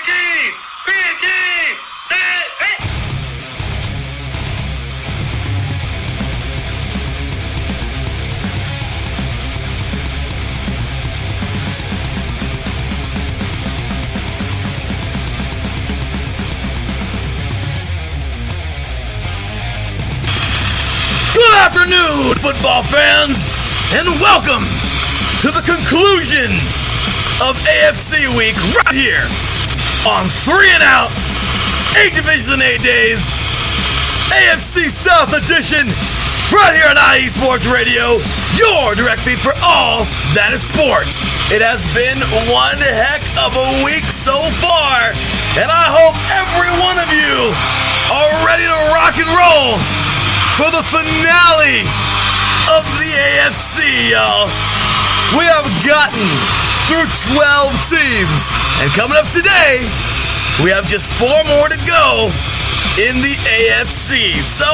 PG, set, hey! Good afternoon, football fans, and welcome to the conclusion of AFC week right here on 3 and Out, 8 divisions in 8 days, AFC South edition, right here on IE Sports Radio, your direct feed for all that is sports. It has been one heck of a week so far, and I hope every one of you are ready to rock and roll for the finale of the AFC, y'all. We have gotten through 12 teams, and coming up today, we have just 4 more to go in the AFC. So,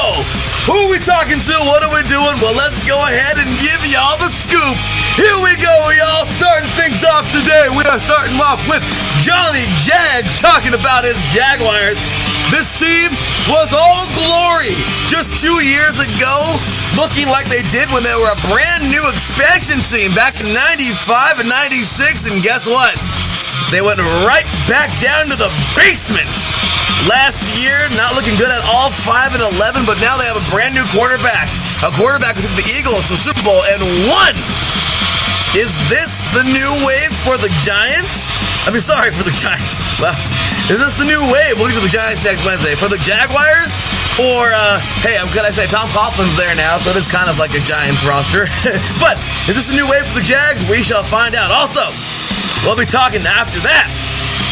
who are we talking to? What are we doing? Well, let's go ahead and give y'all the scoop. Here we go, y'all. Starting things off today, we are starting off with Johnny Jags talking about his Jaguars. This team was all glory just 2 years ago, looking like they did when they were a brand new expansion team back in 95 and 96, and guess what? They went right back down to the basement. Last year, not looking good at all, 5-11, but now they have a brand new quarterback. A quarterback who took the Eagles to the Super Bowl and won. Is this the new wave for the Giants? For the Giants. Well, is this the new wave? We'll get to the Giants next Wednesday. For the Jaguars? Or, Tom Coughlin's there now, so it is kind of like a Giants roster. But, is this a new wave for the Jags? We shall find out. Also, we'll be talking after that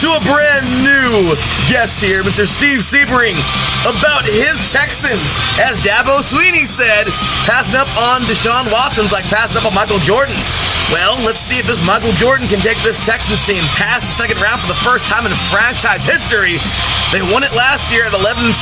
to a brand new guest here, Mr. Steve Sebring, about his Texans. As Dabo Sweeney said, passing up on Deshaun Watson's like passing up on Michael Jordan. Well, let's see if this Michael Jordan can take this Texans team past the second round for the first time in franchise history. They won it last year at 11-5,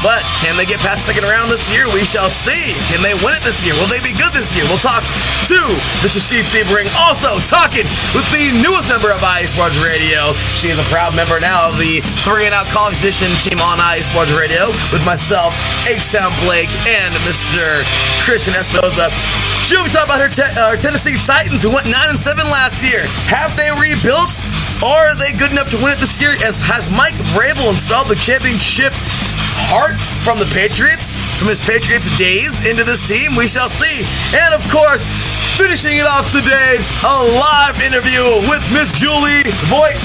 but can they get past the second round this year? We shall see. Can they win it this year? Will they be good this year? We'll talk to Mr. Steve Sebring. Also talking with the newest member of IE Sports Radio. She is a proud member now of the 3 and Out College Edition team on IE Sports Radio with myself, H-Sound Blake, and Mr. Christian Espinoza. She'll be talking about her Tennessee Titans, who went 9-7 last year. Have they rebuilt? Are they good enough to win it this year? Has Mike Vrabel installed the championship heart from the Patriots, from his Patriots days into this team? We shall see. And of course, finishing it off today, a live interview with Miss Julie Voigt.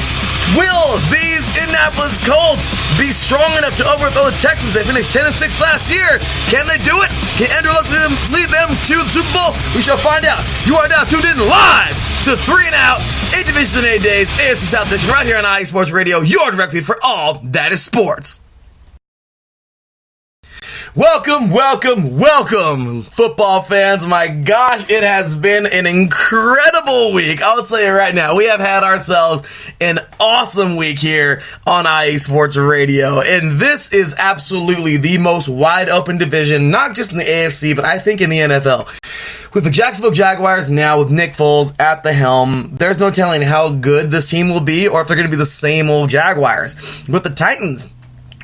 Will these Indianapolis Colts be strong enough to overthrow the Texans? They finished 10-6 last year. Can they do it? Can Andrew Luck lead them to the Super Bowl? We shall find out. You are now tuned in live to 3 and Out, 8 divisions in 8 days, AFC South Edition, right here on IE Sports Radio, your direct feed for all that is sports. Welcome, football fans. My gosh, it has been an incredible week. I'll tell you right now, we have had ourselves an awesome week here on IE Sports Radio, and this is absolutely the most wide open division, not just in the AFC, but I think in the NFL. With the Jacksonville Jaguars now with Nick Foles at the helm, there's no telling how good this team will be or if they're going to be the same old Jaguars. With the Titans,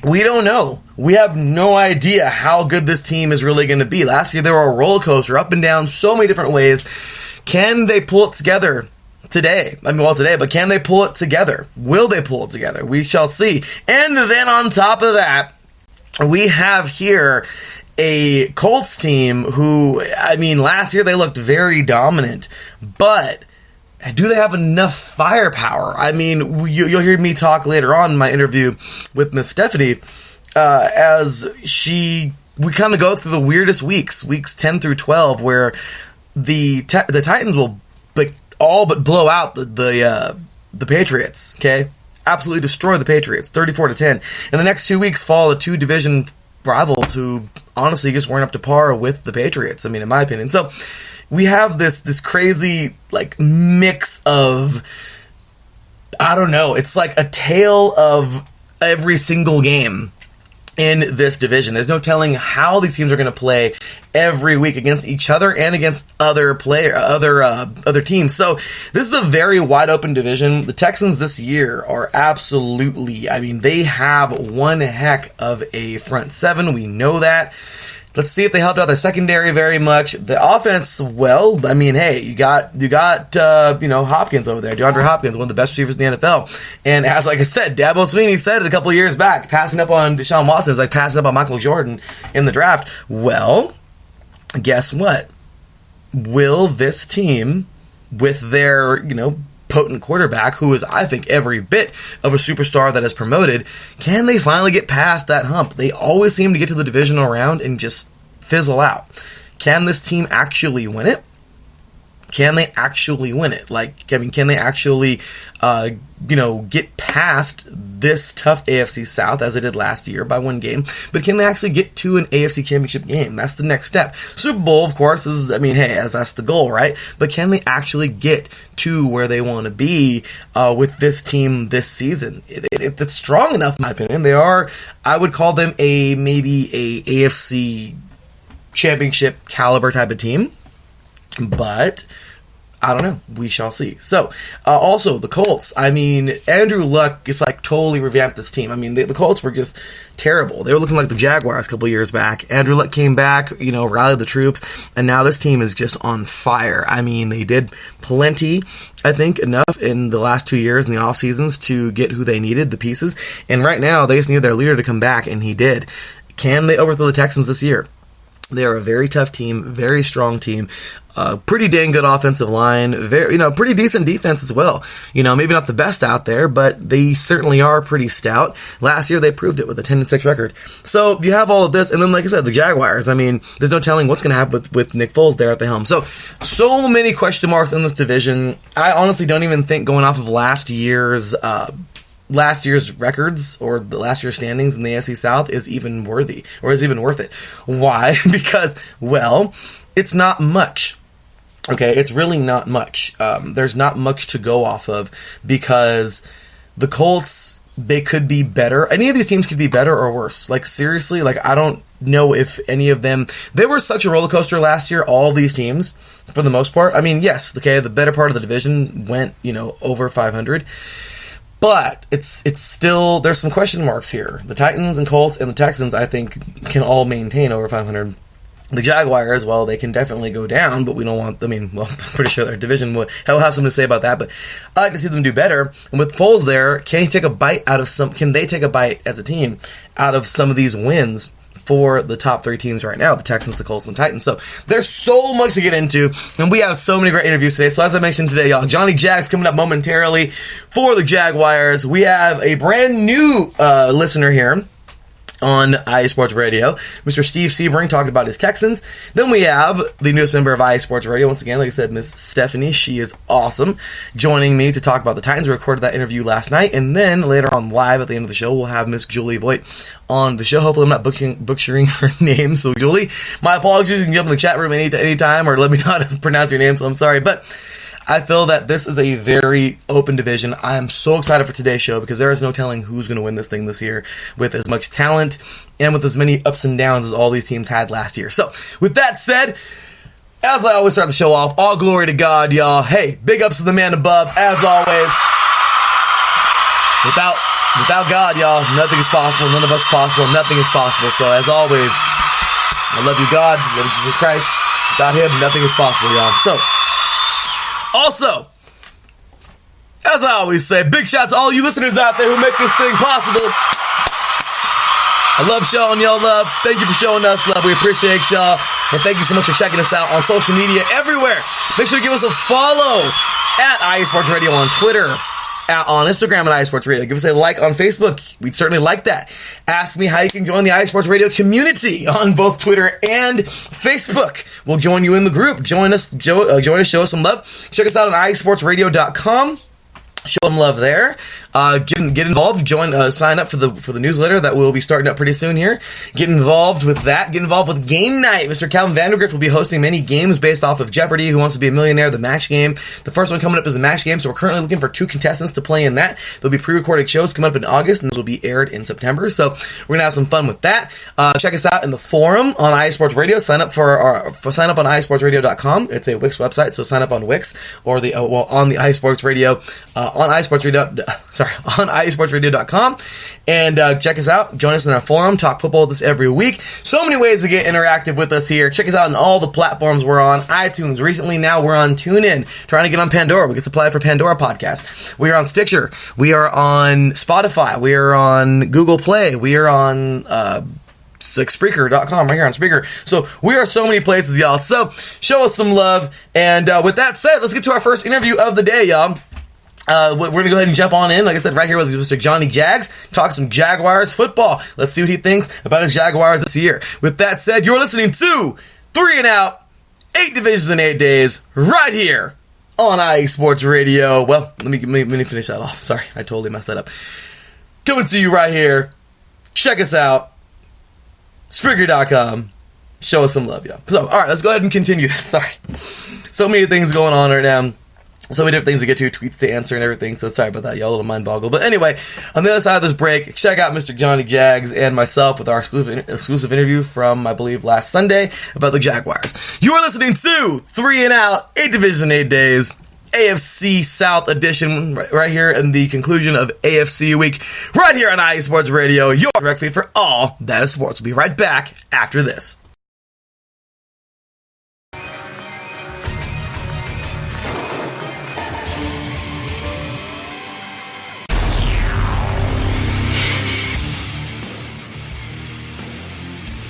we don't know. We have no idea how good this team is really going to be. Last year, they were a roller coaster, up and down, so many different ways. Can they pull it together today? But can they pull it together? Will they pull it together? We shall see. And then on top of that, we have here a Colts team who, last year they looked very dominant, but do they have enough firepower? You'll hear me talk later on in my interview with Miss Stephanie we kind of go through the weirdest weeks 10 through 12, where the Titans will all but blow out the Patriots. Okay, absolutely destroy the Patriots, 34-10. And the next 2 weeks follow the 2 division rivals who honestly just weren't up to par with the Patriots. In my opinion, so. We have this crazy, mix of, I don't know, it's like a tale of every single game in this division. There's no telling how these teams are going to play every week against each other and against other teams. So this is a very wide open division. The Texans this year are absolutely, I mean, they have one heck of a front seven. We know that. Let's see if they helped out their secondary very much. The offense, well, I mean, hey, you got Hopkins over there, DeAndre Hopkins, one of the best receivers in the NFL. And as like I said, Dabo Sweeney said it a couple of years back, passing up on Deshaun Watson is like passing up on Michael Jordan in the draft. Well, guess what? Will this team, with their, potent quarterback, who is, I think, every bit of a superstar that is promoted, can they finally get past that hump? They always seem to get to the divisional round and just fizzle out. Can this team actually win it? Can they actually win it? Can they actually, get past this tough AFC South as they did last year by one game? But can they actually get to an AFC Championship game? That's the next step. Super Bowl, of course, that's the goal, right? But can they actually get to where they want to be with this team this season? It's strong enough, in my opinion. They are, I would call them maybe a AFC Championship caliber type of team. But I don't know. We shall see. So, also, the Colts. I mean, Andrew Luck just, totally revamped this team. I mean, the Colts were just terrible. They were looking like the Jaguars a couple of years back. Andrew Luck came back, rallied the troops, and now this team is just on fire. I mean, they did plenty, I think, enough in the last 2 years in the off seasons to get who they needed, the pieces. And right now, they just needed their leader to come back, and he did. Can they overthrow the Texans this year? They are a very tough team, very strong team, pretty dang good offensive line, very, pretty decent defense as well. Maybe not the best out there, but they certainly are pretty stout. Last year they proved it with a 10-6 record. So you have all of this, and then like I said, the Jaguars. I mean, there's no telling what's going to happen with Nick Foles there at the helm. So many question marks in this division. I honestly don't even think going off of last year's records or the last year's standings in the AFC South is even worth it. Why? Because, well, it's not much. Okay, it's really not much. There's not much to go off of because the Colts, they could be better. Any of these teams could be better or worse. Seriously, I don't know if any of them... They were such a roller coaster last year, all of these teams, for the most part. I mean, yes, okay, the better part of the division went, over 500. But it's still, there's some question marks here. The Titans and Colts and the Texans, I think, can all maintain over 500. The Jaguars, well, they can definitely go down, but we don't want, I'm pretty sure their division will have something to say about that, but I'd like to see them do better. And with Foles there, can they take a bite as a team out of some of these wins for the top three teams right now, the Texans, the Colts, and the Titans? So there's so much to get into, and we have so many great interviews today. So as I mentioned today, y'all, Johnny Jack's coming up momentarily for the Jaguars. We have a brand new listener here on IA Sports Radio, Mr. Steve Sebring, talking about his Texans. Then we have the newest member of IA Sports Radio, once again, like I said, Miss Stephanie. She is awesome, joining me to talk about the Titans. We recorded that interview last night, and then later on live at the end of the show, we'll have Miss Julie Voigt on the show. Hopefully I'm not butchering her name, so Julie, my apologies. You can jump in the chat room any time or let me know how to pronounce your name, so I'm sorry, but I feel that this is a very open division. I am so excited for today's show because there is no telling who's going to win this thing this year with as much talent and with as many ups and downs as all these teams had last year. So, with that said, as I always start the show off, all glory to God, y'all. Hey, big ups to the man above, as always. Without God, y'all, nothing is possible. None of us possible. Nothing is possible. So, as always, I love you, God. I love you, Jesus Christ. Without Him, nothing is possible, y'all. So, also, as I always say, big shout out to all you listeners out there who make this thing possible. I love showing y'all love. Thank you for showing us love. We appreciate y'all. And thank you so much for checking us out on social media everywhere. Make sure to give us a follow at IA Sports Radio on Twitter, on Instagram at IA Sports Radio. Give us a like on Facebook. We'd certainly like that. Ask me how you can join the IA Sports Radio community on both Twitter and Facebook. We'll join you in the group. Join us, show us some love. Check us out on iasportsradio.com. Show them love there. Get involved. Sign up for the newsletter that will be starting up pretty soon here. Get involved with that. Get involved with Game Night. Mr. Calvin Vandergrift will be hosting many games based off of Jeopardy! Who Wants to Be a Millionaire? The Match Game. The first one coming up is the Match Game, so we're currently looking for 2 contestants to play in that. There'll be pre-recorded shows coming up in August, and those will be aired in September. So we're gonna have some fun with that. Check us out in the forum on iSports Radio. Sign up sign up on iSportsRadio.com. It's a Wix website, so sign up on Wix or on the iSports Radio on iSportsRadio.com and check us out. Join us in our forum. Talk football with us every week. So many ways to get interactive with us here. Check us out on all the platforms we're on. iTunes. Recently, now we're on TuneIn. Trying to get on Pandora. We get supplied for Pandora podcast. We are on Stitcher. We are on Spotify. We are on Google Play. We are on Spreaker.com, right here on Spreaker. So we are so many places, y'all. So show us some love. And with that said, let's get to our first interview of the day, y'all. We're going to go ahead and jump on in, like I said, right here with Mr. Johnny Jags, talk some Jaguars football. Let's see what he thinks about his Jaguars this year. With that said, you're listening to 3 and Out, 8 divisions in 8 days, right here on IE Sports Radio. Well, let me finish that off. Sorry, I totally messed that up. Coming to you right here. Check us out. Spreaker.com. Show us some love, y'all. So, all right, let's go ahead and continue this. Sorry. So many things going on right now. So many different things to get to, tweets to answer and everything, so sorry about that, y'all, a little mind boggle. But anyway, on the other side of this break, check out Mr. Johnny Jags and myself with our exclusive interview from, I believe, last Sunday about the Jaguars. You are listening to 3 and Out, 8 divisions in 8 days, AFC South edition, right here in the conclusion of AFC week, right here on IE Sports Radio, your direct feed for all that is sports. We'll be right back after this.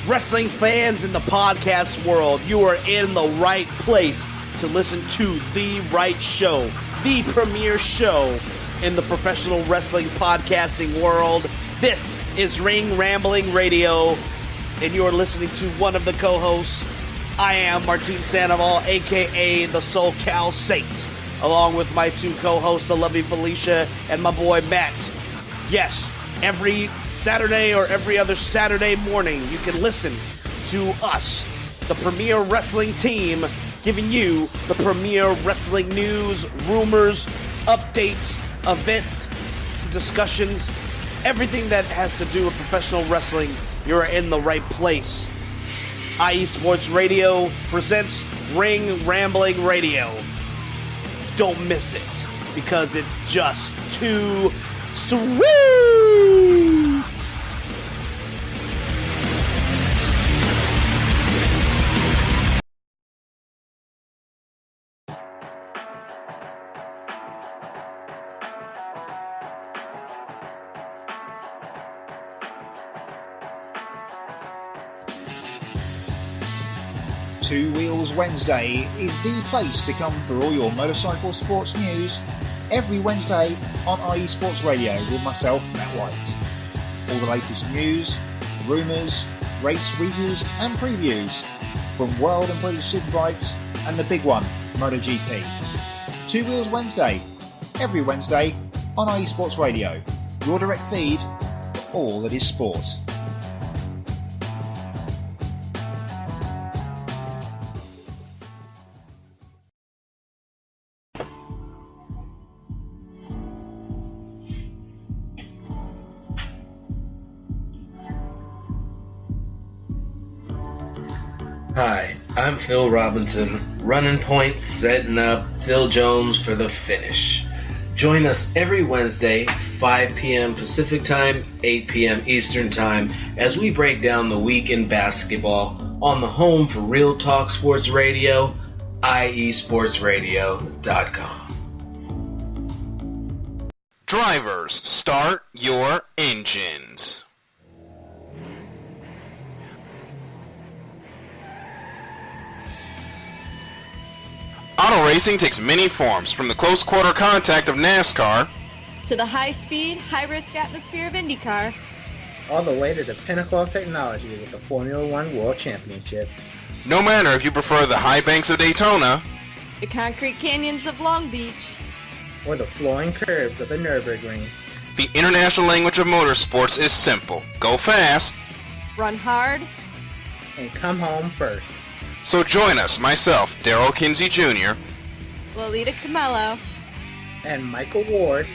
Wrestling fans in the podcast world, you are in the right place to listen to the right show, the premier show in the professional wrestling podcasting world. This is Ring Rambling Radio, and you're listening to one of the co-hosts. I am Martin Sandoval, a.k.a. the SoCal Saint, along with my 2 co-hosts, the lovely Felicia and my boy Matt. Yes, every Saturday or every other Saturday morning, you can listen to us, the premier wrestling team, giving you the premier wrestling news, rumors, updates, event discussions, everything that has to do with professional wrestling. You're in the right place. IE Sports Radio presents Ring Rambling Radio. Don't miss it, because it's just too sweet. Two Wheels Wednesday is the place to come for all your motorcycle sports news every Wednesday on IE Sports Radio with myself, Matt White. All the latest news, rumours, race reviews and previews from World and British Superbikes and the big one, MotoGP. Two Wheels Wednesday, every Wednesday on IE Sports Radio, your direct feed for all that is sport. Hi, I'm Phil Robinson, running points, setting up Phil Jones for the finish. Join us every Wednesday, 5 p.m. Pacific Time, 8 p.m. Eastern Time, as we break down the week in basketball on the home for Real Talk Sports Radio, IESportsRadio.com. Drivers, start your engines. Auto racing takes many forms, from the close quarter contact of NASCAR to the high-speed, high-risk atmosphere of IndyCar, all the way to the pinnacle of technology with the Formula One World Championship. No matter if you prefer the high banks of Daytona, the concrete canyons of Long Beach, or the flowing curves of the Nürburgring. The international language of motorsports is simple. Go fast. Run hard. And come home first. So join us, myself, Daryl Kinsey Jr., Lolita Camello. And Michael Ward.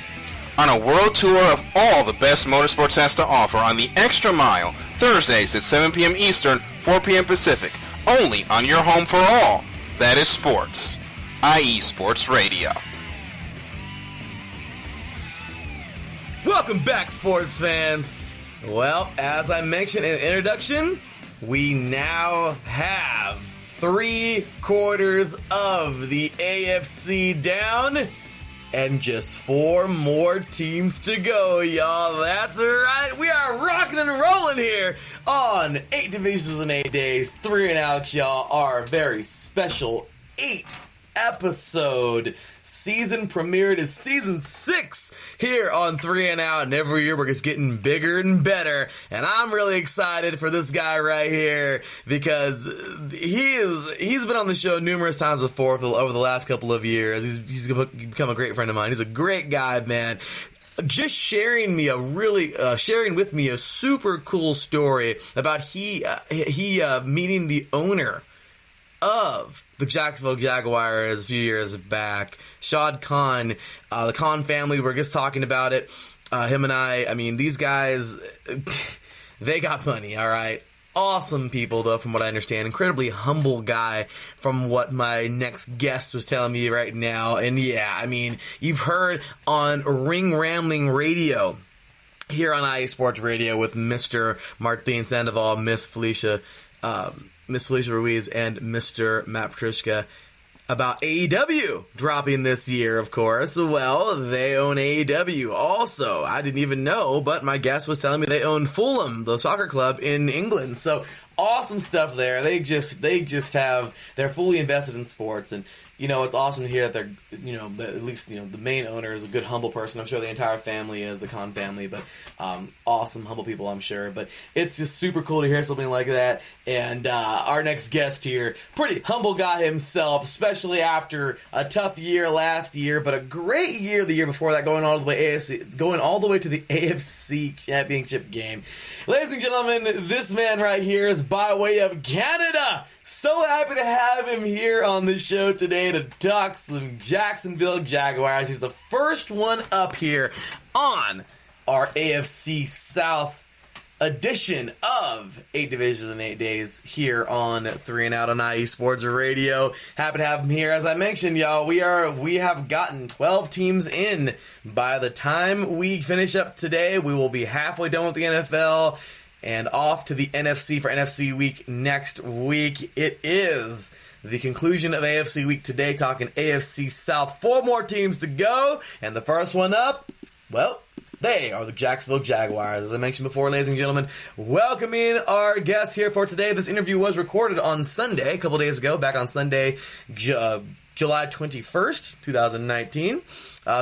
on a world tour of all the best motorsports has to offer on the Extra Mile, Thursdays at 7 p.m. Eastern, 4 p.m. Pacific, only on your home for all. That is sports. IE Sports Radio. Welcome back, sports fans. Well, as I mentioned in the introduction, we now have 3/4 of the AFC down and just 4 more teams to go, y'all. That's right. We are rocking and rolling here on 8 Divisions in 8 Days, 3 and Out, y'all. Our very special 8-episode season premiere to season 6 here on 3 and Out, and every year we're just getting bigger and better, and I'm really excited for this guy right here because he's been on the show numerous times before over the last couple of years. He's become a great friend of mine. He's a great guy, man. Just sharing with me a super cool story about he meeting the owner of the Jacksonville Jaguars a few years back, Shad Khan, the Khan family. We're just talking about it. Him and I mean, these guys, they got money, all right? Awesome people, though, from what I understand. Incredibly humble guy from what my next guest was telling me right now. And yeah, I mean, you've heard on Ring Rambling Radio here on IE Sports Radio with Mr. Martin Sandoval, Miss Felicia Ruiz, and Mr. Matt Patricia about AEW dropping this year, of course. Well, they own AEW also. I didn't even know, but my guest was telling me they own Fulham, the soccer club in England. So awesome stuff there. They're fully invested in sports, and you know, it's awesome to hear that they're, you know, at least, you know, the main owner is a good, humble person. I'm sure the entire family is, the Khan family, but awesome, humble people, I'm sure. But it's just super cool to hear something like that. And our next guest here, pretty humble guy himself, especially after a tough year last year, but a great year the year before that, going all the way to the AFC Championship game. Ladies and gentlemen, this man right here is by way of Canada. So happy to have him here on the show today to talk some Jacksonville Jaguars. He's the first one up here on our AFC South edition of 8 Divisions in 8 Days here on 3 and Out on IE Sports Radio. Happy to have him here. As I mentioned, y'all, we have gotten 12 teams in. By the time we finish up today, we will be halfway done with the NFL and off to the NFC for NFC Week next week. It is the conclusion of AFC Week today, talking AFC South. 4 more teams to go, and the first one up, well, they are the Jacksonville Jaguars. As I mentioned before, ladies and gentlemen, welcoming our guests here for today. This interview was recorded on Sunday, a couple days ago, back on Sunday, July 21st, 2019.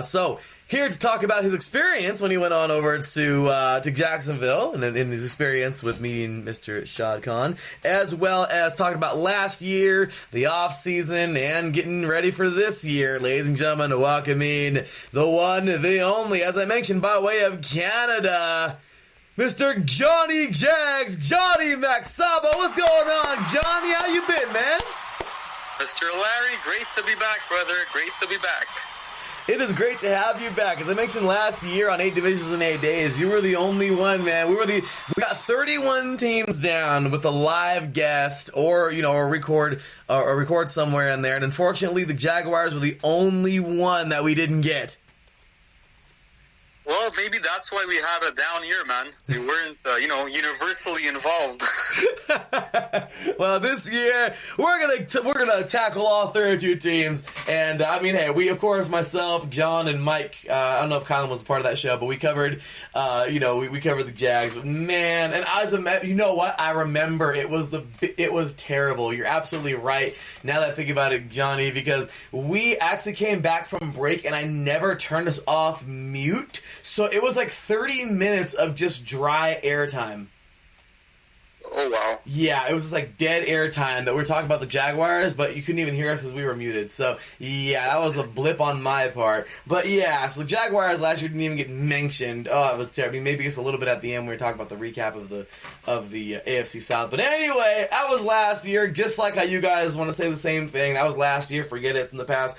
So, here to talk about his experience when he went on over to Jacksonville and in his experience with meeting Mr. Shad Khan, as well as talking about last year, the offseason, and getting ready for this year. Ladies and gentlemen, welcoming the one, the only, as I mentioned, by way of Canada, Mr. Johnny Jags, Johnny Maxaba. What's going on, Johnny? How you been, man? Mr. Larry, great to be back, brother. Great to be back. It is great to have you back. As I mentioned last year on 8 Divisions in 8 Days, you were the only one, man. We got 31 teams down with a live guest or, you know, a record somewhere in there. And unfortunately, the Jaguars were the only one that we didn't get. Well, maybe that's why we had a down year, man. We weren't, universally involved. Well, this year we're gonna tackle all 32 teams, and I mean, hey, we of course, myself, John, and Mike. I don't know if Colin was a part of that show, but we covered, we covered the Jags. But man, and you know what? I remember it was terrible. You're absolutely right. Now that I think about it, Johnny, because we actually came back from break, and I never turned us off mute. So it was like 30 minutes of just dry airtime. Oh, wow. Yeah, it was just like dead air time that we were talking about the Jaguars, but you couldn't even hear us because we were muted. So, yeah, that was a blip on my part. But, yeah, so the Jaguars last year didn't even get mentioned. Oh, it was terrible. I mean, maybe just a little bit at the end when we were talking about the recap of the AFC South. But anyway, that was last year, just like how you guys want to say the same thing. That was last year. Forget it. It's in the past.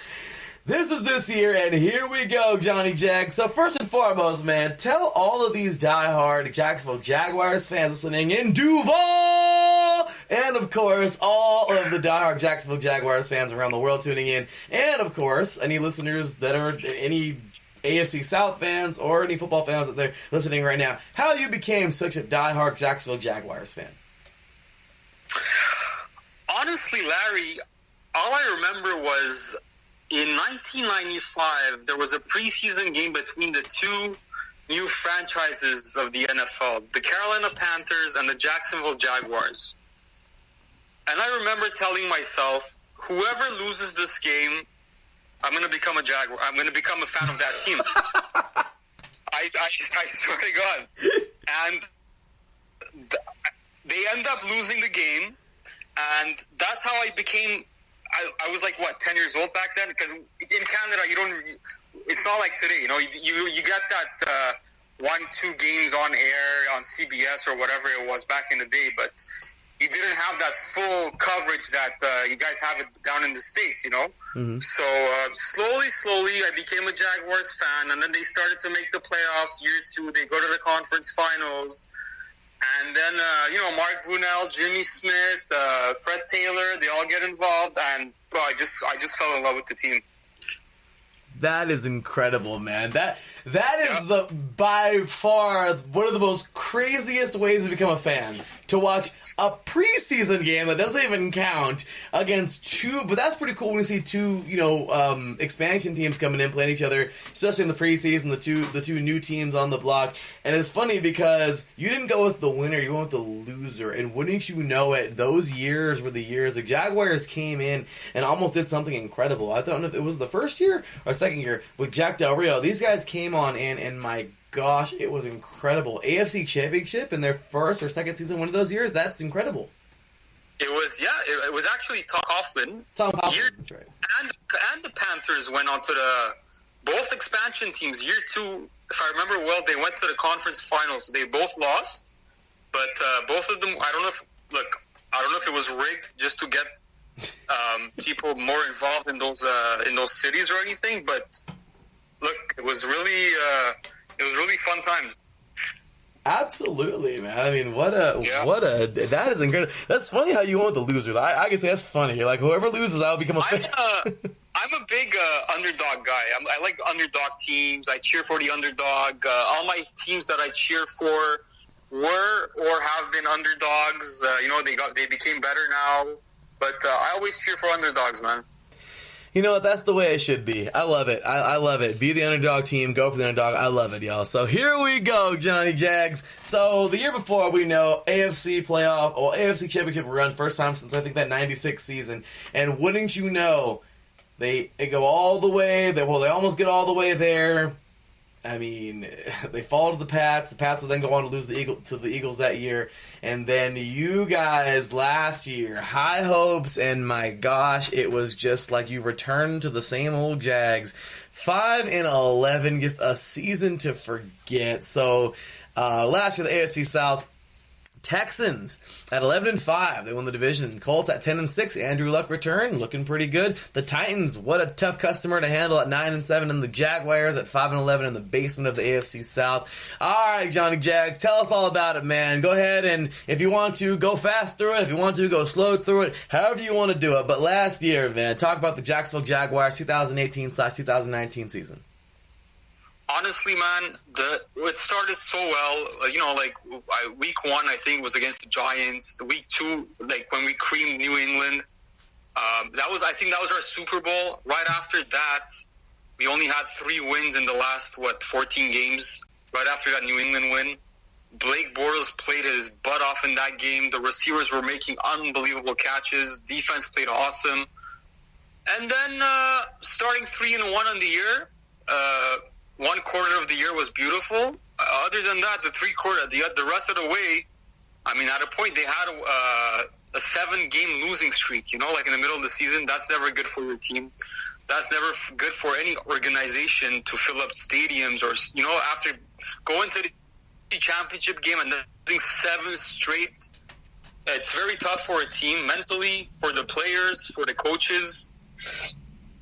This is this year, and here we go, Johnny Jag. So first and foremost, man, tell all of these diehard Jacksonville Jaguars fans listening in Duval, and of course, all of the diehard Jacksonville Jaguars fans around the world tuning in, and of course, any listeners that are any AFC South fans or any football fans that they're listening right now, how you became such a diehard Jacksonville Jaguars fan. Honestly, Larry, all I remember was in 1995, there was a preseason game between the two new franchises of the NFL, the Carolina Panthers and the Jacksonville Jaguars. And I remember telling myself, whoever loses this game, I'm going to become a Jaguar. I'm going to become a fan of that team. I swear to God. And they end up losing the game, and that's how I became... I was like, 10 years old back then? Because in Canada, it's not like today, you got that 1-2 games on air on CBS or whatever it was back in the day, but you didn't have that full coverage that you guys have it down in the States, Mm-hmm. So slowly, I became a Jaguars fan, and then they started to make the playoffs year 2. They go to the conference finals. And then, Mark Brunell, Jimmy Smith, Fred Taylor, they all get involved, and I just fell in love with the team. That is incredible, man. That is by far one of the most craziest ways to become a fan. To watch a preseason game that doesn't even count against two, but that's pretty cool when you see two, expansion teams coming in playing each other, especially in the preseason, the two new teams on the block. And it's funny because you didn't go with the winner, you went with the loser. And wouldn't you know it, those years were the years the Jaguars came in and almost did something incredible. I don't know if it was the first year or second year with Jack Del Rio. These guys came on in, and my gosh, it was incredible. AFC Championship in their first or second season, one of those years, that's incredible. It was actually Tom Coughlin. Tom Coughlin, that's right. And the Panthers went on to both expansion teams. Year 2, if I remember well, they went to the conference finals. They both lost, but both of them, I don't know if it was rigged just to get people more involved in those cities or anything, but look, it was really fun times. Absolutely, man. I mean, that is incredible. That's funny how you went with the loser. I guess that's funny. You're like, whoever loses, I'll become a fan. I'm a big underdog guy. I like underdog teams. I cheer for the underdog. All my teams that I cheer for were or have been underdogs. They became better now, but I always cheer for underdogs, man. You know what? That's the way it should be. I love it. I love it. Be the underdog team. Go for the underdog. I love it, y'all. So here we go, Johnny Jags. So the year before, we know AFC playoff or AFC championship run, first time since I think that 96 season. And wouldn't you know, they go all the way. They almost get all the way there. I mean, they fall to the Pats. The Pats will then go on to lose to the Eagles that year. And then you guys last year, high hopes, and my gosh, it was just like you returned to the same old Jags. 5-11, just a season to forget. So last year, the AFC South, Texans at 11-5, they won the division. Colts at 10-6, Andrew Luck returned, looking pretty good. The Titans, what a tough customer to handle at 9-7, and the Jaguars at 5-11 in the basement of the AFC South. All right, Johnny Jags, tell us all about it, man. Go ahead and if you want to, go fast through it. If you want to, go slow through it. However you want to do it. But last year, man, talk about the Jacksonville Jaguars 2018/2019 season. Honestly, man, it started so well. Week 1, I think, was against the Giants. The week 2, when we creamed New England, that was our Super Bowl. Right after that, we only had 3 wins in the last 14 games. Right after that New England win, Blake Bortles played his butt off in that game. The receivers were making unbelievable catches. Defense played awesome. And then starting 3-1 on the year. One quarter of the year was beautiful. Other than that, the rest of the way, I mean, at a point they had a 7-game losing streak, like in the middle of the season. That's never good for your team. That's never good for any organization to fill up stadiums or, after going to the championship game and then losing 7 straight. It's very tough for a team mentally, for the players, for the coaches.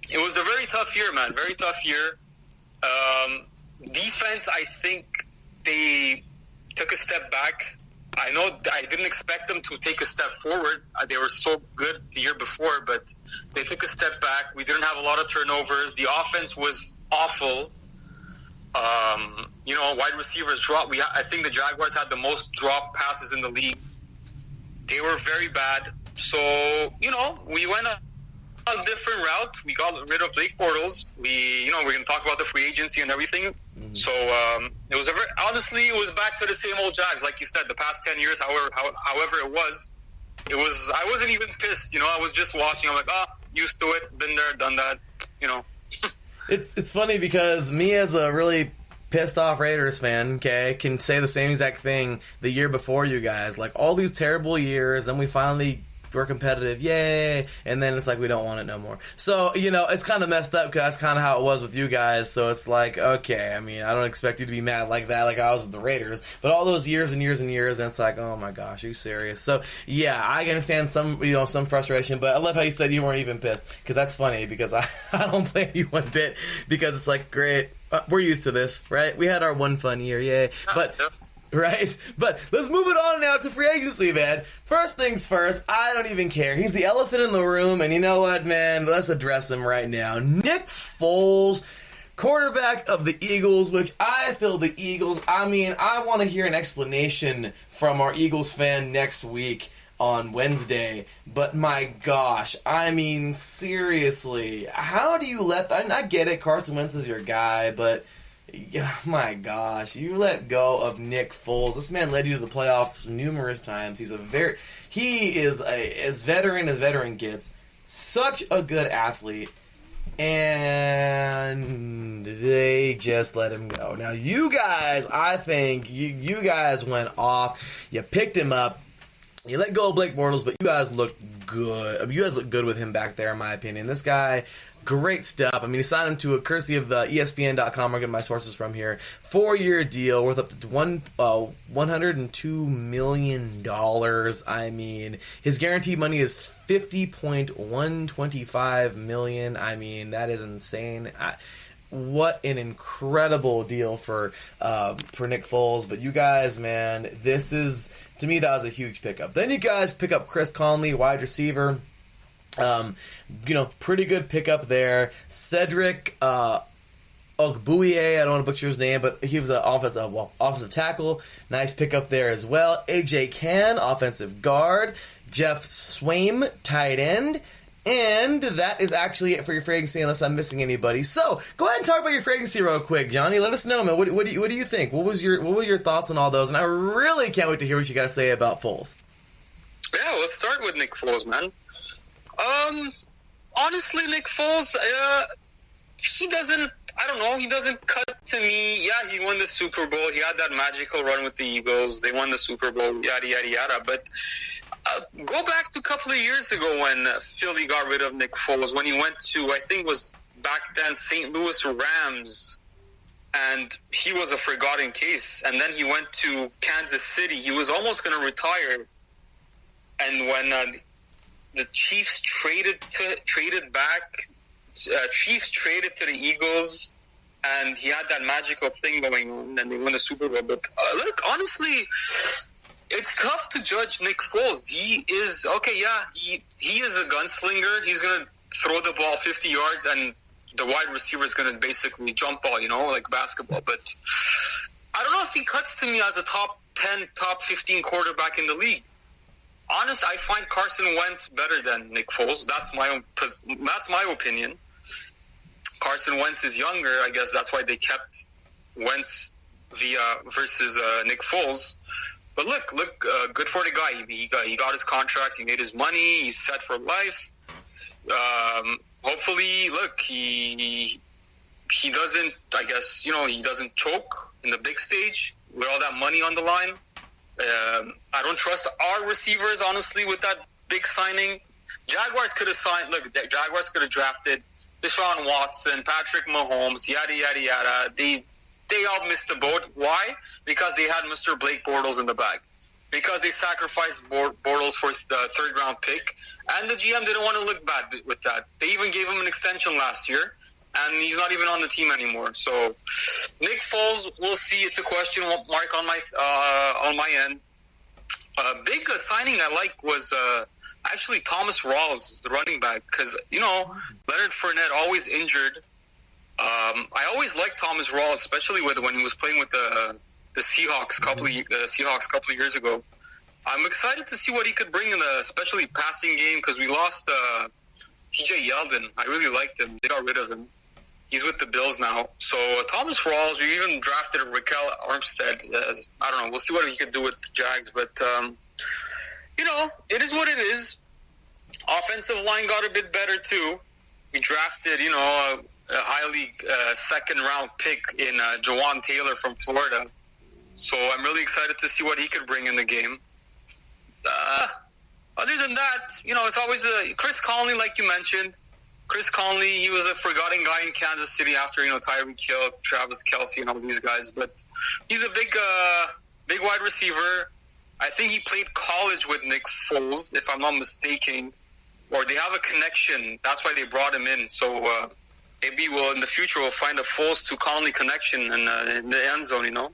It was a very tough year, man. Very tough year. Defense, I think they took a step back. I know I didn't expect them to take a step forward. They were so good the year before, but they took a step back. We didn't have a lot of turnovers. The offense was awful. Wide receivers dropped. I think the Jaguars had the most drop passes in the league. They were very bad. So, we went a different route. We got rid of Blake Bortles. We're going to talk about the free agency and everything. Mm-hmm. So it was honestly, it was back to the same old Jags, like you said, the past 10 years. However it was. I wasn't even pissed. I was just watching. I'm like, used to it, been there, done that. It's funny because me as a really pissed off Raiders fan, okay, can say the same exact thing the year before you guys. Like all these terrible years, and we finally were competitive, yay, and then it's like we don't want it no more. So, it's kind of messed up because that's kind of how it was with you guys. So it's like, okay, I mean, I don't expect you to be mad like that like I was with the Raiders, but all those years and years and years, and it's like, oh my gosh, are you serious? So, yeah, I understand some frustration, but I love how you said you weren't even pissed, because that's funny, because I don't blame you one bit, because it's like, great, we're used to this, right? We had our one fun year, yay, but... Right? But let's move it on now to free agency, man. First things first, I don't even care. He's the elephant in the room, and you know what, man? Let's address him right now. Nick Foles, quarterback of the Eagles, which I feel the Eagles, I want to hear an explanation from our Eagles fan next week on Wednesday, but my gosh, seriously, how do you I get it, Carson Wentz is your guy, but... Yeah, my gosh, you let go of Nick Foles. This man led you to the playoffs numerous times. He is as veteran gets. Such a good athlete. And they just let him go. Now, you guys, I think, you guys went off. You picked him up. You let go of Blake Bortles, but you guys looked good. You guys look good with him back there, in my opinion. This guy... Great stuff. He signed him to a courtesy of the ESPN.com. I'm getting my sources from here. 4-year deal worth up to $102 million. His guaranteed money is $50.125 million. That is insane. What an incredible deal for Nick Foles. But you guys, man, to me, that was a huge pickup. Then you guys pick up Chris Conley, wide receiver. Pretty good pickup there. Cedric Ogbuie, I don't want to butcher his name, but he was an offensive tackle. Nice pickup there as well. AJ Cann, offensive guard. Jeff Swaim, tight end. And that is actually it for your free agency, unless I'm missing anybody. So go ahead and talk about your free agency real quick, Johnny. Let us know, man. What do you think? What were your thoughts on all those? And I really can't wait to hear what you got to say about Foles. Yeah, let's start with Nick Foles, man. Honestly, Nick Foles, he doesn't cut to me. Yeah, he won the Super Bowl. He had that magical run with the Eagles. They won the Super Bowl, yada, yada, yada. But go back to a couple of years ago when Philly got rid of Nick Foles, when he went to, I think it was back then, St. Louis Rams, and he was a forgotten case. And then he went to Kansas City. He was almost going to retire. And when... the Chiefs traded to the Eagles, and he had that magical thing going on, and they won the Super Bowl. But look, honestly, it's tough to judge Nick Foles. He is he is a gunslinger. He's gonna throw the ball 50 yards, and the wide receiver is gonna basically jump ball, like basketball. But I don't know if he cuts to me as a top 10, top 15 quarterback in the league. Honest, I find Carson Wentz better than Nick Foles. That's my opinion. Carson Wentz is younger. I guess that's why they kept Wentz versus Nick Foles. But look, good for the guy. He got his contract. He made his money. He's set for life. Hopefully, look, he doesn't. I guess he doesn't choke in the big stage with all that money on the line. I don't trust our receivers, honestly, with that big signing. Jaguars could have drafted Deshaun Watson, Patrick Mahomes, yada, yada, yada. They all missed the boat. Why? Because they had Mr. Blake Bortles in the bag. Because they sacrificed Bortles for the third-round pick. And the GM didn't want to look bad with that. They even gave him an extension last year. And he's not even on the team anymore. So Nick Foles, we'll see. It's a question mark on my end. Big signing I like was actually Thomas Rawls, the running back, because Leonard Fournette always injured. I always liked Thomas Rawls, especially when he was playing with the Seahawks a couple of years ago. I'm excited to see what he could bring in the especially passing game, because we lost TJ Yeldon. I really liked him. They got rid of him. He's with the Bills now. So Thomas Rawls, we even drafted Raquel Armstead. I don't know. We'll see what he could do with the Jags. But, it is what it is. Offensive line got a bit better, too. We drafted, a highly second-round pick in Jawan Taylor from Florida. So I'm really excited to see what he could bring in the game. Other than that, it's always Chris Conley, like you mentioned. Chris Conley, he was a forgotten guy in Kansas City after, Tyreek Hill, Travis Kelce, and all these guys. But he's a big wide receiver. I think he played college with Nick Foles, if I'm not mistaken. Or they have a connection. That's why they brought him in. So maybe in the future we'll find a Foles to Conley connection in the end zone,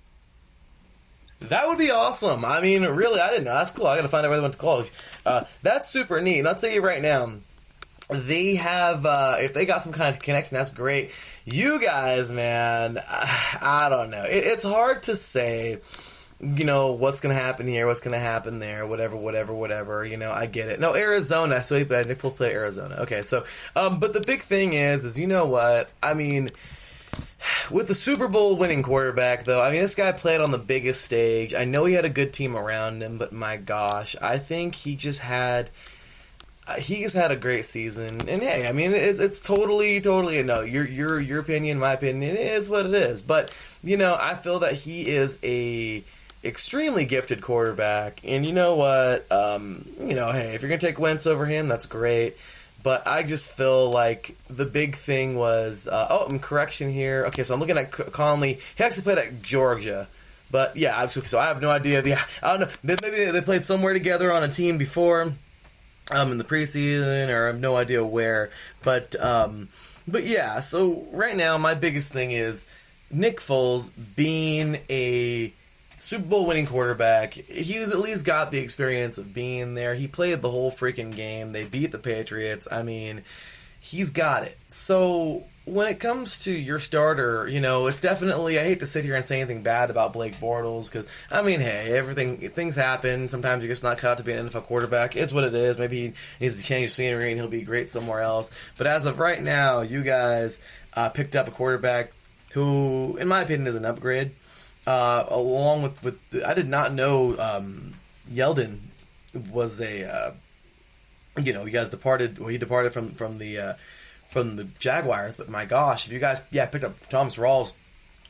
That would be awesome. I mean, really, I didn't know. That's cool. I got to find out where they went to college. That's super neat. And I'll tell you right now, they have, if they got some kind of connection, that's great. You guys, man, I don't know. It's hard to say, what's going to happen here, what's going to happen there, whatever. I get it. No, Arizona. So Nick Foles play Arizona. Okay, so, but the big thing is you know what? I mean, with the Super Bowl winning quarterback, though, this guy played on the biggest stage. I know he had a good team around him, but my gosh, I think he just had a great season. And hey, it's totally no. Your opinion, my opinion, it is what it is. But I feel that he is a extremely gifted quarterback. And you know what? Hey, if you're gonna take Wentz over him, that's great. But I just feel like the big thing was, correction here. Okay, so I'm looking at Conley. He actually played at Georgia. But yeah, so I have no idea. I don't know. Maybe they played somewhere together on a team before, in the preseason, or I have no idea where. But yeah, so right now my biggest thing is Nick Foles being a Super Bowl winning quarterback. He's at least got the experience of being there. He played the whole freaking game. They beat the Patriots. He's got it. So when it comes to your starter, it's definitely, I hate to sit here and say anything bad about Blake Bortles, because, hey, things happen. Sometimes you're just not cut out to be an NFL quarterback. It's what it is. Maybe he needs to change scenery and he'll be great somewhere else. But as of right now, you guys picked up a quarterback who, in my opinion, is an upgrade. Along with I did not know Yeldon was a you guys departed. Well, he departed from the Jaguars, but my gosh, if you guys picked up Thomas Rawls.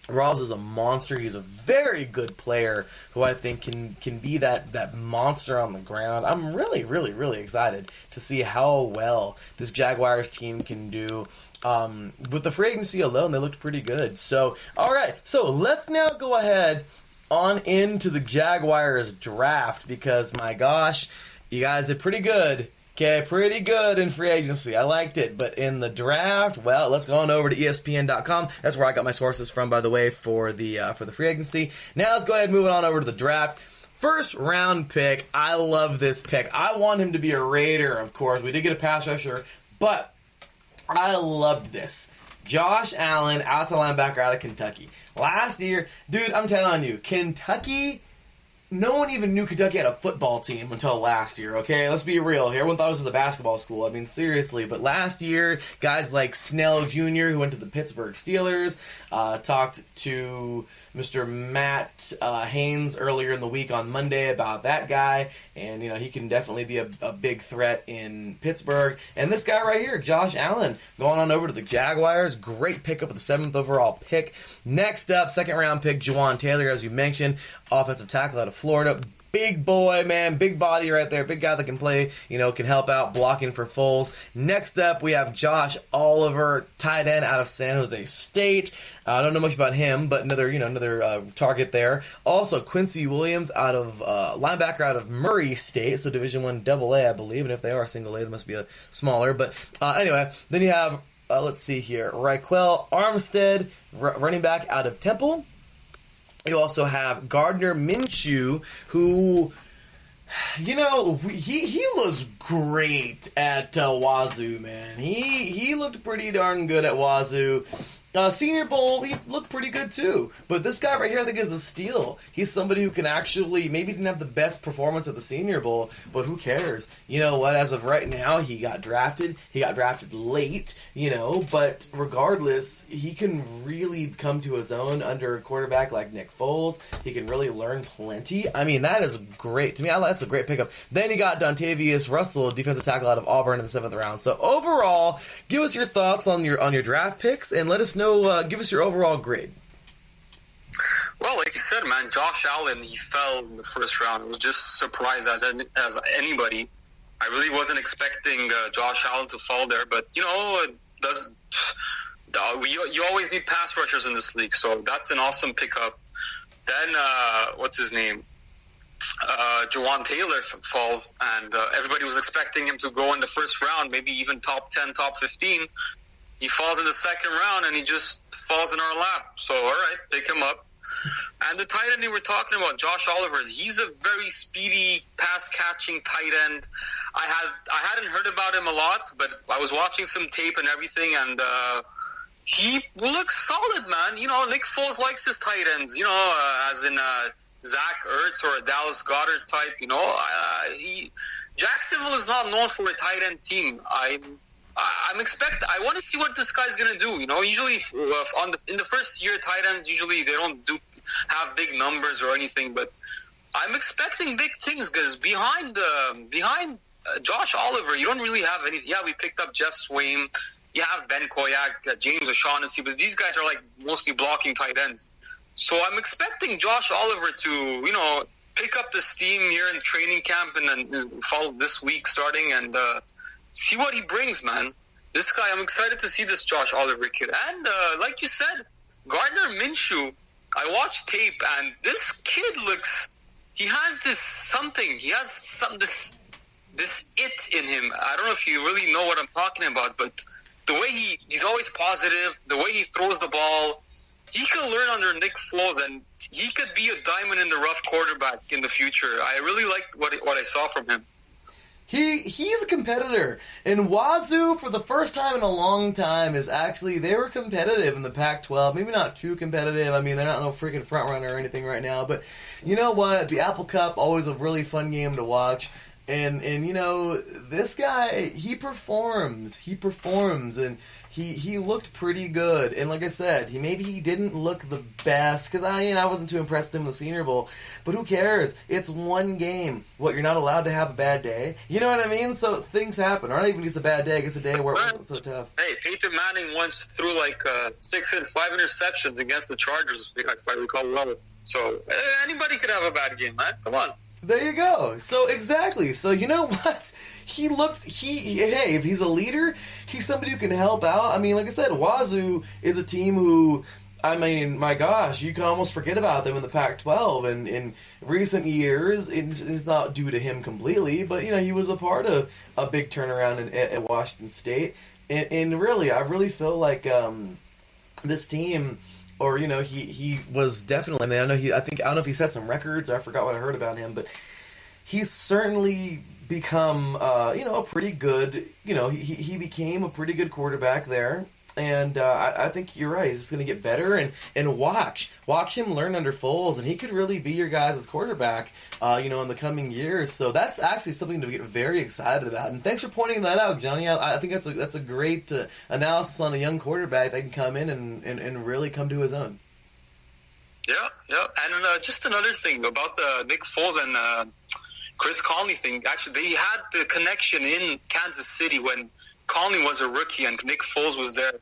Rawls is a monster. He's a very good player who I think can be that monster on the ground. I'm really, really, really excited to see how well this Jaguars team can do. With the free agency alone, they looked pretty good. So, all right. So let's now go ahead on into the Jaguars draft, because my gosh, you guys did pretty good. Okay, pretty good in free agency. I liked it. But in the draft, well, let's go on over to ESPN.com. That's where I got my sources from, by the way, for the free agency. Now let's go ahead and move on over to the draft. First round pick. I love this pick. I want him to be a Raider, of course. We did get a pass rusher, but I loved this. Josh Allen, outside linebacker out of Kentucky. Last year, dude, I'm telling you, Kentucky, no one even knew Kentucky had a football team until last year, okay? Let's be real here. Everyone thought this was a basketball school. Seriously. But last year, guys like Snell Jr., who went to the Pittsburgh Steelers, talked to Mr. Matt Haynes earlier in the week on Monday about that guy, and he can definitely be a big threat in Pittsburgh. And this guy right here, Josh Allen, going on over to the Jaguars, great pickup with the 7th overall pick. Next up, second round pick, Jawan Taylor, as you mentioned, offensive tackle out of Florida. big boy, man. Big body right there. Big guy that can play, can help out blocking for Foles. Next up, we have Josh Oliver, tight end out of San Jose State. I don't know much about him, but another target there. Also, Quincy Williams linebacker out of Murray State, so Division I AA, I believe. And if they are single A, they must be a smaller. But anyway, then you have, let's see here, Raquel Armstead, running back out of Temple. You also have Gardner Minshew, who, he was great at Wazoo, man. He looked pretty darn good at Wazoo. Senior Bowl, he looked pretty good too. But this guy right here, I think, is a steal. He's somebody who can actually, maybe didn't have the best performance at the Senior Bowl, but who cares? You know what? As of right now, he got drafted. He got drafted late, but regardless, he can really come to his own under a quarterback like Nick Foles. He can really learn plenty. I mean, that is great. To me, that's a great pickup. Then you got Dontavius Russell, defensive tackle out of Auburn in the 7th round. So overall, give us your thoughts on your draft picks and let us know. Give us your overall grade. Well, like you said, man, Josh Allen, he fell in the first round. I was just surprised as anybody. I really wasn't expecting Josh Allen to fall there, but you always need pass rushers in this league, so that's an awesome pickup. Then what's his name? Jawan Taylor falls, and everybody was expecting him to go in the first round, maybe even top 10, top 15. He falls in the second round, and he just falls in our lap. So, all right, pick him up. And the tight end we were talking about, Josh Oliver, he's a very speedy, pass-catching tight end. I hadn't heard about him a lot, but I was watching some tape and everything, and he looks solid, man. Nick Foles likes his tight ends, as in Zach Ertz or a Dallas Goedert type, Jacksonville is not known for a tight end team. I want to see what this guy's going to do. Usually in the first year, tight ends, usually they don't have big numbers or anything, but I'm expecting big things because behind Josh Oliver, you don't really have any. Yeah, we picked up Jeff Swaim. You have Ben Koyak, James O'Shaughnessy, but these guys are like mostly blocking tight ends. So I'm expecting Josh Oliver to, pick up the steam here in training camp and then follow this week starting and see what he brings, man. This guy, I'm excited to see this Josh Oliver kid. And like you said, Gardner Minshew, I watched tape, and this kid he has this something. He has this it in him. I don't know if you really know what I'm talking about, but the way he's always positive, the way he throws the ball, he could learn under Nick Foles, and he could be a diamond in the rough quarterback in the future. I really liked what I saw from him. He's a competitor. And Wazoo, for the first time in a long time, they were competitive in the Pac-12. Maybe not too competitive. I mean, they're not no freaking front runner or anything right now. But you know what? The Apple Cup, always a really fun game to watch. And this guy, he performs, and he looked pretty good. And like I said, he didn't look the best because I wasn't too impressed with him in the Senior Bowl. But who cares? It's one game. You're not allowed to have a bad day. You know what I mean? So things happen. Or not even just a bad day. It's a day where it wasn't so tough. Hey, Peyton Manning once threw 5 interceptions against the Chargers, if I recall well. So anybody could have a bad game, man. Come on. There you go. So exactly. So you know what? Hey, if he's a leader, he's somebody who can help out. I mean, like I said, Wazoo is a team who, I mean, my gosh, you can almost forget about them in the Pac-12. And in recent years, it's not due to him completely, but he was a part of a big turnaround at Washington State. And really, I really feel like this team. Or he was definitely. I mean, I don't know if he set some records. Or I forgot what I heard about him, but he's certainly become a pretty good. He became a pretty good quarterback there, and I think you're right. He's just going to get better and watch him learn under Foles, and he could really be your guys' quarterback. In the coming years. So that's actually something to get very excited about. And thanks for pointing that out, Johnny. I think that's a great analysis on a young quarterback that can come in and really come to his own. Yeah. And just another thing about the Nick Foles and Chris Conley thing. Actually, they had the connection in Kansas City when Conley was a rookie and Nick Foles was there.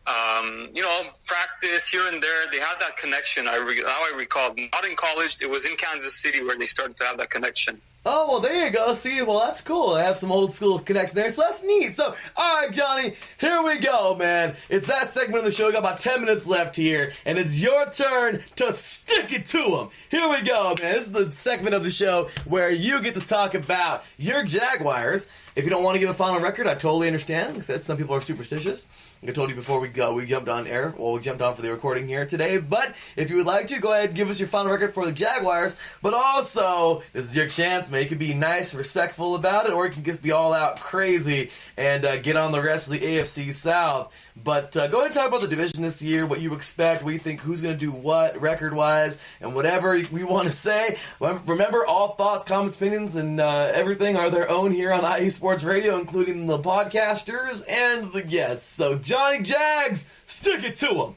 Practice here and there. They had that connection. Now I recall. Not in college. It was in Kansas City where they started to have that connection. Oh, well, there you go. See, well, that's cool. I have some old school connection there, so that's neat. So, all right, Johnny, here we go, man. It's that segment of the show. We got about 10 minutes left here, and it's your turn to stick it to them. Here we go, man. This is the segment of the show where you get to talk about your Jaguars. If you don't want to give a final record, I totally understand. Because some people are superstitious. Like I told you before we jumped on air. Well, we jumped on for the recording here today. But if you would like to, go ahead and give us your final record for the Jaguars. But also, this is your chance, man. You can be nice, respectful about it, or you can just be all out crazy and get on the rest of the AFC South. But go ahead and talk about the division this year, what you expect, what you think, who's going to do what record-wise, and whatever we want to say. Remember, all thoughts, comments, opinions, and everything are their own here on IE Sports Radio, including the podcasters and the guests. So, Johnny Jags, stick it to them. All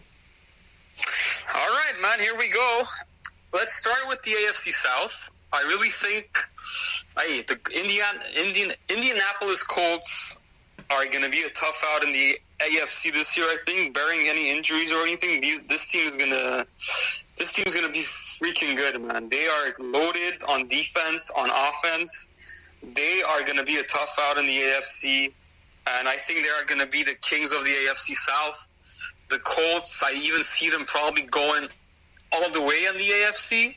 right, man, here we go. Let's start with the AFC South. I really think the Indianapolis Colts are going to be a tough out in the AFC this year. I think, barring any injuries or anything, this team is gonna be freaking good, man. They are loaded on defense, on offense. They are going to be a tough out in the AFC, and I think they are going to be the kings of the AFC South. The Colts, I even see them probably going all the way in the AFC.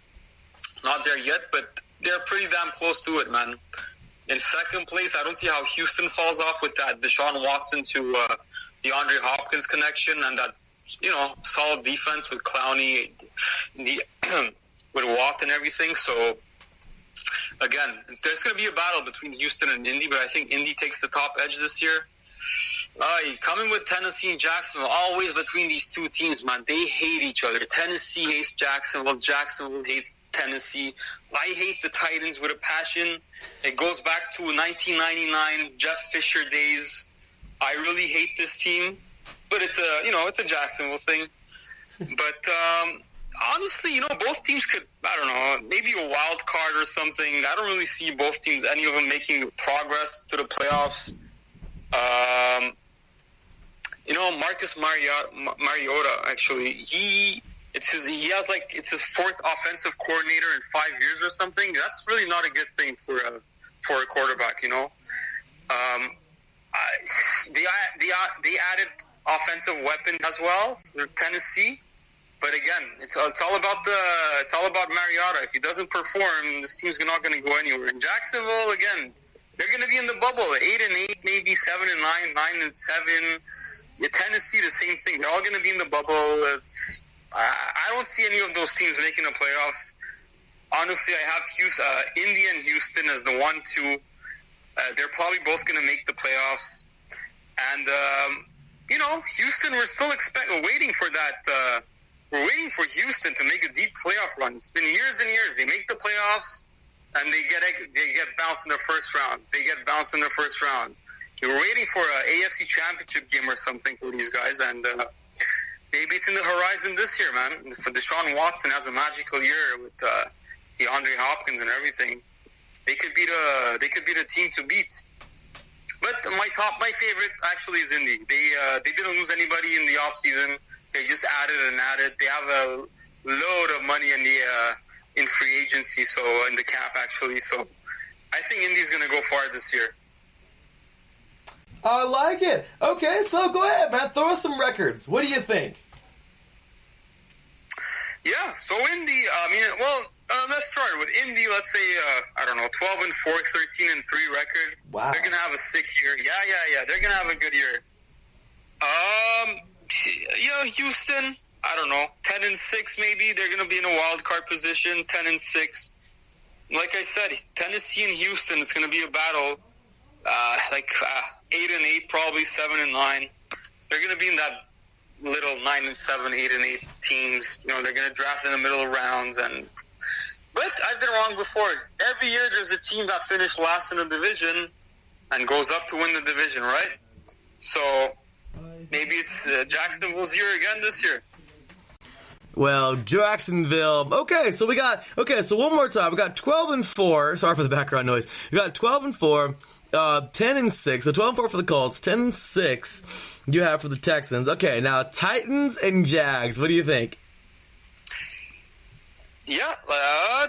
Not there yet, but they're pretty damn close to it, man. In second place, I don't see how Houston falls off with that Deshaun Watson to DeAndre Hopkins connection and that, solid defense with Clowney, with Watt and everything. So, again, there's going to be a battle between Houston and Indy, but I think Indy takes the top edge this year. Coming with Tennessee and Jacksonville, always between these two teams, man. They hate each other. Tennessee hates Jacksonville. Jacksonville hates Tennessee. I hate the Titans with a passion. It goes back to 1999 Jeff Fisher days. I really hate this team, but it's a Jacksonville thing. But honestly, both teams could, I don't know, maybe a wild card or something. I don't really see both teams, any of them, making progress to the playoffs. Marcus Mariota, actually, it's his fourth offensive coordinator in 5 years or something. That's really not a good thing for a quarterback, They added offensive weapons as well for Tennessee, but again, it's all about Mariota. If he doesn't perform, this team's not going to go anywhere. In Jacksonville, again, they're going to be in the bubble, 8-8, maybe 7-9, 9-7. Tennessee, the same thing. They're all going to be in the bubble. I don't see any of those teams making the playoffs. Honestly, I have Indy and Houston as the 1-2. They're probably both going to make the playoffs. And, Houston, we're still waiting for that. We're waiting for Houston to make a deep playoff run. It's been years and years. They make the playoffs, and they get bounced in the first round. We're waiting for an AFC championship game or something for these guys, and maybe it's in the horizon this year, man. For Deshaun Watson has a magical year with DeAndre Hopkins and everything. They could be the team to beat. But my favorite actually is Indy. They didn't lose anybody in the offseason. They just added. They have a load of money in free agency, so in the cap actually. So I think Indy's going to go far this year. I like it. Okay, so go ahead, man. Throw us some records. What do you think? Yeah, so Indy, let's start with Indy. Let's say, 12-4, 13-3 record. Wow. They're going to have a sick year. Yeah. They're going to have a good year. Houston, I don't know, 10-6 maybe. They're going to be in a wild card position, 10-6. Like I said, Tennessee and Houston is going to be a battle. 8-8, probably 7-9. They're going to be in that little 9-7, 8-8 teams. They're going to draft in the middle of rounds. But I've been wrong before. Every year there's a team that finished last in the division and goes up to win the division, right? So maybe it's Jacksonville's year again this year. Well, Jacksonville. Okay, so one more time. We got 12-4. Sorry for the background noise. We got 12-4, 10-6. So 12-4 for the Colts. 10-6 you have for the Texans. Okay, now Titans and Jags. What do you think? Yeah,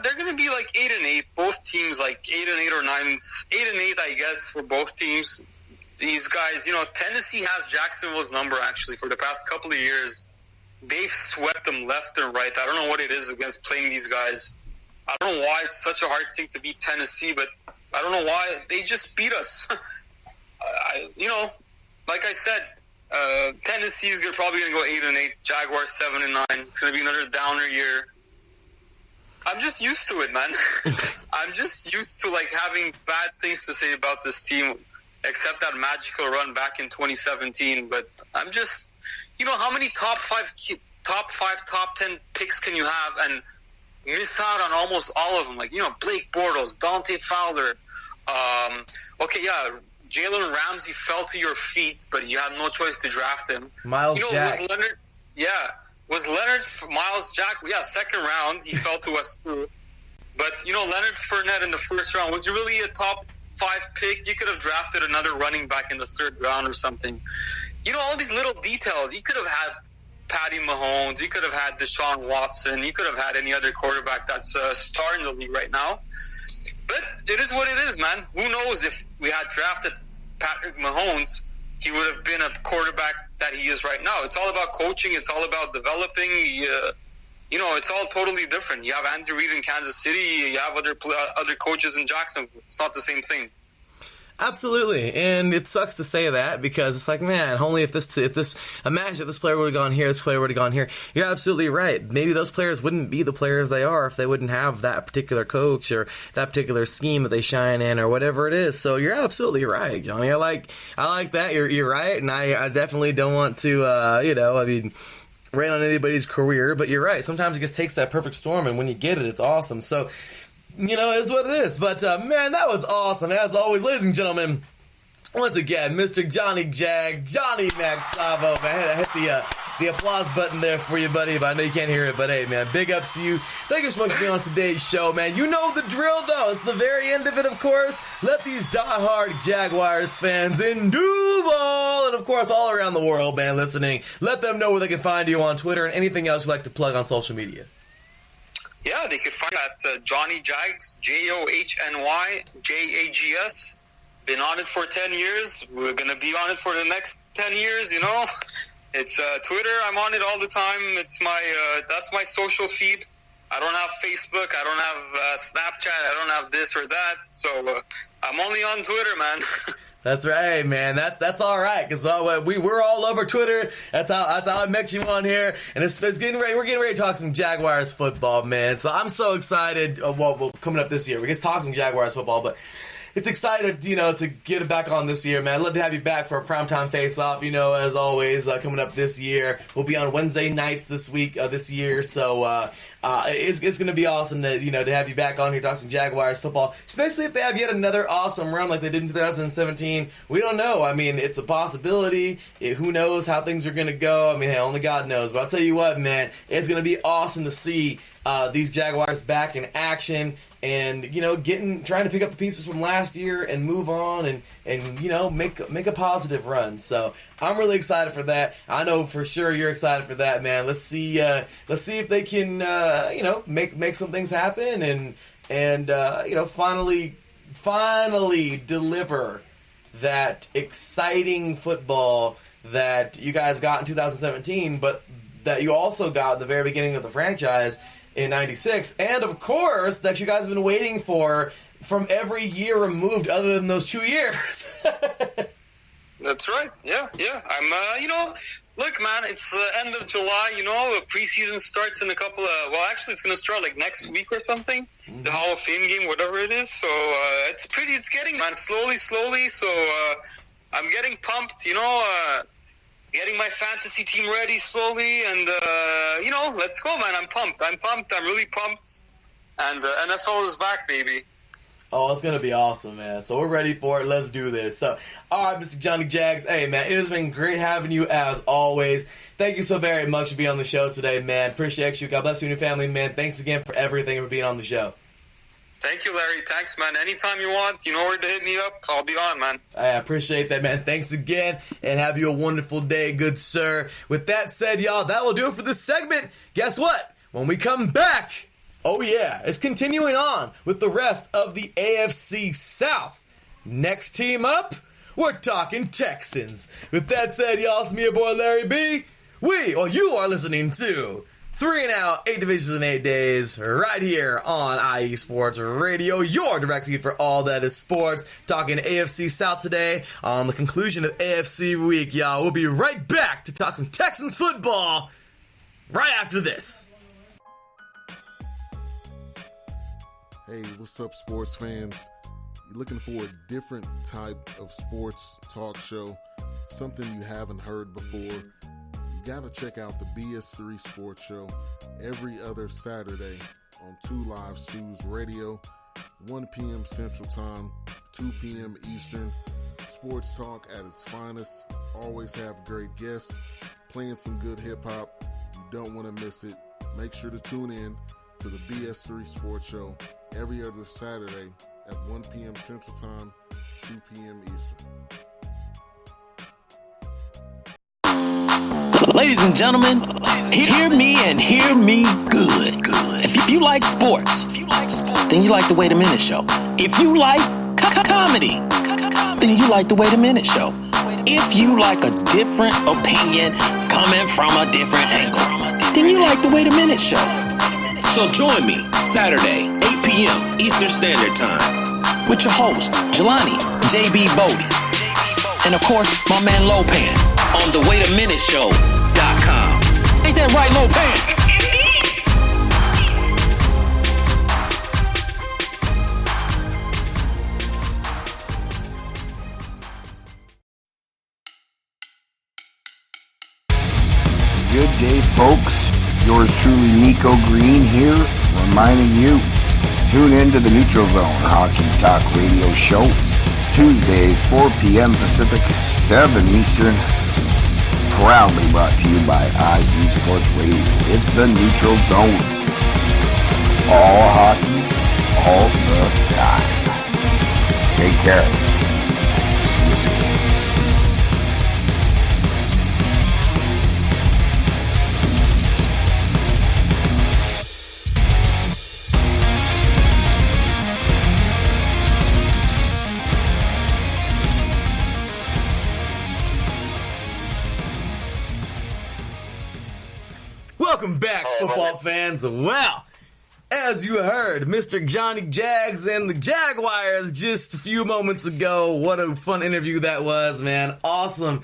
they're going to be like 8-8. Both teams like 8-8 or 8-8, I guess, for both teams. These guys, Tennessee has Jacksonville's number actually for the past couple of years. They've swept them left and right. I don't know what it is against playing these guys. I don't know why it's such a hard thing to beat Tennessee, but I don't know why they just beat us. Like I said, Tennessee's probably going to go 8-8. Jaguars 7-9. It's going to be another downer year. I'm just used to it, man. I'm just used to having bad things to say about this team, except that magical run back in 2017. But I'm just, how many top 10 picks can you have and miss out on almost all of them? Blake Bortles, Dante Fowler. Jalen Ramsey fell to your feet, but you had no choice to draft him. Miles Jack. Was Leonard Miles Jack? Yeah, second round. He fell to us too. But, Leonard Fournette in the first round. Was really a top 5 pick? You could have drafted another running back in the third round or something. All these little details. You could have had Patty Mahomes. You could have had Deshaun Watson. You could have had any other quarterback that's a star in the league right now. But it is what it is, man. Who knows if we had drafted Patrick Mahomes, he would have been a quarterback that he is right now. It's all about coaching. It's all about developing. It's all totally different. You have Andy Reid in Kansas City. You have other coaches in Jacksonville. It's not the same thing. Absolutely, and it sucks to say that because it's like, man, only if this imagine if this player would have gone here, this player would have gone here. You're absolutely right. Maybe those players wouldn't be the players they are if they wouldn't have that particular coach or that particular scheme that they shine in or whatever it is. So you're absolutely right, Johnny. I like that. You're right, and I definitely don't want to, rain on anybody's career, but you're right. Sometimes it just takes that perfect storm, and when you get it, it's awesome. So. It's what it is. But, man, that was awesome. As always, ladies and gentlemen, once again, Mr. Johnny Jag, Johnny Maxavo, man. I hit the applause button there for you, buddy, but I know you can't hear it. But, hey, man, big ups to you. Thank you so much for being on today's show, man. You know the drill, though. It's the very end of it, of course. Let these diehard Jaguars fans in Duval and, of course, all around the world, man, listening. Let them know where they can find you on Twitter and anything else you'd like to plug on social media. Yeah, they could find at Johnny Jags, JohnnyJags. Been on it for 10 years. We're going to be on it for the next 10 years, It's Twitter. I'm on it all the time. It's that's my social feed. I don't have Facebook. I don't have Snapchat. I don't have this or that. So I'm only on Twitter, man. That's right, man. That's all right, because we're all over Twitter. That's how I met you on here, and it's getting ready. We're getting ready to talk some Jaguars football, man. So I'm so excited. Coming up this year, we're just talking Jaguars football, but it's excited, to get it back on this year, man. I'd love to have you back for a primetime face-off, as always, coming up this year. We'll be on Wednesday nights this year, so it's going to be awesome to have you back on here talking some Jaguars football, especially if they have yet another awesome run like they did in 2017. We don't know. I mean, it's a possibility. Who knows how things are going to go? I mean, only God knows. But I'll tell you what, man, it's going to be awesome to see these Jaguars back in action. And, trying to pick up the pieces from last year and move on and make a positive run. So I'm really excited for that. I know for sure you're excited for that, man. Let's see if they can, make some things happen and finally deliver that exciting football that you guys got in 2017, but that you also got at the very beginning of the franchise in 96, and of course that you guys have been waiting for from every year removed other than those 2 years. That's right. Yeah. I'm look, man, it's the end of July, the preseason starts in a couple of, actually it's going to start next week or something, the Hall of Fame game, whatever it is. So it's getting, man, slowly. So I'm getting pumped, getting my fantasy team ready slowly, and let's go, man. I'm pumped. I'm really pumped, and NFL is back, baby. Oh, it's gonna be awesome, man. So we're ready for it. Let's do this. So, all right, Mr. Johnny Jags. Hey, man, it has been great having you as always. Thank you so very much for being on the show today, man. Appreciate you. God bless you and your family, man. Thanks again for everything and for being on the show. Thank you, Larry. Thanks, man. Anytime you want, you know where to hit me up. I'll be on, man. I appreciate that, man. Thanks again, and have you a wonderful day, good sir. With that said, y'all, that will do it for this segment. Guess what? When we come back, oh yeah, it's continuing on with the rest of the AFC South. Next team up, we're talking Texans. With that said, y'all, it's me, your boy Larry B. You are listening to 3 and Out, 8 divisions in 8 days, right here on IE Sports Radio, your direct feed for all that is sports. Talking AFC South today on the conclusion of AFC Week, y'all. We'll be right back to talk some Texans football right after this. Hey, what's up, sports fans? You're looking for a different type of sports talk show, something you haven't heard before? You gotta check out the BS3 Sports Show every other Saturday on 2 Live Stews Radio, 1 p.m. Central Time, 2 p.m. Eastern. Sports talk at its finest. Always have great guests, playing some good hip-hop. You don't want to miss it. Make sure to tune in to the BS3 Sports Show every other Saturday at 1 p.m. Central Time, 2 p.m. Eastern. Ladies and gentlemen, hear me and hear me good. If you like sports, then you like the Wait a Minute Show. If you like comedy, then you like the Wait a Minute Show. If you like a different opinion coming from a different angle, then you like the Wait a Minute Show. So join me Saturday, 8 p.m. Eastern Standard Time with your host, Jelani J.B. Bodie. And of course, my man Lopan on the WaitAMinuteShow.com. Ain't that right, Lopan? Good day, folks. Yours truly, Nico Green here, reminding you, tune in to the Neutral Zone Hockey Talk Radio Show, Tuesdays, 4 p.m. Pacific, 7 Eastern, proudly brought to you by IE Sports Radio. It's the Neutral Zone. All hockey, all the time. Take care. See you soon. Welcome back, football fans. Well, as you heard, Mr. Johnny Jags and the Jaguars just a few moments ago. What a fun interview that was, man. Awesome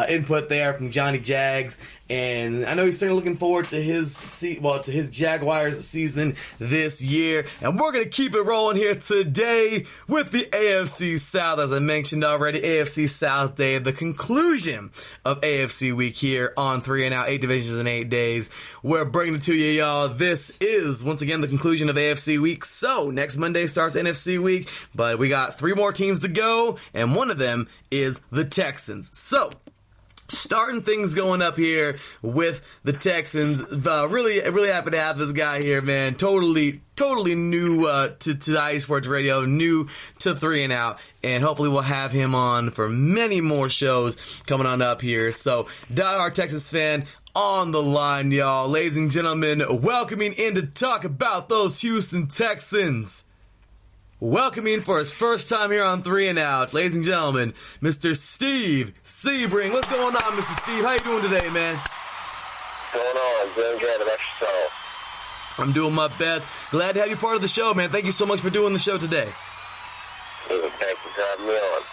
input there from Johnny Jags. And I know he's certainly looking forward to his Jaguars season this year. And we're going to keep it rolling here today with the AFC South. As I mentioned already, AFC South Day, the conclusion of AFC Week here on 3 and Out, 8 divisions in 8 days. We're bringing it to you, y'all. This is, once again, the conclusion of AFC Week. So, next Monday starts NFC Week, but we got 3 more teams to go, and one of them is the Texans. So, starting things going up here with the Texans. Really happy to have this guy here, man. Totally new to IE Sports Radio, new to 3 and Out, and hopefully we'll have him on for many more shows coming on up here. So, diehard Texas fan on the line, y'all. Ladies and gentlemen, welcoming in to talk about those Houston Texans. Welcoming for his first time here on 3 and Out, ladies and gentlemen, Mr. Steve Sebring. What's going on, Mr. Steve? How you doing today, man? What's going on? Doing good. About yourself? I'm doing my best. Glad to have you part of the show, man. Thank you so much for doing the show today. Thank you for having me on.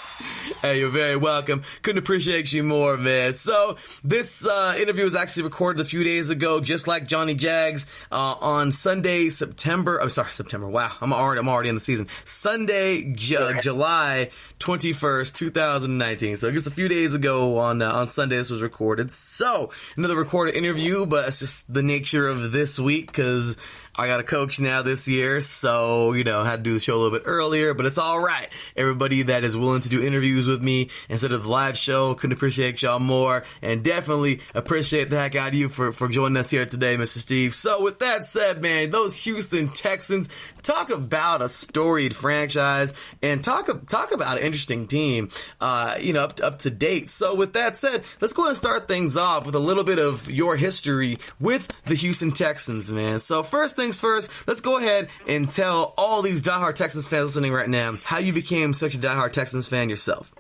Hey, you're very welcome. Couldn't appreciate you more, man. So, this interview was actually recorded a few days ago, just like Johnny Jags, on Sunday, September. Wow, I'm already in the season. Sunday, July 21st, 2019. So, just a few days ago on Sunday, this was recorded. So, another recorded interview, but it's just the nature of this week, because I got a coach now this year, so, had to do the show a little bit earlier, but it's all right. Everybody that is willing to do interviews with me instead of the live show, couldn't appreciate y'all more, and definitely appreciate the heck out of you for joining us here today, Mr. Steve. So with that said, man, those Houston Texans, talk about a storied franchise, and talk about an interesting team, up to date. So with that said, let's go ahead and start things off with a little bit of your history with the Houston Texans, man. So first things first, let's go ahead and tell all these diehard Texans fans listening right now how you became such a diehard Texans fan yourself.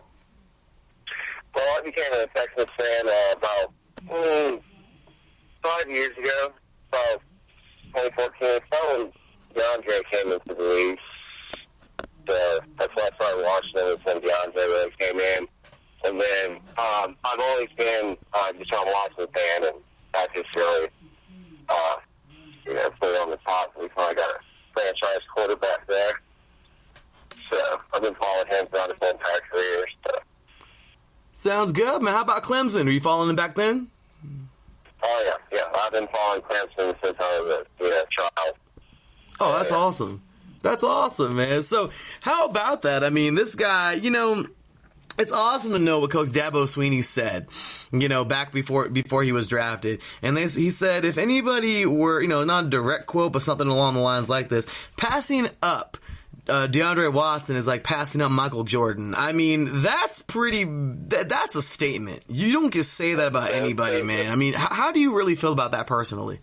Well, I became a Texans fan about 5 years ago, about 2014. Probably DeAndre came into the league. So that's why I started watching it when DeAndre really came in. And then I've always been just a watching fan, and that just really put it on the top. We finally got a franchise quarterback there. So I've been following him throughout his whole entire career. So. Sounds good, man. How about Clemson? Were you following him back then? Oh, yeah. I've been following Clemson since I was a child. Oh, that's awesome. That's awesome, man. So how about that? I mean, this guy, it's awesome to know what Coach Dabo Swinney said, back before he was drafted. And he said, if anybody were, not a direct quote, but something along the lines like this, passing up DeAndre Watson is like passing up Michael Jordan. I mean, that's a statement. You don't just say that about anybody, man. I mean, how do you really feel about that personally?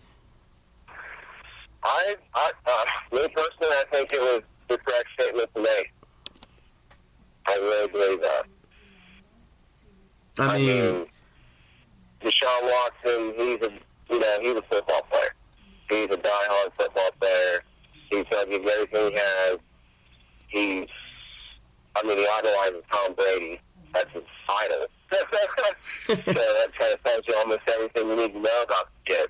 Me personally, I think it was the correct statement to make. I really believe that. I mean, Deshaun Watson, he's a football player. He's a diehard football player. He's going to give everything he has. He idolizes Tom Brady. That's his idol. So that kind of tells you almost everything you need to know about the kid.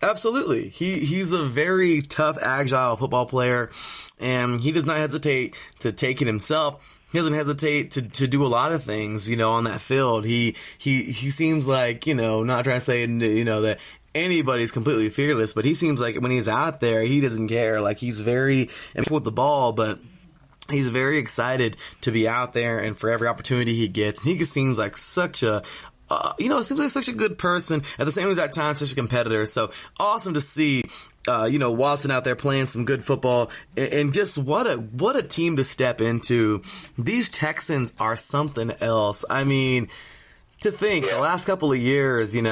Absolutely. He's a very tough, agile football player, and he does not hesitate to take it himself. He doesn't hesitate to do a lot of things, on that field. He seems like, not trying to say, that anybody's completely fearless, but he seems like when he's out there, he doesn't care. Like, he's very with the ball, but he's very excited to be out there and for every opportunity he gets. And he just seems like such a, seems like such a good person. At the same exact time, such a competitor. So awesome to see, Watson out there playing some good football, and just what a team to step into. These Texans are something else. I mean, to think the last couple of years, they've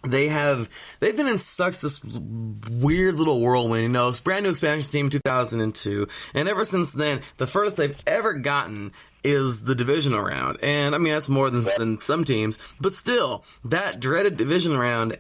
been in such this weird little whirlwind, it's a brand new expansion team in 2002, and ever since then, the furthest they've ever gotten is the divisional round. And I mean, that's more than some teams, but still, that dreaded divisional round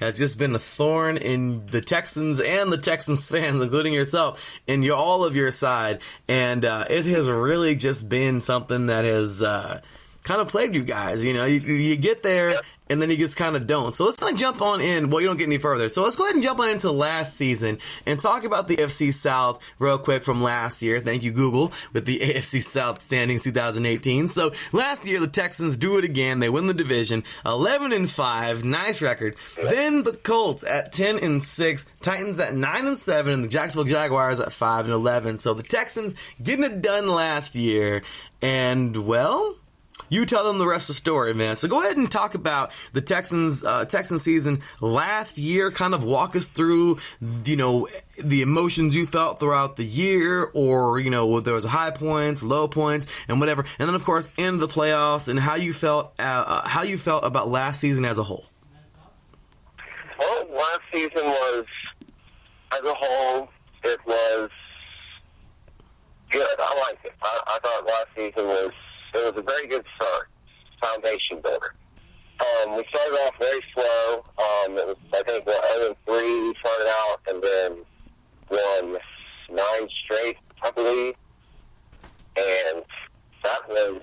has just been a thorn in the Texans and the Texans fans, including yourself, and all of your side. And it has really just been something that has kind of plagued you guys. You get there, and then you just kind of don't. So let's kind of jump on in. Well, you don't get any further. So let's go ahead and jump on into last season and talk about the AFC South real quick from last year. Thank you, Google, with the AFC South standings 2018. So last year, the Texans do it again. They win the division, 11-5, nice record. Then the Colts at 10-6, Titans at 9-7, and the Jacksonville Jaguars at 5-11. So the Texans getting it done last year, and well, you tell them the rest of the story, man. So go ahead and talk about the Texans season last year. Kind of walk us through, the emotions you felt throughout the year, or, there was high points, low points, and whatever. And then, of course, into the playoffs and how you felt about last season as a whole. Well, last season was, as a whole, it was good. I liked it. I thought last season was a very good start, foundation builder. We started off very slow. It was, I think, 0-3 we started out, and then won 9 straight, I believe. And that was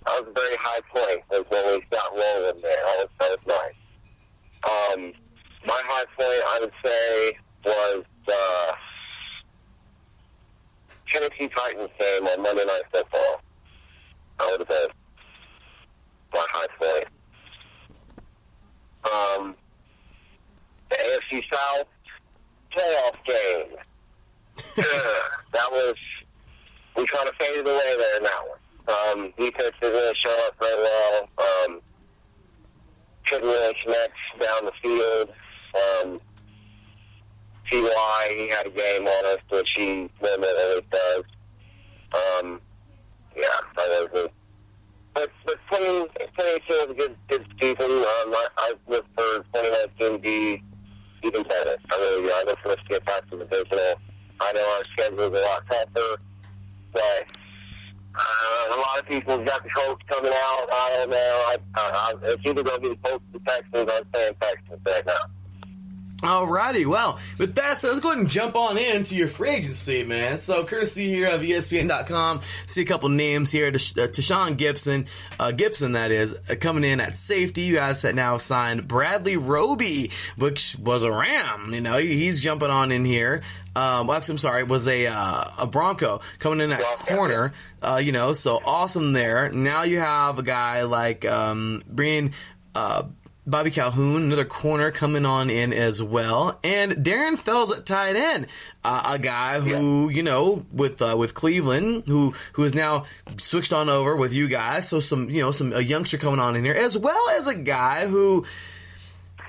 a very high point, was when we got rolling there. That was nice. My high point, I would say, was the Tennessee Titans game on Monday Night Football. That would have been my high point. AFC South playoff game. We kind of faded away there in that one. Defense didn't really show up very well. Couldn't really connect down the field. T.Y., he had a game on us, which he normally does. That was it. But 2018 was a good season. I look for 2019 to be even better. I look for us to get back to the divisional. I know our schedule is a lot tougher, but a lot of people have got the Colts coming out. I don't know. It's either going to be the Colts or the Texans. I'm saying Texans right now. Alrighty, well, with that said, let's go ahead and jump on into your free agency, man. So, courtesy here of ESPN.com, see a couple names here. Tashawn Gibson, that is, coming in at safety. You guys have now signed Bradley Roby, which was a Ram. You know, he's jumping on in here. Was a Bronco coming in at corner. So awesome there. Now you have a guy like bringing Bobby Calhoun, another corner, coming on in as well, and Darren Fells at tight end, a guy who with Cleveland, who is now switched on over with you guys. So a youngster coming on in here, as well as a guy who,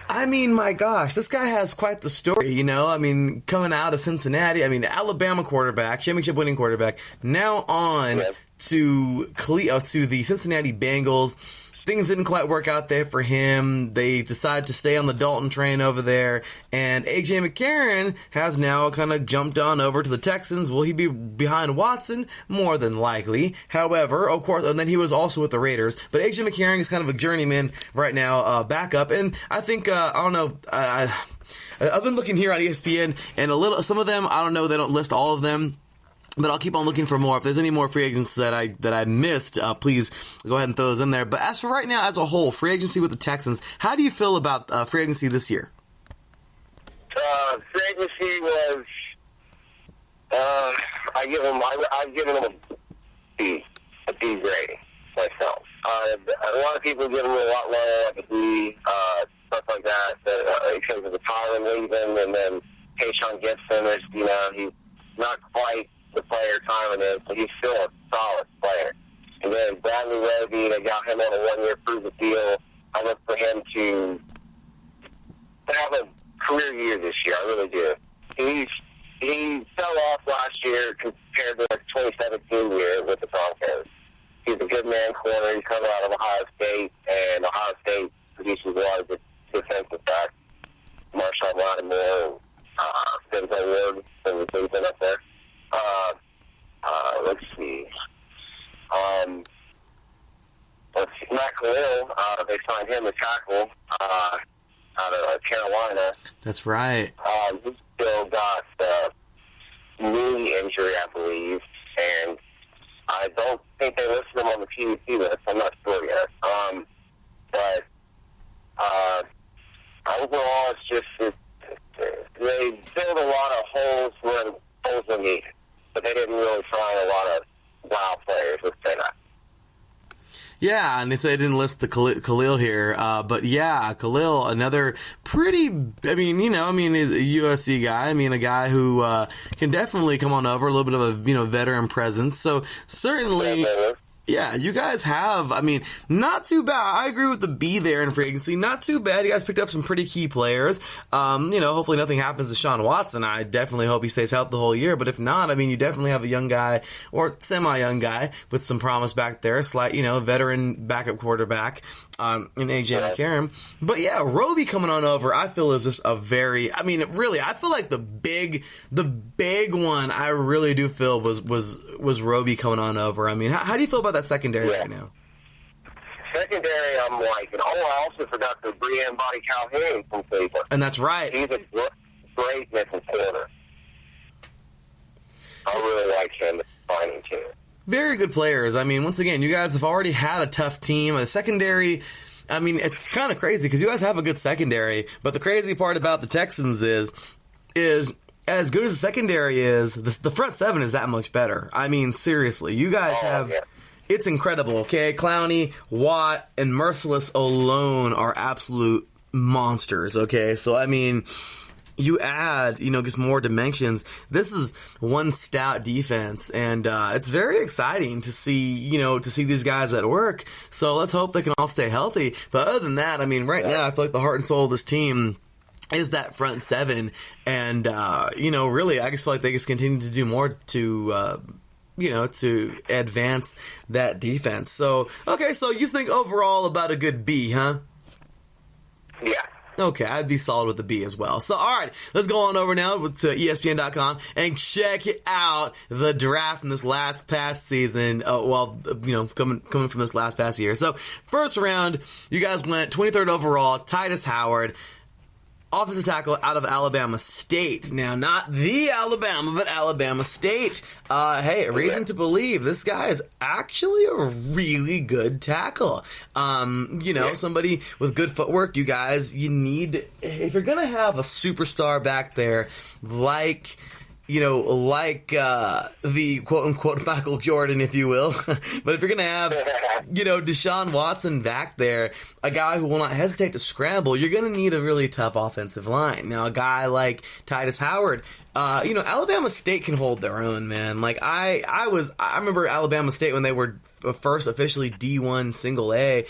I mean, my gosh, this guy has quite the story, coming out of Cincinnati. I mean, Alabama quarterback, championship-winning quarterback, now on to the Cincinnati Bengals. Things didn't quite work out there for him. They decided to stay on the Dalton train over there. And A.J. McCarron has now kind of jumped on over to the Texans. Will he be behind Watson? More than likely. However, of course, and then he was also with the Raiders. But A.J. McCarron is kind of a journeyman right now, backup. And I think, I've been looking here on ESPN, and some of them, I don't know, they don't list all of them. But I'll keep on looking for more. If there's any more free agents that I missed, please go ahead and throw those in there. But as for right now, as a whole, free agency with the Texans, how do you feel about free agency this year? Free agency was, I've given them a B grade myself. A lot of people give them a lot lower, like a B, stuff like that, because of the Tyron leaving, and then Tashawn Gibson, he's not quite the player Tyron is, but he's still a solid player. And then Bradley Roby, they got him on a one-year prove-it deal. I look for him to have a career year this year. I really do. He fell off last year compared to the 2017 year with the Broncos. He's a good man corner. He's coming out of Ohio State, and Ohio State produces a lot of defensive backs. Marshawn Lattimore, Denzel Ward, and he's been up there. Let's see. Matt Khalil, they signed him to tackle out of Carolina. That's right. He's still got knee injury, I believe, and I don't think they listed him on the PDC list. I'm not sure yet. But overall, it's just they filled a lot of holes where holes were needed, but they didn't really sign a lot of wow players, let's say that. Yeah, and they say they didn't list the Khalil here, but yeah, Khalil, another pretty, he's a USC guy, a guy who can definitely come on over, a little bit of a, veteran presence, so certainly... Yeah, you guys have, not too bad. I agree with the B there in free agency. Not too bad. You guys picked up some pretty key players. Hopefully nothing happens to Sean Watson. I definitely hope he stays healthy the whole year. But if not, you definitely have a young guy or semi-young guy with some promise back there. Slight, veteran backup quarterback in A.J. McCarron. But yeah, Roby coming on over, I feel is just a very, really, I feel like the big one I really do feel was Roby coming on over. How do you feel about that secondary right now? Secondary, I'm liking. I also forgot the Brian Body Calhoun from Cleveland. And that's right. He's a great nickel corner. I really like him finding too. Very good players. Once again, you guys have already had a tough team. The secondary, it's kind of crazy because you guys have a good secondary. But the crazy part about the Texans is as good as the secondary is, the front seven is that much better. Seriously, you guys have... Yeah. It's incredible, okay? Clowney, Watt, and Merciless alone are absolute monsters, okay? So, you add, just more dimensions. This is one stout defense, and it's very exciting to see, to see these guys at work. So let's hope they can all stay healthy. But other than that, right now I feel like the heart and soul of this team is that front seven, and really, I just feel like they just continue to do more to advance that defense. So, okay, so you think overall about a good B, huh? Yeah. Okay, I'd be solid with the B as well. So, all right, let's go on over now to ESPN.com and check out the draft from this last past season. Coming from this last past year. So, first round, you guys went 23rd overall, Titus Howard, offensive tackle out of Alabama State. Now, not the Alabama, but Alabama State. Hey, a reason to believe this guy is actually a really good tackle. Somebody with good footwork. You guys, you need, if you're going to have a superstar back there like the quote-unquote Michael Jordan, if you will. But if you're going to have, Deshaun Watson back there, a guy who will not hesitate to scramble, you're going to need a really tough offensive line. Now, a guy like Titus Howard, Alabama State can hold their own, man. Like, I remember Alabama State when they were first officially D1 single A,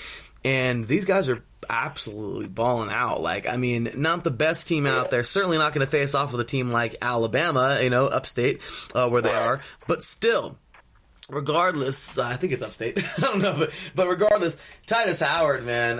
and these guys are absolutely balling out. Not the best team out there. Certainly not going to face off with a team like Alabama, upstate, where they are. But still, regardless, I think it's upstate. I don't know, but regardless, Titus Howard, man.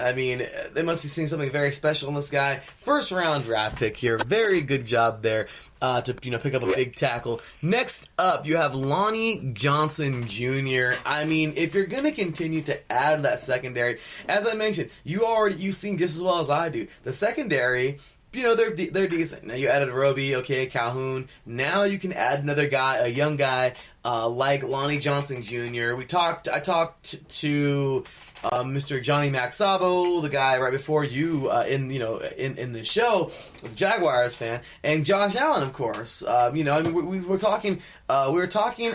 They must be seeing something very special in this guy. First round draft pick here. Very good job there to pick up a big tackle. Next up, you have Lonnie Johnson Jr. If you're going to continue to add to that secondary, as I mentioned, you've seen just as well as I do. The secondary, they're decent. Now you added Roby, okay, Calhoun. Now you can add another guy, a young guy like Lonnie Johnson Jr. I talked to Mr. Johnny Maxabo, the guy right before you in the show, the Jaguars fan, and Josh Allen, of course. We were talking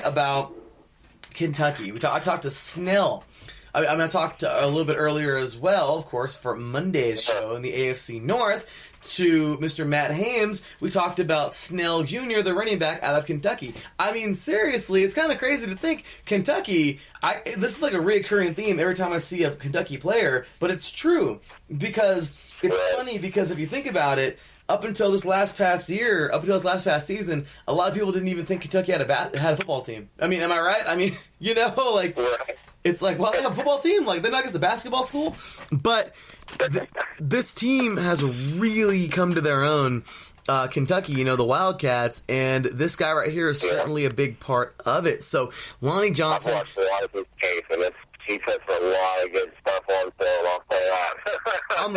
about Kentucky. I talked to Snell. I talked a little bit earlier as well, of course, for Monday's show in the AFC North, to Mr. Matt Hames. We talked about Snell Jr., the running back out of Kentucky. Seriously, it's kind of crazy to think Kentucky, this is like a reoccurring theme every time I see a Kentucky player, but it's true. Because it's funny, because if you think about it, up until this last past season, a lot of people didn't even think Kentucky had a football team. Am I right? It's like, well, they have a football team. Like, they're not just a basketball school. But this team has really come to their own. Kentucky, the Wildcats, and this guy right here is certainly a big part of it. So, Lonnie Johnson. I've watched a lot of his case, and he puts a lot of good stuff on film. I'll say that. I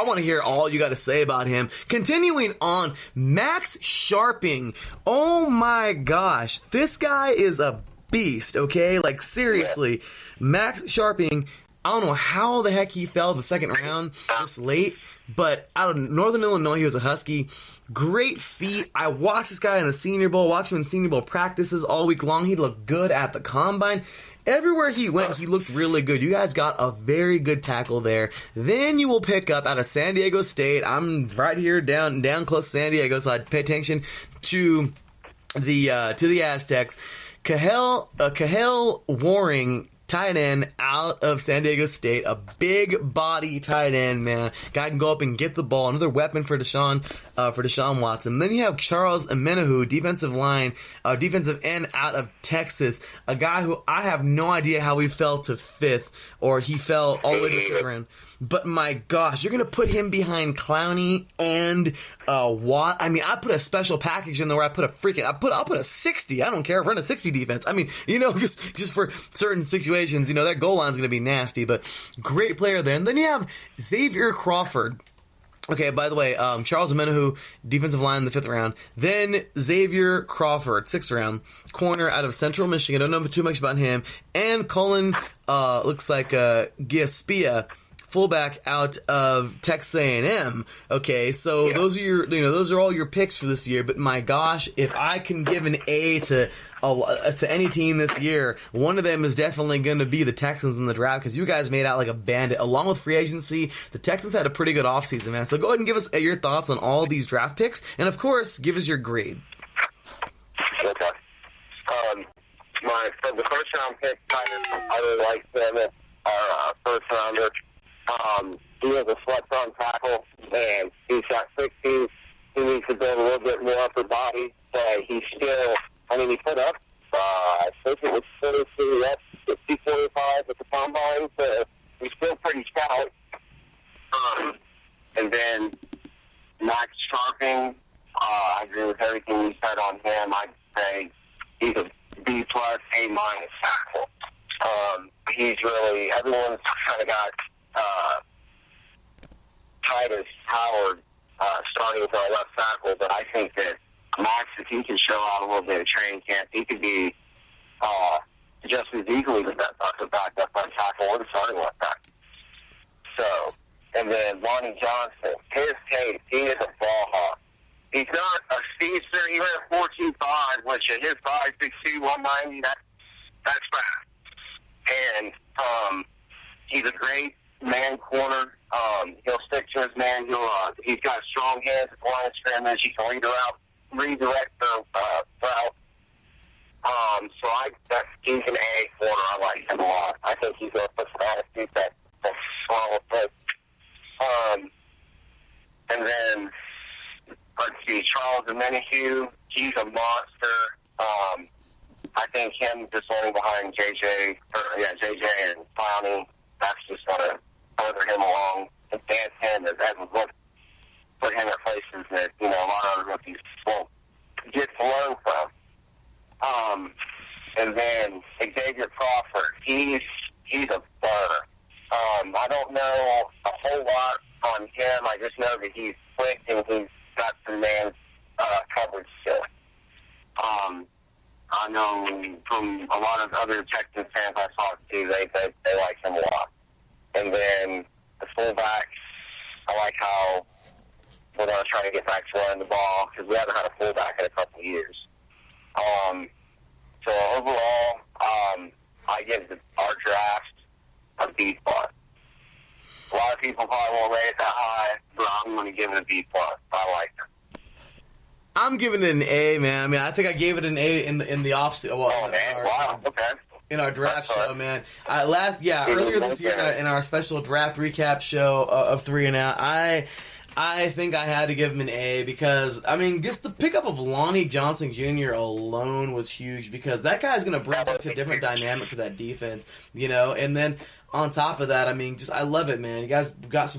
want to hear all you got to say about him. Continuing on, Max Sharping. Oh my gosh. This guy is a beast, okay? Like, seriously. Max Sharping, I don't know how the heck he fell the second round this late, but out of Northern Illinois, he was a Husky. Great feet. I watched this guy in the Senior Bowl, watched him in Senior Bowl practices all week long. He looked good at the Combine. Everywhere he went, he looked really good. You guys got a very good tackle there. Then you will pick up out of San Diego State. I'm right here down close to San Diego, so I'd pay attention to the Aztecs. Kahel Waring, tight end out of San Diego State, a big body tight end, man. Guy can go up and get the ball. Another weapon for Deshaun Watson. Then you have Charles Amenahu, defensive end out of Texas, a guy who I have no idea how he fell to fifth, or he fell all the way to the fifth round. But my gosh, you're gonna put him behind Clowney and Watt. I put a special package in there where I'll put a 60. I don't care. Run a 60 defense. Just for certain situations, their goal line's gonna be nasty. But great player there. And then you have Xavier Crawford. Okay, by the way, Charles Amenahu, defensive line in the 5th round. Then Xavier Crawford, 6th round, corner out of Central Michigan. Don't know too much about him. And Colin, looks like Giaspia, fullback out of Texas A&M. Okay, so those are all your picks for this year. But my gosh, if I can give an A to any team this year, one of them is definitely going to be the Texans in the draft, because you guys made out like a bandit. Along with free agency, the Texans had a pretty good offseason, man. So go ahead and give us your thoughts on all these draft picks, and of course, give us your grade. Okay. The first round pick, I really like them. Our first rounder. He is a flex-on tackle, and he's got 60. He needs to build a little bit more upper body, but he's still, he put up, I think it was 42 reps, 50, 45 at the combine, so he's still pretty stout. And then Max Sharping, I agree with everything you said on him. I'd say he's a B+, A- tackle. He's really, everyone's kind of got Titus Howard starting for a left tackle, but I think that Max, if he can show out a little bit of training camp, he could be just as easily the backup left tackle or the starting left tackle. So, and then Lonnie Johnson, his case, he is a ball hawk. He's not a speedster. He ran 14.5, which at his size, 6'2", 190, that's fast. And he's a great man corner. He'll stick to his man. He's got strong hands at the line of scrimmage. He can redirect the route. So he's an A corner. I like him a lot. I think he's going to put some attitude that's strong with. And then, let's see, Charles Omenihu, he's a monster. I think him just running behind JJ and Clowney, that's just going to further him along. Advance him, that would put him in places that, a lot of other rookies won't get to learn from. And then Xavier Crawford, he's a burner. I don't know a whole lot on him. I just know that he's quick and he's got some man coverage skill. I know from a lot of other Texans fans I talked to, they like him a lot. And then the fullbacks, I like how we're going to try to get back to running the ball, because we haven't had a fullback in a couple of years. So overall, I give our draft a B+. A lot of people probably won't rate it that high, but I'm going to give it a B+. I like it. I'm giving it an A, man. I think I gave it an A in the off season. Well, wow, okay. In our draft show, man. Earlier this year in our special draft recap show of 3 and Out, I think I had to give him an A because, just the pickup of Lonnie Johnson Jr. alone was huge, because that guy's going to bring such a different dynamic to that defense, and then on top of that, I love it, man. You guys got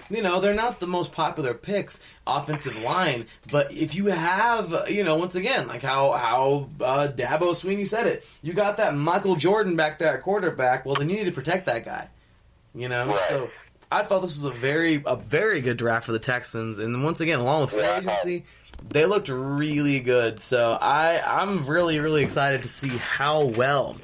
they're not the most popular picks, offensive line, but if you have, once again, like how Dabo Swinney said it, you got that Michael Jordan back there at quarterback, well, then you need to protect that guy, Right. So I thought this was a very good draft for the Texans, and once again, along with free agency, they looked really good. So I'm really, really excited to see how well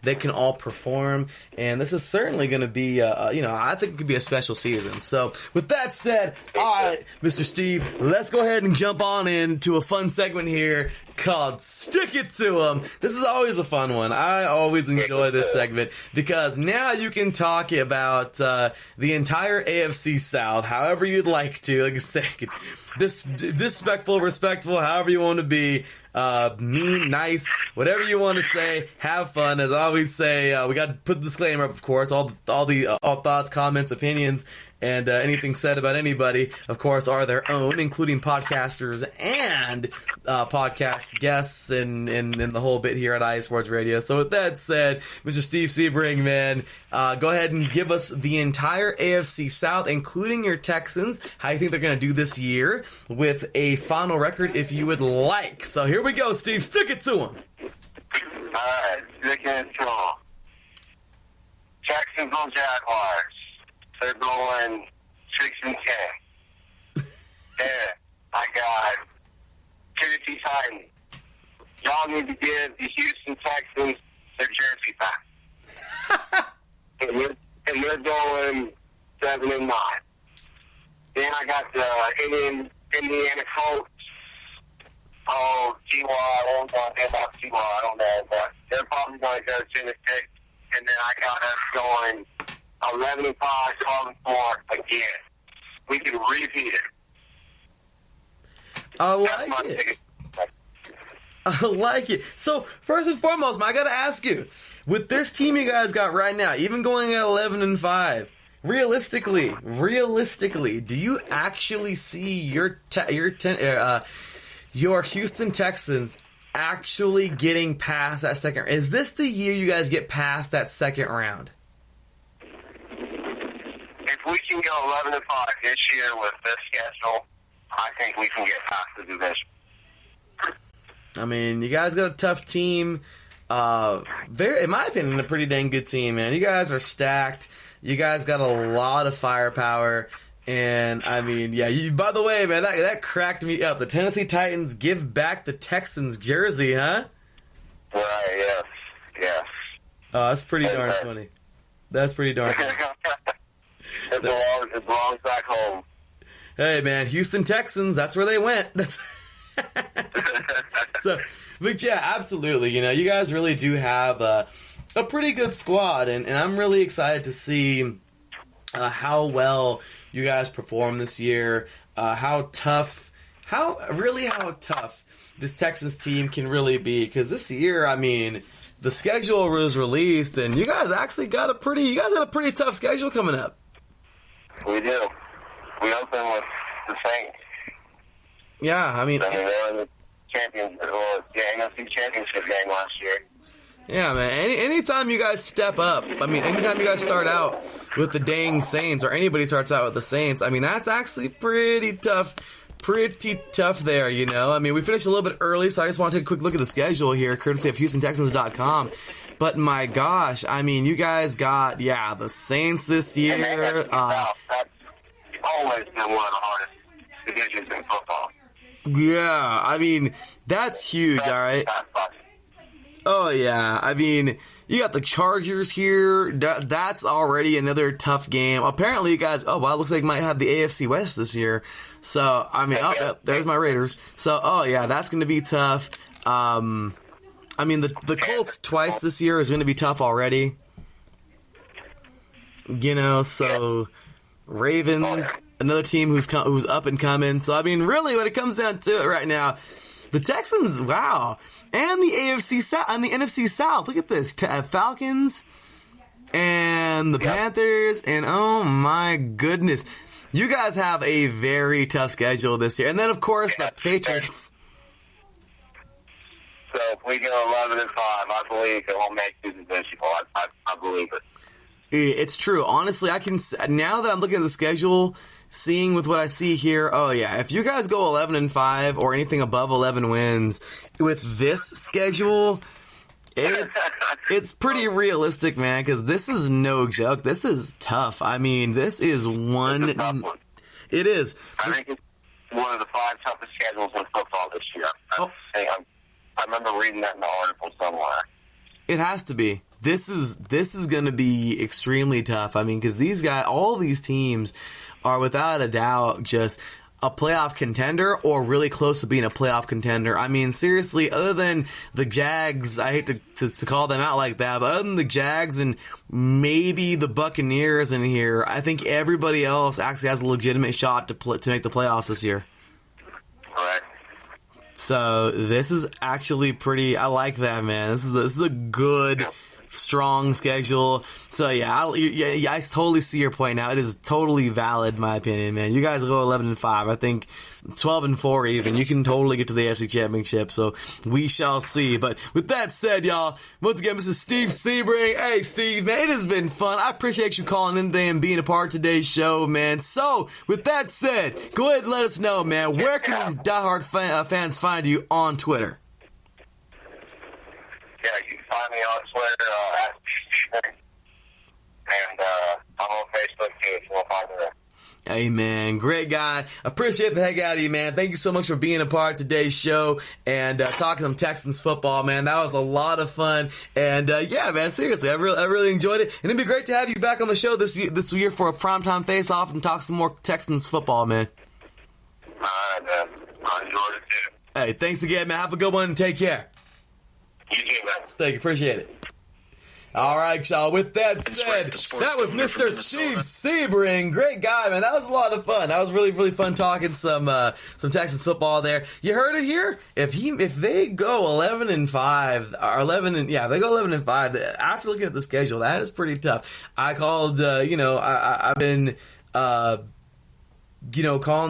they can all perform, and this is certainly going to be, I think it could be a special season. So, with that said, all right, Mr. Steve, let's go ahead and jump on into a fun segment here called Stick It To 'Em. This is always a fun one. I always enjoy this segment because now you can talk about the entire AFC South, however you'd like to. Like I said, disrespectful, respectful, however you want to be. Mean, nice, whatever you want to say, have fun. As I always say, we got to put the disclaimer up, of course. All thoughts, comments, opinions, and anything said about anybody, of course, are their own, including podcasters and podcast guests and the whole bit here at IA Sports Radio. So with that said, Mr. Steve Sebring, man, go ahead and give us the entire AFC South, including your Texans, how you think they're going to do this year, with a final record if you would like. So here we go, Steve. Stick it to them. All right, stick it to them. Jacksonville Jaguars. They're going 6-10. Yeah, I got Tennessee Titans. Y'all need to give the Houston Texans their jersey back. and and they're going 7-9. Then I got the Indiana Colts. Oh, T.Y. I don't know about T.Y. I don't know, but they're probably going to go 10-6. And then I got us going 11-5, 12-4 again. We can repeat it. I like it. I like it. So, first and foremost, man, I got to ask you, with this team you guys got right now, even going at 11-5, realistically, do you actually see your Houston Texans actually getting past that second? Is this the year you guys get past that second round? If we can go 11-5 this year with this schedule, I think we can get past the division. I mean, you guys got a tough team. In my opinion, a pretty dang good team, man. You guys are stacked. You guys got a lot of firepower. And, I mean, yeah, by the way, man, that cracked me up. The Tennessee Titans give back the Texans jersey, huh? Right, yes. Oh, that's pretty darn funny. That's pretty darn funny. It belongs back home. Hey, man, Houston Texans, that's where they went. So, but yeah, absolutely. You know, you guys really do have a pretty good squad, and I'm really excited to see how well you guys perform this year, how tough this Texas team can really be. Because this year, I mean, the schedule was released, and you guys actually got a pretty tough schedule coming up. We do. We open with the Saints. Yeah, I mean, they were in the NFC Championship game last year. Yeah, man. Anytime you guys step up, I mean, anytime you guys start out with the dang Saints, or anybody starts out with the Saints, I mean, that's actually pretty tough there, you know? I mean, we finished a little bit early, so I just want to take a quick look at the schedule here, courtesy of HoustonTexans.com. But my gosh, I mean, you guys got, the Saints this year. That's always been one of the hardest divisions in football. Yeah, I mean, that's huge, all right? Oh, yeah. I mean, you got the Chargers here. That's already another tough game. Apparently, you guys, it looks like you might have the AFC West this year. So, I mean, there's my Raiders. So, that's going to be tough. I mean, the Colts twice this year is going to be tough already. You know, so Ravens, another team who's up and coming. So, I mean, really, when it comes down to it right now, the Texans, wow. And the AFC South and the NFC South. Look at this. Falcons and the Panthers. And oh my goodness. You guys have a very tough schedule this year. And then, of course, the Patriots. So if we go 11-5, I believe it will make the division. I believe it. It's true. Honestly, now that I'm looking at the schedule, seeing with what I see here, if you guys go 11-5 or anything above 11 wins with this schedule, it's pretty realistic, man, because this is no joke. This is tough. I mean, this is one. It is. I think it's one of the 5 toughest schedules in football this year. I remember reading that in the article somewhere. It has to be. This is going to be extremely tough. I mean, because all these teams are without a doubt just a playoff contender or really close to being a playoff contender. I mean, seriously, other than the Jags, I hate to call them out like that, but other than the Jags and maybe the Buccaneers in here, I think everybody else actually has a legitimate shot to make the playoffs this year. Right. So this is actually pretty. I like that, man. This is a good, strong schedule. So I totally see your point now. It is totally valid, in my opinion, man. You guys go 11-5. I think 12-4 even. You can totally get to the AFC Championship. So we shall see. But with that said, y'all, once again, Mr. Steve Sebring. Hey, Steve, man, it has been fun. I appreciate you calling in today and being a part of today's show, man. So with that said, go ahead and let us know, man. Where can these diehard fans find you on Twitter? Yeah, you can find me on Twitter and I'm on Facebook too, if you want to find me there. Hey, man, great guy. Appreciate the heck out of you, man. Thank you so much for being a part of today's show and talking some Texans football, man. That was a lot of fun. And, yeah, man, seriously, I really enjoyed it. And it'd be great to have you back on the show this year for a primetime face-off and talk some more Texans football, man. All right, man. I enjoyed it, too. Hey, thanks again, man. Have a good one and take care. You too, man. Thank you. Appreciate it. All right, y'all. With that said, that was Mr. Steve Sebring. Great guy, man. That was a lot of fun. That was really, really fun talking some Texans football there. You heard it here. If they go 11-5 or 11-5 after looking at the schedule, that is pretty tough. I called. I've been. Calling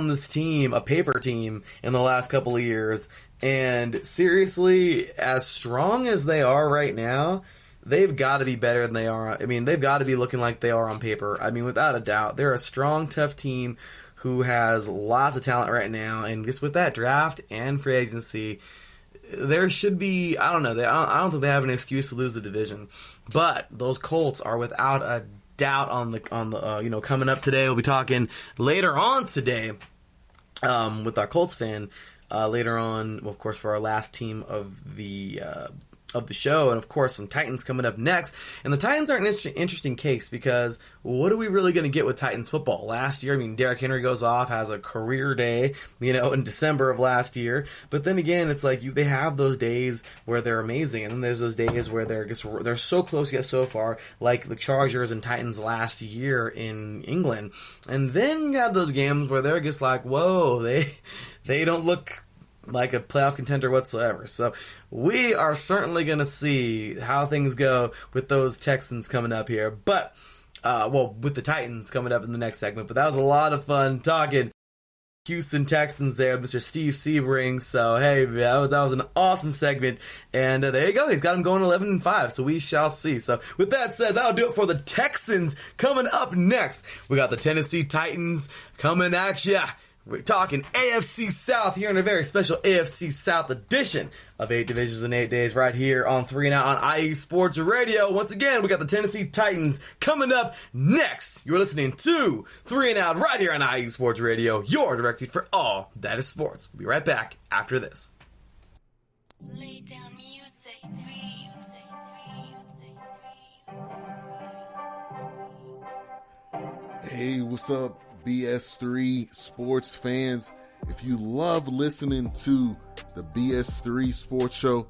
this team a paper team in the last couple of years, and seriously, as strong as they are right now, they've got to be better than they are. I mean, they've got to be looking like they are on paper. I mean, without a doubt, they're a strong, tough team who has lots of talent right now, and just with that draft and free agency, there should be, I don't know, I don't think they have an excuse to lose the division, but those Colts are without a doubt on the coming up today. We'll be talking later on today with our Colts fan later on, well, of course, for our last team of the show, and of course some Titans coming up next. And the Titans are an interesting case because what are we really going to get with Titans football? Last year, I mean, Derrick Henry goes off, has a career day, in December of last year. But then again, it's like they have those days where they're amazing, and then there's those days where they're so close yet so far, like the Chargers and Titans last year in England. And then you have those games where they're just like, whoa, they don't look like a playoff contender whatsoever. So we are certainly going to see how things go with those Texans coming up here. But, with the Titans coming up in the next segment. But that was a lot of fun talking Houston Texans there, Mr. Steve Sebring. So, hey, that was an awesome segment. And there you go. He's got him going 11-5. So we shall see. So with that said, that'll do it for the Texans. Coming up next, we got the Tennessee Titans coming at ya. We're talking AFC South here in a very special AFC South edition of 8 Divisions in 8 Days right here on 3 and Out on IE Sports Radio. Once again, we got the Tennessee Titans coming up next. You're listening to 3 and Out right here on IE Sports Radio, your directory for all that is sports. We'll be right back after this. Lay down music. Hey, what's up, BS3 sports fans? If you love listening to the BS3 Sports Show,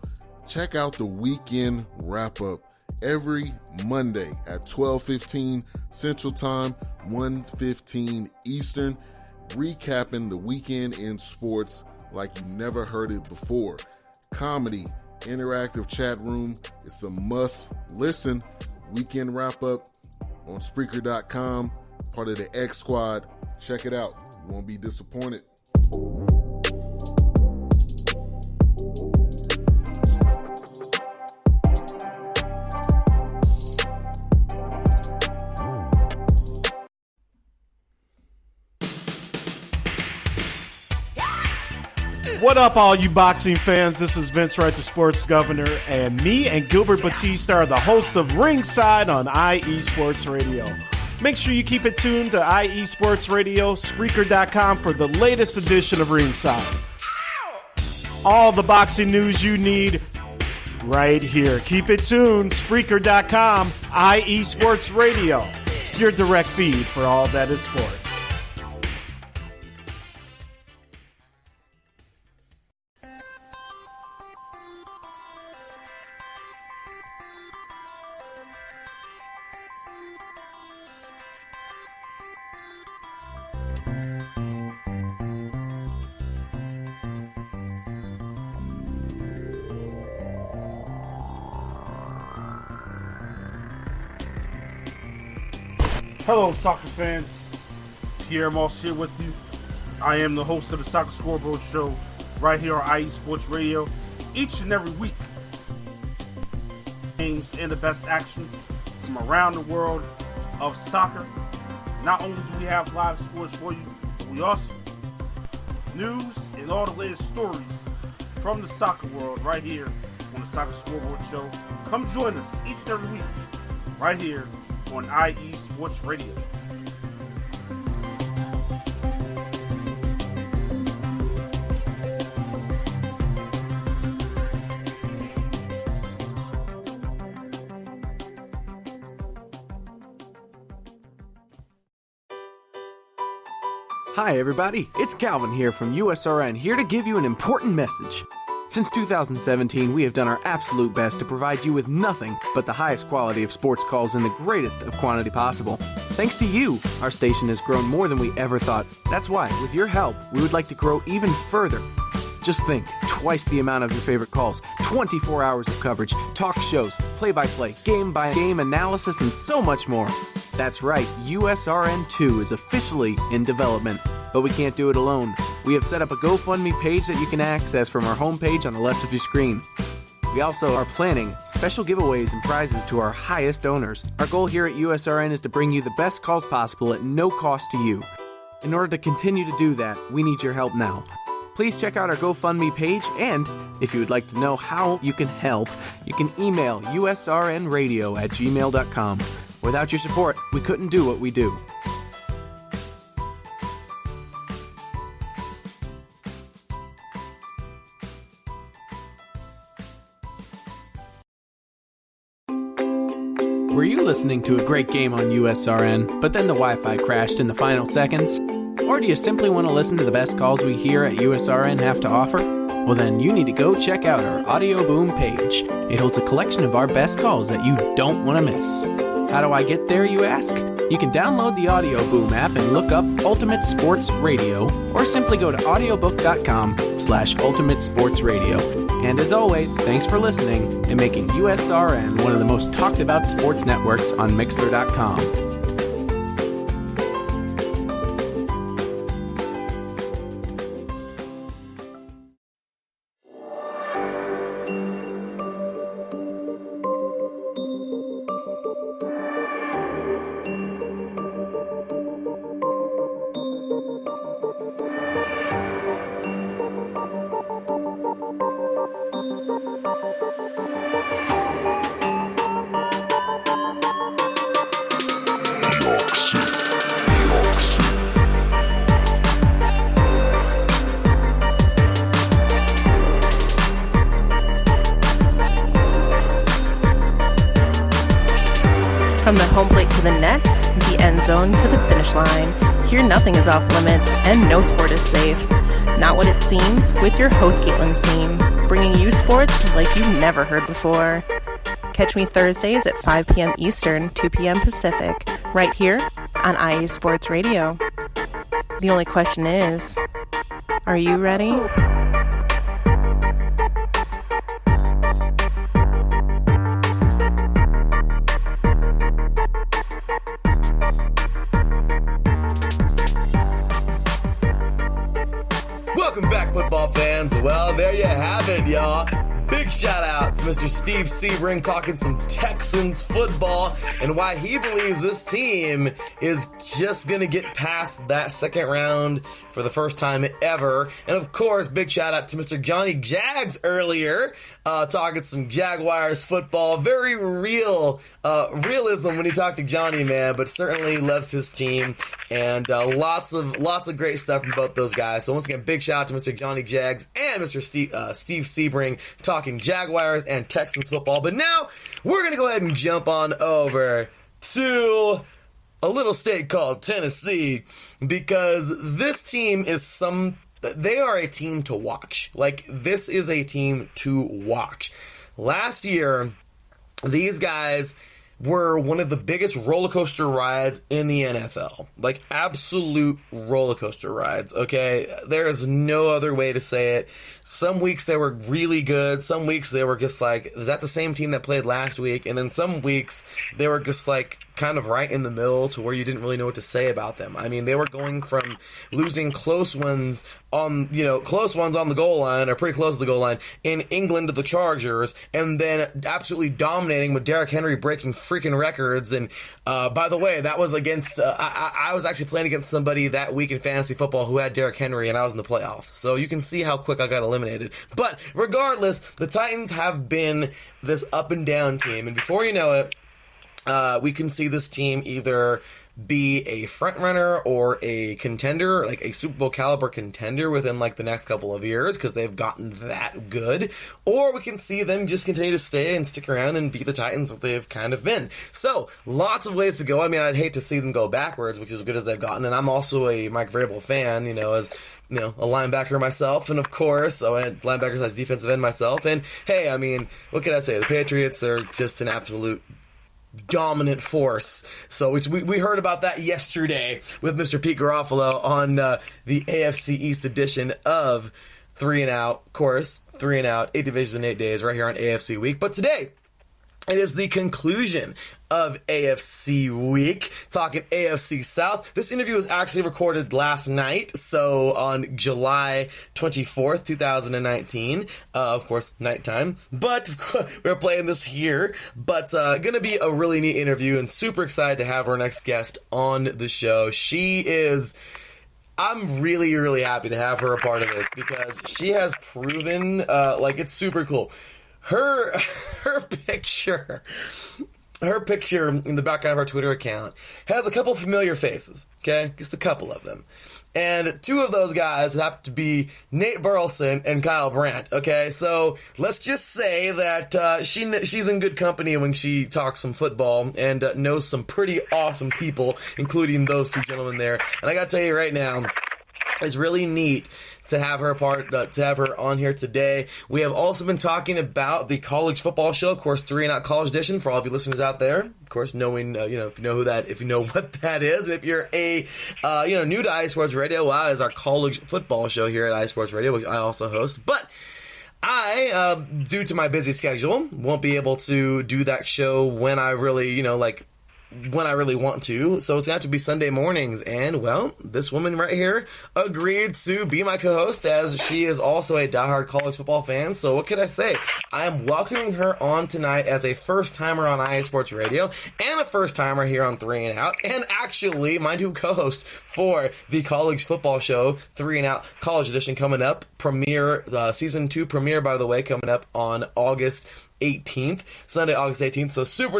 check out the weekend wrap-up every Monday at 12:15 Central Time, 1:15 Eastern, recapping the weekend in sports like you never heard it before. Comedy, interactive chat room, it's a must-listen. Weekend wrap-up on Spreaker.com, part of the X Squad. Check it out. You won't be disappointed. What up, all you boxing fans? This is Vince Wright, the sports governor, and me and Gilbert Batista are the host of Ringside on IE Sports Radio. Make sure you keep it tuned to IE Sports Radio, Spreaker.com for the latest edition of Ringside. All the boxing news you need right here. Keep it tuned, Spreaker.com, IE Sports Radio, your direct feed for all that is sports. Hello, soccer fans. Pierre Moss here with you. I am the host of the Soccer Scoreboard Show right here on IE Sports Radio each and every week. Games and the best action from around the world of soccer. Not only do we have live scores for you, but we also news and all the latest stories from the soccer world right here on the Soccer Scoreboard Show. Come join us each and every week right here on IE Sports Radio. Hi everybody, it's Calvin here from USRN, here to give you an important message. Since 2017, we have done our absolute best to provide you with nothing but the highest quality of sports calls in the greatest of quantity possible. Thanks to you, our station has grown more than we ever thought. That's why, with your help, we would like to grow even further. Just think, twice the amount of your favorite calls, 24 hours of coverage, talk shows, play-by-play, game-by-game analysis, and so much more. That's right, USRN2 is officially in development. But we can't do it alone. We have set up a GoFundMe page that you can access from our homepage on the left of your screen. We also are planning special giveaways and prizes to our highest owners. Our goal here at USRN is to bring you the best calls possible at no cost to you. In order to continue to do that, we need your help now. Please check out our GoFundMe page, and if you would like to know how you can help, you can email usrnradio@gmail.com. Without your support, we couldn't do what we do. Were you listening to a great game on USRN, but then the Wi-Fi crashed in the final seconds? Or do you simply want to listen to the best calls we here at USRN have to offer? Well then, you need to go check out our Audio Boom page. It holds a collection of our best calls that you don't want to miss. How do I get there, you ask? You can download the Audio Boom app and look up Ultimate Sports Radio, or simply go to audiobook.com/Ultimate Sports Radio. And as always, thanks for listening and making USRN one of the most talked about sports networks on Mixler.com. From the home plate to the nets, the end zone to the finish line, here nothing is off limits and no sport is safe. Not what it seems with your host Caitlin Seam, bringing you sports like you've never heard before. Catch me Thursdays at 5 p.m. Eastern, 2 p.m. Pacific, right here on IE Sports Radio. The only question is, are you ready? Welcome back, football fans. Well, there you have it, y'all. Big shout out to Mr. Steve Sebring talking some Texans football and why he believes this team is just going to get past that second round for the first time ever. And of course, big shout out to Mr. Johnny Jags earlier, talking some Jaguars football. Very realism when he talked to Johnny, man, but certainly loves his team. And lots of great stuff from both those guys. So once again, big shout out to Mr. Johnny Jags and Mr. Steve Sebring talking Jaguars and Texans football. But now we're going to go ahead and jump on over to a little state called Tennessee, because this team is they are a team to watch. Like, this is a team to watch. Last year, these guys were one of the biggest roller coaster rides in the NFL. Like, absolute roller coaster rides, okay? There is no other way to say it. Some weeks they were really good. Some weeks they were just like, is that the same team that played last week? And then some weeks they were just like kind of right in the middle to where you didn't really know what to say about them. I mean, they were going from losing close ones on the goal line, or pretty close to the goal line, in England to the Chargers, and then absolutely dominating with Derrick Henry breaking freaking records. And by the way, that was against I was actually playing against somebody that week in fantasy football who had Derrick Henry, and I was in the playoffs. So you can see how quick I got eliminated. But regardless, the Titans have been this up and down team, and before you know it, we can see this team either be a front runner or a contender, like a Super Bowl caliber contender within like the next couple of years because they've gotten that good, or we can see them just continue to stay and stick around and be the Titans that they've kind of been. So lots of ways to go. I mean, I'd hate to see them go backwards, which is as good as they've gotten, and I'm also a Mike Vrabel fan, as a linebacker myself, and of course, I went linebacker as defensive end myself, and hey, I mean, what can I say? The Patriots are just an absolute dominant force. So we heard about that yesterday with Mr. Pete Garofalo on the AFC East edition of 3 and Out. Of course, 3 and Out, 8 divisions in 8 days, right here on AFC Week. But today, it is the conclusion of AFC Week, talking AFC South. This interview was actually recorded last night, so on July 24th, 2019. Of course, nighttime, but we're playing this here. But gonna be a really neat interview, and super excited to have our next guest on the show. I'm really, really happy to have her a part of this because she has proven, it's super cool. Her picture in the background of our Twitter account has a couple familiar faces, okay? Just a couple of them. And 2 of those guys would happen to be Nate Burleson and Kyle Brandt, okay? So let's just say that she's in good company when she talks some football and knows some pretty awesome people, including those 2 gentlemen there. And I gotta tell you right now, it's really neat to have her to have her on here today. We have also been talking about the college football show, of course, 3 and Out College Edition for all of you listeners out there. Of course, knowing, if you know what that is, and if you're a, new to iSports Radio, well, is our college football show here at iSports Radio, which I also host. But I, due to my busy schedule, won't be able to do that show when I really, when I really want to, so it's going to have to be Sunday mornings, and, well, this woman right here agreed to be my co-host, as she is also a diehard college football fan, so what could I say? I am welcoming her on tonight as a first-timer on IA Sports Radio, and a first-timer here on 3 and Out, and actually my new co-host for the college football show, 3 and Out College Edition, coming up, Season 2 premiere, by the way, coming up on August 18th, Sunday, August 18th. So super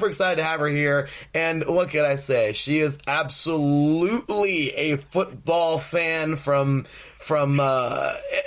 excited to have her here. And what can I say? She is absolutely a football fan from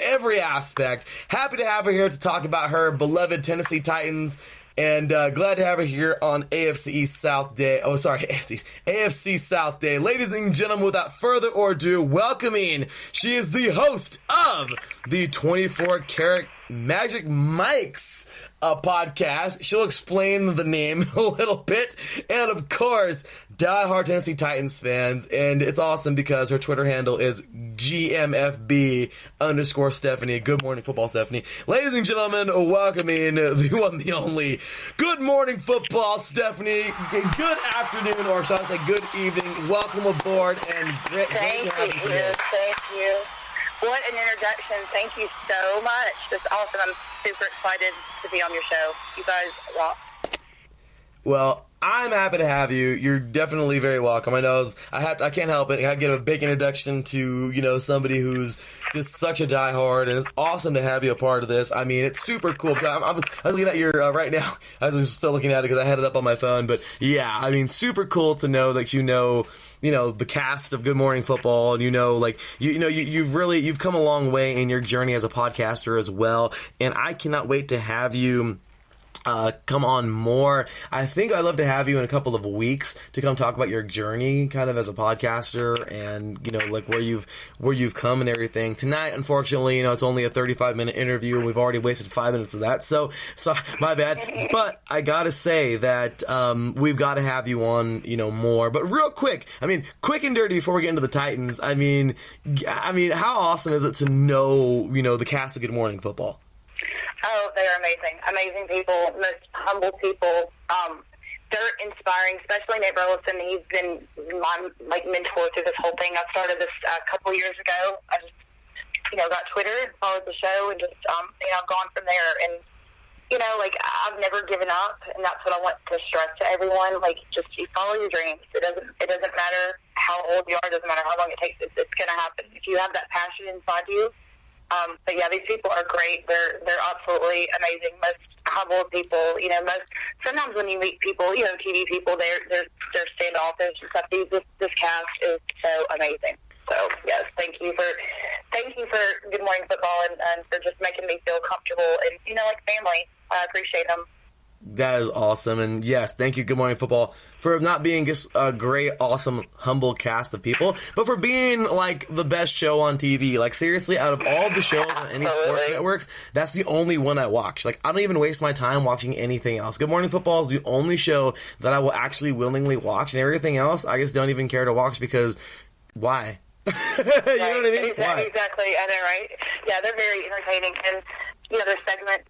every aspect. Happy to have her here to talk about her beloved Tennessee Titans. And glad to have her here on AFC South Day. Oh, sorry, AFC South Day. Ladies and gentlemen, without further ado, welcoming, she is the host of the 24 Karat Magic Mike's podcast. She'll explain the name a little bit. And of course, diehard Tennessee Titans fans. And it's awesome because her Twitter handle is GMFB_Stephanie. Good morning, football, Stephanie. Ladies and gentlemen, welcoming the one, the only. Good morning, football, Stephanie. Good afternoon, or shall I say good evening. Welcome aboard, and great to have you today. Thank you. What an introduction. Thank you so much. That's awesome. I'm super excited to be on your show. You guys rock. Well, I'm happy to have you. You're definitely very welcome. I know I can't help it. I give a big introduction to, somebody who's just such a diehard, and it's awesome to have you a part of this. I mean, it's super cool. I was looking at your, right now, I was still looking at it because I had it up on my phone, but yeah, I mean, super cool to know that the cast of Good Morning Football, and you've come a long way in your journey as a podcaster as well, and I cannot wait to have you come on more. I think I'd love to have you in a couple of weeks to come talk about your journey kind of as a podcaster and, where you've come and everything. Tonight, unfortunately, it's only a 35-minute interview and we've already wasted 5 minutes of that. So my bad. But I gotta say that, we've got to have you on, more. But real quick, quick and dirty before we get into the Titans. I mean, how awesome is it to know, the cast of Good Morning Football? Oh, they're amazing. Amazing people, most humble people. They're inspiring, especially Nate Burleson. He's been my mentor through this whole thing. I started this a couple years ago. I just, got Twitter, followed the show, and just, gone from there. And, I've never given up, and that's what I want to stress to everyone. Just you follow your dreams. It doesn't matter how old you are. It doesn't matter how long it takes. It's going to happen. If you have that passion inside you. But yeah, these people are great. They're absolutely amazing. Most humble people. You know, sometimes when you meet people, you know, TV people, they're standoffish and stuff. This cast is so amazing. So yes, thank you for Good Morning Football and for just making me feel comfortable and, you know, like family. I appreciate them. That is awesome. And yes, thank you, Good Morning Football, for not being just a great, awesome, humble cast of people, but for being like the best show on TV. Like seriously, out of all the shows on any sports networks, that's the only one I watch. Like I don't even waste my time watching anything else. Good Morning Football is the only show that I will actually willingly watch, and everything else I just don't even care to watch because why? You know what I mean? Exactly. I know, right? Yeah, they're very entertaining. And, you know, their segment,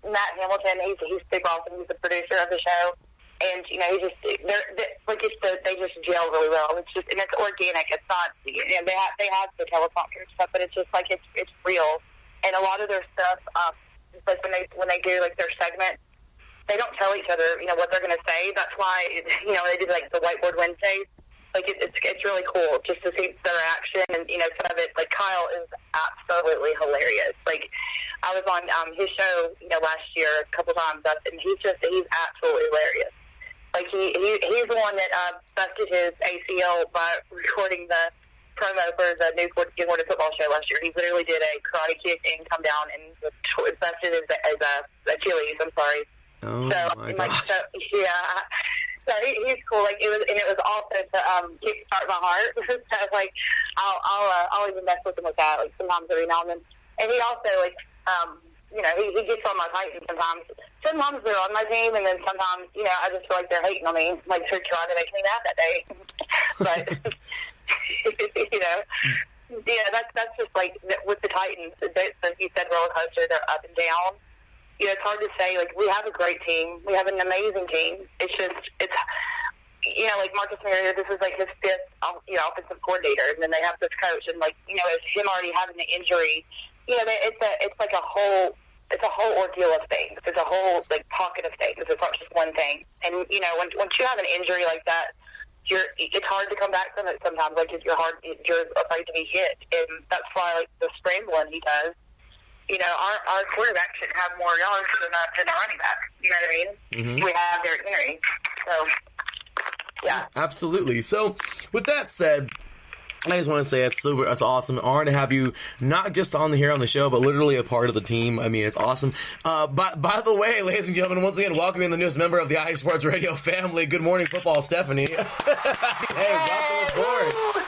Matt Hamilton, he's super awesome. He's the producer of the show. And, you know, they just gel really well. It's just, and it's organic. It's not, you know, they have the teleprompter stuff, but it's just like, it's real. And a lot of their stuff, like when they do like their segment, they don't tell each other, you know, what they're going to say. That's why, you know, they do like the Whiteboard Wednesdays. Like, it's really cool just to see their reaction. And, you know, some of it, like, Kyle is absolutely hilarious. Like, I was on his show, you know, last year a couple times, and he's absolutely hilarious. Like, he's the one that busted his ACL by recording the promo for the new Good Morning Football show last year. He literally did a karate kick and come down and busted his Achilles. I'm sorry. Oh, my gosh. So, yeah. So he's cool. Like it was also to kickstart my heart. So like I'll even mess with him with that. Like sometimes every now and then. And he also like you know he gets on my Titans sometimes. Sometimes they're on my team, and then sometimes you know I just feel like they're hating on me, like they're trying to make me mad that day. But you know. Yeah, that's just like with the Titans. As you said, roller coaster. They're up and down. You know, it's hard to say. Like, we have a great team. We have an amazing team. It's you know, like Marcus Mariota, this is like his fifth, you know, offensive coordinator, and then they have this coach, and like, you know, it's him already having the injury. You know, it's like a whole ordeal of things. It's a whole like pocket of things. It's not just one thing. And you know, once you have an injury like that, it's hard to come back from it sometimes. Like you're afraid to be hit, and that's why like the scrambling he does. You know, our quarterback should have more yards than a running back. You know what I mean? Mm-hmm. We have Derrick Henry. So, yeah. Absolutely. So, with that said, I just want to say it's awesome. An honor to have you not just on the show, but literally a part of the team. I mean, it's awesome. By the way, ladies and gentlemen, once again, welcoming the newest member of the IE Sports Radio family. Good Morning Football, Stephanie. Hey, welcome aboard.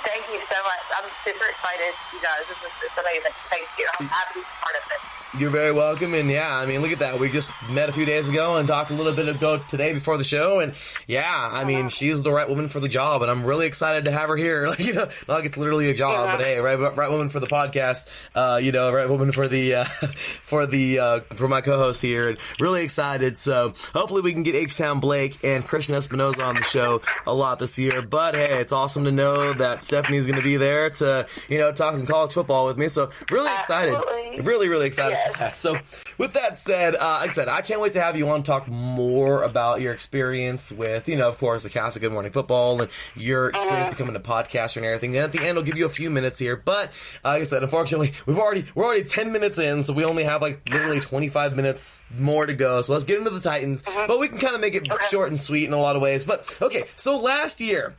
Thank you so much. I'm super excited, you guys. It's amazing. Thank you. I'm happy to be part of it. You're very welcome, and yeah, I mean, look at that. We just met a few days ago and talked a little bit ago today before the show, and yeah, I mean, she's the right woman for the job, and I'm really excited to have her here. Like, you know, not like it's literally a job, but hey, right woman for the podcast, you know, right woman for the for my co-host here, and really excited. So hopefully we can get H-Town Blake and Christian Espinoza on the show a lot this year. But hey, it's awesome to know that Stephanie's going to be there to, you know, talk some college football with me. So really excited, really excited. Yes. So, with that said, like I said, I can't wait to have you on to talk more about your experience with, you know, of course, the cast of Good Morning Football and your experience becoming a podcaster and everything. And at the end, I'll give you a few minutes here. But, like I said, unfortunately, we're already 10 minutes in, so we only have like literally 25 minutes more to go. So let's get into the Titans. But we can kind of make it short and sweet in a lot of ways. But, okay, so last year,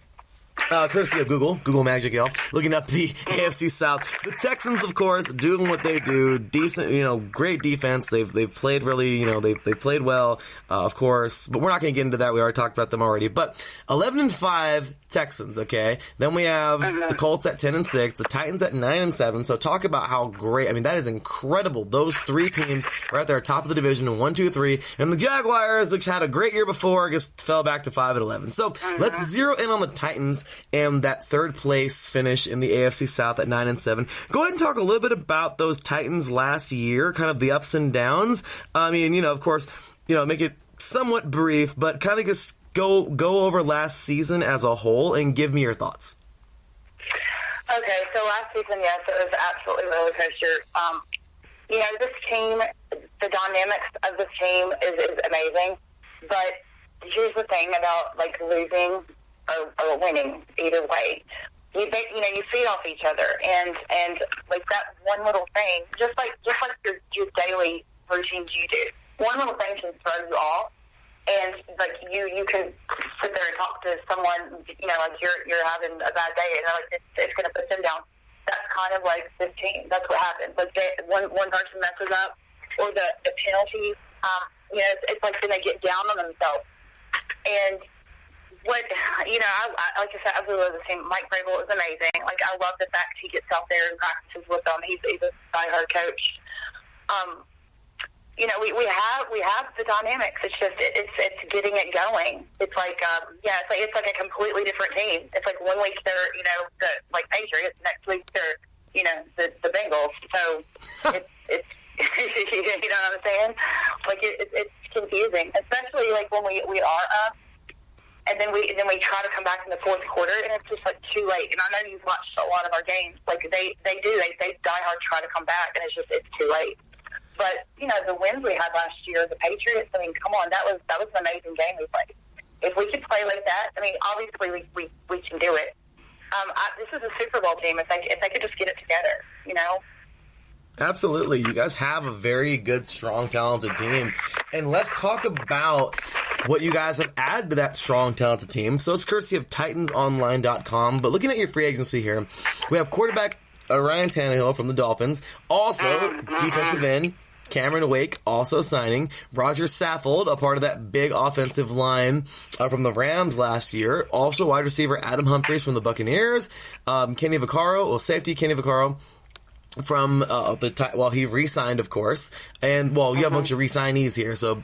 courtesy of Google Magic, y'all, looking up the AFC South. The Texans, of course, doing what they do, decent, you know, great defense. They've played really, you know, they've played well, of course, but we're not going to get into that. We already talked about them already. But 11-5 Texans, okay? Then we have the Colts at 10-6, the Titans at 9-7. So talk about how great, I mean, that is incredible. Those three teams right there, top of the division, 1, 2, 3. And the Jaguars, which had a great year before, just fell back to 5-11. So let's zero in on the Titans and that third place finish in the AFC South at 9-7. Go ahead and talk a little bit about those Titans last year, kind of the ups and downs. I mean, you know, of course, you know, make it somewhat brief, but kind of just go over last season as a whole and give me your thoughts. Okay, so last season, yes, it was absolutely roller coaster. You know, this team, the dynamics of this team is amazing, but here's the thing about like losing or winning either way. You feed off each other, and like that one little thing, just like your daily routines you do. One little thing can throw you off, and like you can sit there and talk to someone, like you're having a bad day, and like it's going to put them down. That's kind of like this team. That's what happens. Like one person messes up, or the penalties. It's like then they get down on themselves. And what I like I said, I really love the team. Mike Vrabel is amazing. Like I love the fact he gets out there and practices with them. He's a diehard coach. We have the dynamics. It's just it's getting it going. It's like it's like a completely different team. It's like one week they're the Patriots, next week they're the Bengals. So it's you know what I'm saying? Like it's confusing, especially like when we are up. And then we try to come back in the fourth quarter, and it's just like too late. And I know you've watched a lot of our games. Like they die hard try to come back, and it's too late. But the wins we had last year, the Patriots. I mean, come on, that was an amazing game we played. If we could play like that, I mean, obviously we can do it. This is a Super Bowl team. If they could just get it together, Absolutely. You guys have a very good, strong, talented team. And let's talk about what you guys have added to that strong, talented team. So it's courtesy of TitansOnline.com. But looking at your free agency here, we have quarterback Ryan Tannehill from the Dolphins. Also, defensive end Cameron Wake also signing. Roger Saffold, a part of that big offensive line from the Rams last year. Also, wide receiver Adam Humphries from the Buccaneers. Kenny Vaccaro, safety Kenny Vaccaro from he re-signed, of course, and you have a bunch of re-signees here. So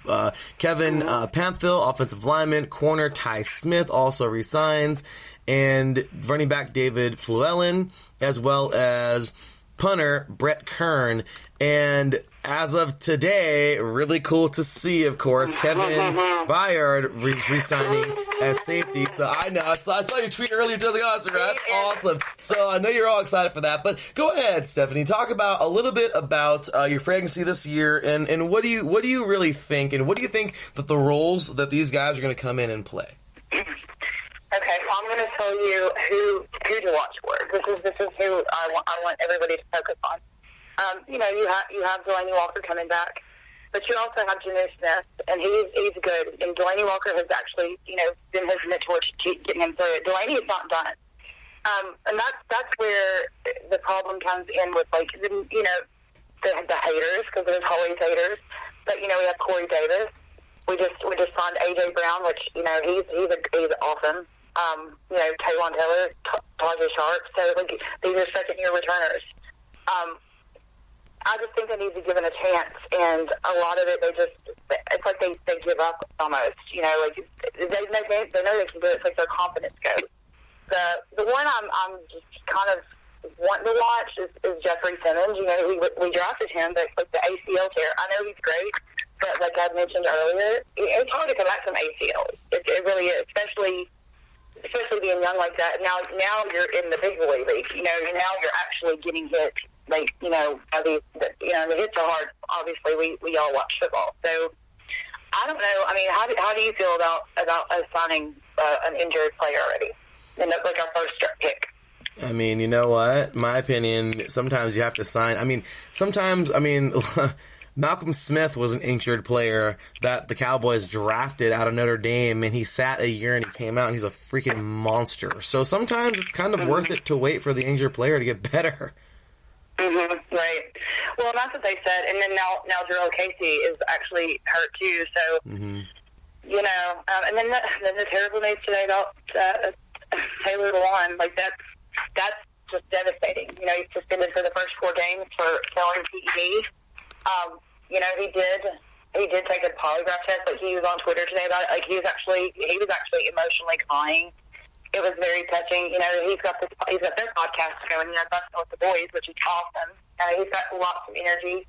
Kevin Pamphil, offensive lineman, corner Ty Smith also re-signs, and running back David Fluellen, as well as punter Brett Kern. And as of today, really cool to see, of course, Kevin Byard re-signing as safety. So I know, I saw your tweet earlier, just like, that's awesome. So I know you're all excited for that. But go ahead, Stephanie, talk about a little bit about your free agency this year, and what do you really think, and what do you think that the roles that these guys are going to come in and play? Okay, so I'm going to tell you who to watch for. This is who I want everybody to focus on. You have Delaney Walker coming back, but you also have Janu Smith, and he's good. And Delaney Walker has actually, been his mentor to keep getting him through it. Delaney is not done, and that's where the problem comes in with the haters, because there's always haters. But we have Corey Davis. We just signed AJ Brown, which he's awesome. Taylon Taylor, Tajay Sharp. So these are second-year returners. I just think they need to be given a chance, and a lot of it, it's like they give up almost. They know they can do it. It's like their confidence goes. The one I'm just kind of wanting to watch is Jeffrey Simmons. We drafted him, but the ACL tear. I know he's great, but like I mentioned earlier, it's hard to come back from ACL. It really is, especially being young like that. Now you're in the big boy league. Now you're actually getting hit. The hits are hard. Obviously, we all watch football. So I don't know. I mean, how do you feel about us signing an injured player already? And that's like our first pick. I mean, you know what? My opinion, sometimes you have to sign. Malcolm Smith was an injured player that the Cowboys drafted out of Notre Dame, and he sat a year and he came out and he's a freaking monster. So sometimes it's kind of worth it to wait for the injured player to get better. Right. Well, that's what they said. And then now Jarrell Casey is actually hurt too. So, and then the terrible news today about Taylor Lewan, that's just devastating. He's suspended for the first 4 games for selling PED. He did take a polygraph test, but he was on Twitter today about it. Like he was actually emotionally crying. It was very touching. He's got their podcast going, Bustin' with the Boys, which is awesome. He's got lots of energy.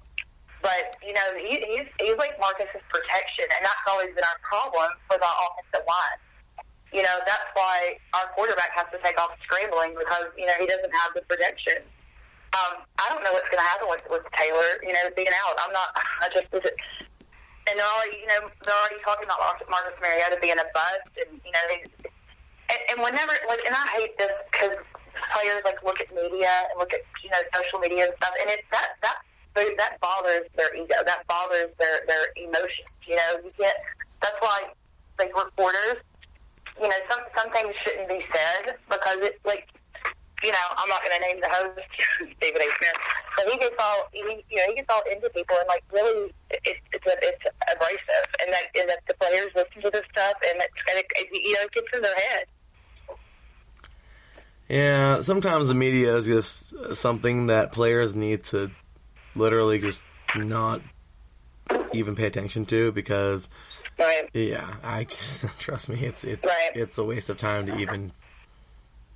But, he's like Marcus's protection, and that's always been our problem with our offensive line. That's why our quarterback has to take off scrambling, because, he doesn't have the protection. I don't know what's going to happen with Taylor, being out. And they're already talking about Marcus Mariota being a bust, and, And whenever, and I hate this because players look at media and look at social media and stuff, and it's that that bothers their ego. That bothers their emotions. You know, you get. That's why, like, reporters, you know, some things shouldn't be said because it's like, you know, I'm not going to name the host, David A. Smith, but he gets all into people, and like really, it's abrasive, and that the players listen to this stuff, and it gets in their head. Yeah, sometimes the media is just something that players need to literally just not even pay attention to because, right. Yeah, I just trust me, it's right. It's a waste of time to even.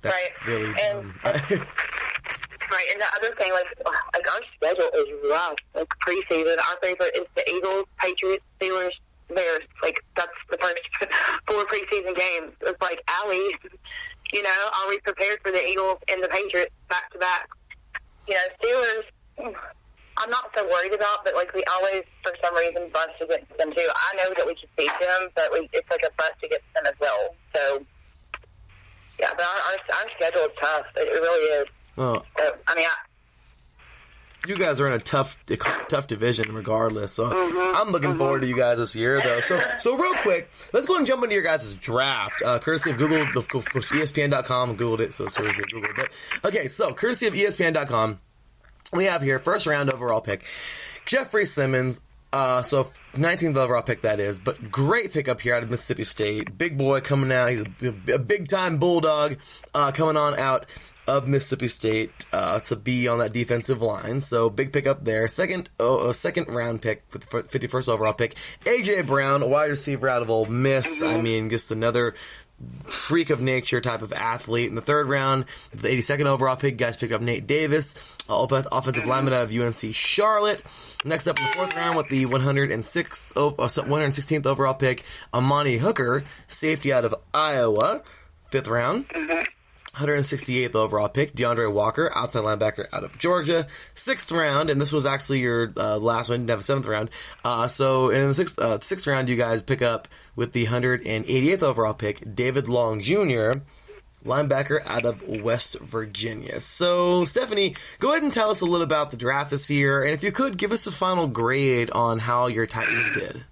That's right. Really dumb. Right, and the other thing, like our schedule is rough. Like preseason, our favorite is the Eagles, Patriots, Steelers, Bears. Like that's the first 4 preseason games. It's like, Allie, you know, are we prepared for the Eagles and the Patriots back to back? You know, Steelers, I'm not so worried about, but like we always, for some reason, bust against them too. I know that we can beat them, but it's like a bust against them as well. So, yeah, but our schedule is tough. It really is. Well, I mean, you guys are in a tough division regardless. So I'm looking forward to you guys this year, though. So real quick, let's go and jump into your guys' draft. Courtesy of Google, of course, ESPN.com. Googled it, so sorry if you Googled it. Okay, so courtesy of ESPN.com, we have here first round overall pick, Jeffrey Simmons. So 19th overall pick, that is, but great pickup here out of Mississippi State. Big boy coming out. He's a big-time Bulldog coming on out of Mississippi State to be on that defensive line. So big pickup there. Second round pick with the 51st overall pick, A.J. Brown, a wide receiver out of Ole Miss. I mean, just another freak of nature type of athlete. In the third round, the 82nd overall pick, guys picked up Nate Davis, offensive lineman out of UNC Charlotte. Next up in the fourth round with the 116th overall pick, Amani Hooker, safety out of Iowa. Fifth round, 168th overall pick, DeAndre Walker, outside linebacker out of Georgia. Sixth round, and this was actually your last one, you didn't have a seventh round. So in the sixth round, you guys pick up with the 188th overall pick, David Long Jr., linebacker out of West Virginia. So, Stephanie, go ahead and tell us a little about the draft this year, and if you could, give us a final grade on how your Titans did.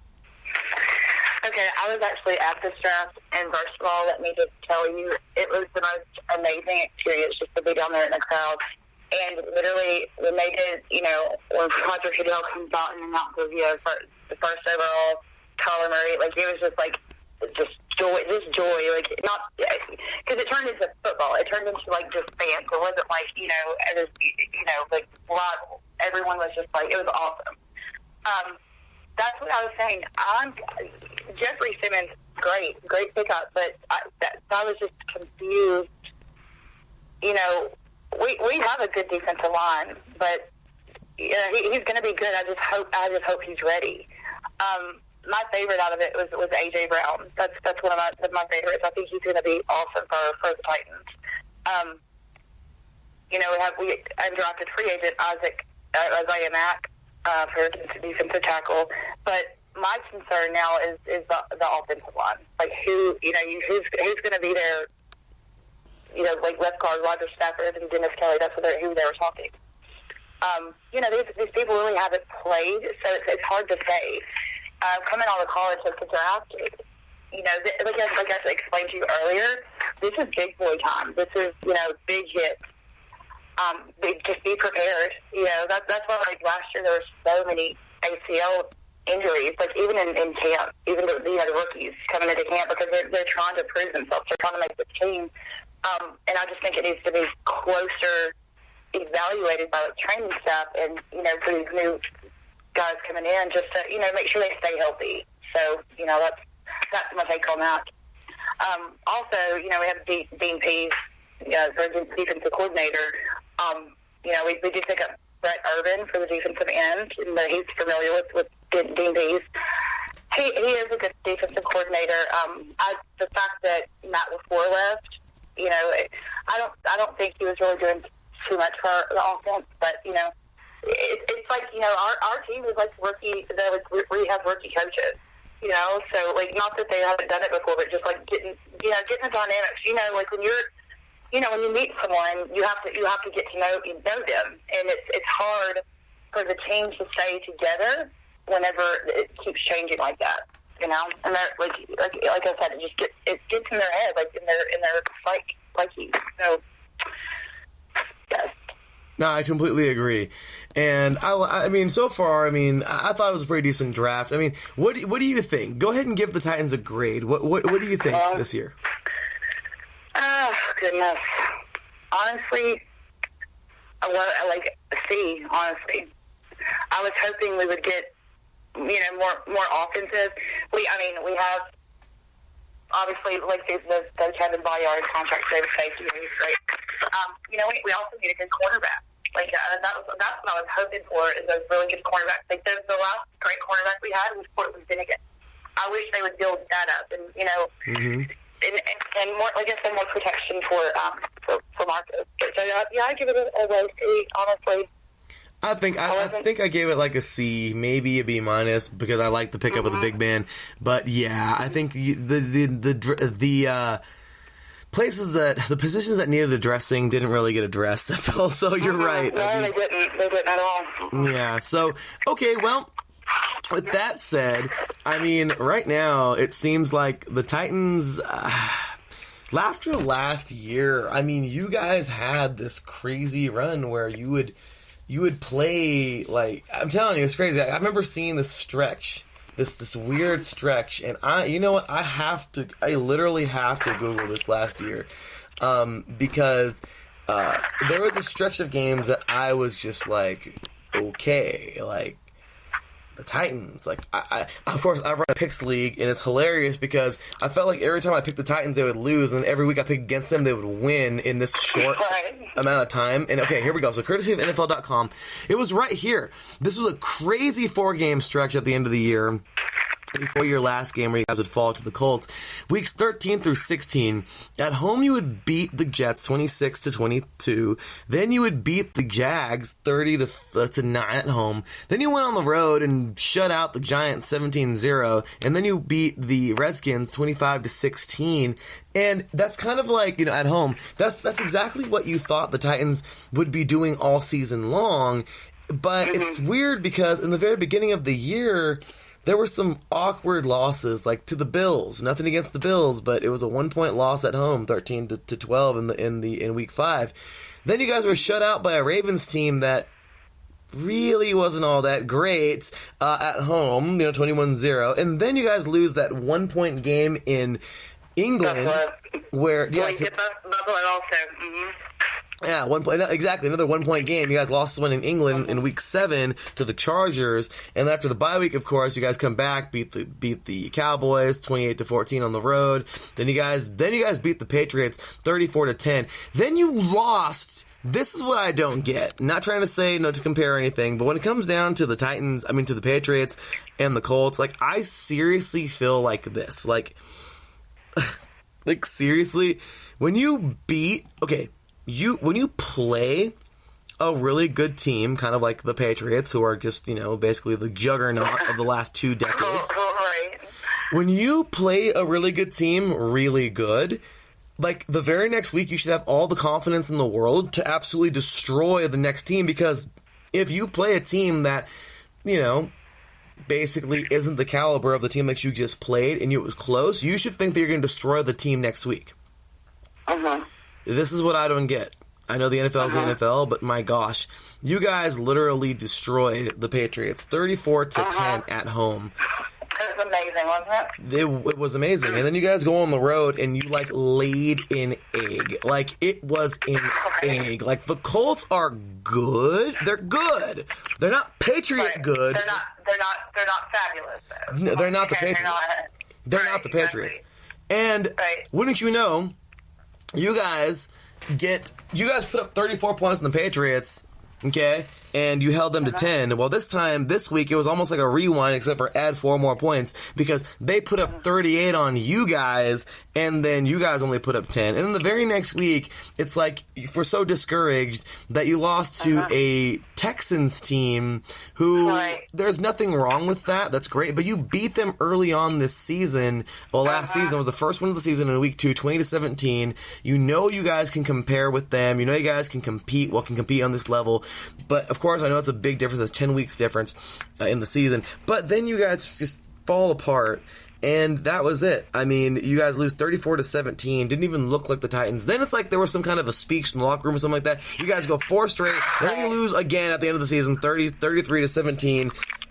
Okay, I was actually at this draft, and first of all, let me just tell you, it was the most amazing experience just to be down there in the crowd. And literally, when they did, you know, when Roger Goodell comes out and announces, you know, the first overall, Kyler Murray, like, it was just like, just joy, like, not, because it turned into football. It turned into, like, just fans. It wasn't like, you know, like, everyone was just like, it was awesome. That's what I was saying. Jeffrey Simmons, great pickup, but I was just confused. You know, we have a good defensive line, but you know, he's going to be good. I just hope he's ready. My favorite out of it was A.J. Brown. That's one of my favorites. I think he's going to be awesome for the Titans. You know, we undrafted free agent Isaiah Mack for defensive tackle, but my concern now is the offensive line. Like who's going to be there? You know, like left guard Roger Stafford and Dennis Kelly. That's who they were talking. You know, these people really haven't played, so it's hard to say. Coming out of college, like the draft, you know, like I explained to you earlier, this is big boy time. This is, you know, big hits. Just be prepared. You know, that's why, like, last year there were so many ACL injuries, like, even in camp, even the rookies coming into camp, because they're trying to prove themselves. They're trying to make the team. And I just think it needs to be closer evaluated by the training staff and, you know, for these new guys coming in, just to, you know, make sure they stay healthy. So, you know, that's my take on that. Also, you know, we have Dean Pease, for the defensive coordinator. You know, we did pick up Brett Urban for the defensive end, and he's familiar with Dean Pease. He is a good defensive coordinator. The fact that Matt LaFleur left, you know, I don't think he was really doing too much for the offense, but, you know, it's like, you know, our team is like rookie, we have rookie coaches, you know, so, like, not that they haven't done it before, but just, like, getting the dynamics, you know, like, when you're, you know, when you meet someone, you have to get to know them, and it's hard for the team to stay together whenever it keeps changing like that. You know, and that, like I said, it gets in their head, like in their psyche. So, yes. No, I completely agree. And I mean, so far, I mean, I thought it was a pretty decent draft. I mean, what do you think? Go ahead and give the Titans a grade. What do you think this year? Oh, goodness. Honestly, I like a C, honestly. I was hoping we would get, more offensive. We have, obviously, like the Kevin Byard contract there with safety, right? We also need a good quarterback. Like, that's what I was hoping for, is a really good cornerback. Like, the last great cornerback we had was Portland Finnegan. I wish they would build that up, and, and more, like I said, more protection for Marcus. So, yeah, I give it a low C, honestly. I think I gave it like a C, maybe a B minus, because I like the pickup of the big man. But yeah, I think the places the positions that needed addressing didn't really get addressed. So you're right. No, they didn't at all. Yeah. So okay, well, with that said, I mean, right now it seems like the Titans. After last year, I mean, you guys had this crazy run where you would play, like, I'm telling you, it's crazy. I remember seeing this stretch, this weird stretch, and you know what? I literally have to Google this last year, because there was a stretch of games that I was just like, okay, like, the Titans, like, I of course, I run a picks league, and it's hilarious because I felt like every time I picked the Titans, they would lose, and every week I picked against them, they would win in this short amount of time. And okay, here we go. So, courtesy of NFL.com, it was right here. This was a crazy 4-game stretch at the end of the year, before your last game where you guys would fall to the Colts. Weeks 13 through 16, at home you would beat the Jets 26-22. Then you would beat the Jags 30-9 at home. Then you went on the road and shut out the Giants 17-0. And then you beat the Redskins 25-16. And that's kind of like, at home, that's exactly what you thought the Titans would be doing all season long. But it's weird because in the very beginning of the year, there were some awkward losses, like to the Bills. Nothing against the Bills, but it was a 1-point loss at home, 13-12 in week 5. Then you guys were shut out by a Ravens team that really wasn't all that great at home, 21-0. And then you guys lose that 1-point game in England, where Buffalo also. Yeah, exactly. Another 1-point game. You guys lost one in England in week 7 to the Chargers, and after the bye week, of course, you guys come back, beat the Cowboys 28-14 on the road. Then you guys beat the Patriots 34-10. Then you lost. This is what I don't get. Not trying to say to compare anything, but when it comes down to the Titans, to the Patriots and the Colts, like, I seriously feel like this, like seriously, when you beat when you play a really good team, kind of like the Patriots, who are just, basically the juggernaut of the last 2 decades. When you play a really good team really good, like, the very next week you should have all the confidence in the world to absolutely destroy the next team, because if you play a team that, basically isn't the caliber of the team that you just played and it was close, you should think that you're going to destroy the team next week. This is what I don't get. I know the NFL is the NFL, but my gosh, you guys literally destroyed the Patriots 34-10 at home. It was amazing, wasn't it? It was amazing. And then you guys go on the road and you laid an egg. Like, it was an egg. Like, the Colts are good. They're good. They're not Patriot good. They're not fabulous, though. No, they're not the Patriots. They're not the Patriots. And wouldn't you know, you guys put up 34 points on the Patriots, okay, and you held them to 10. Well, this week, it was almost like a rewind, except for add 4 more points, because they put up 38 on you guys, and then you guys only put up 10. And then the very next week, it's like, we're so discouraged that you lost to a Texans team who, there's nothing wrong with that. That's great. But you beat them early on this season. Well, last season was the first one of the season in week 2, 20-17. You know you guys can compare with them. You know you guys can compete on this level. But, of of course, I know it's a big difference. There's 10 weeks difference in the season. But then you guys just fall apart. And that was it. I mean, you guys lose 34-17. Didn't even look like the Titans. Then it's like there was some kind of a speech in the locker room or something like that. You guys go 4 straight. Then you lose again at the end of the season, 33-17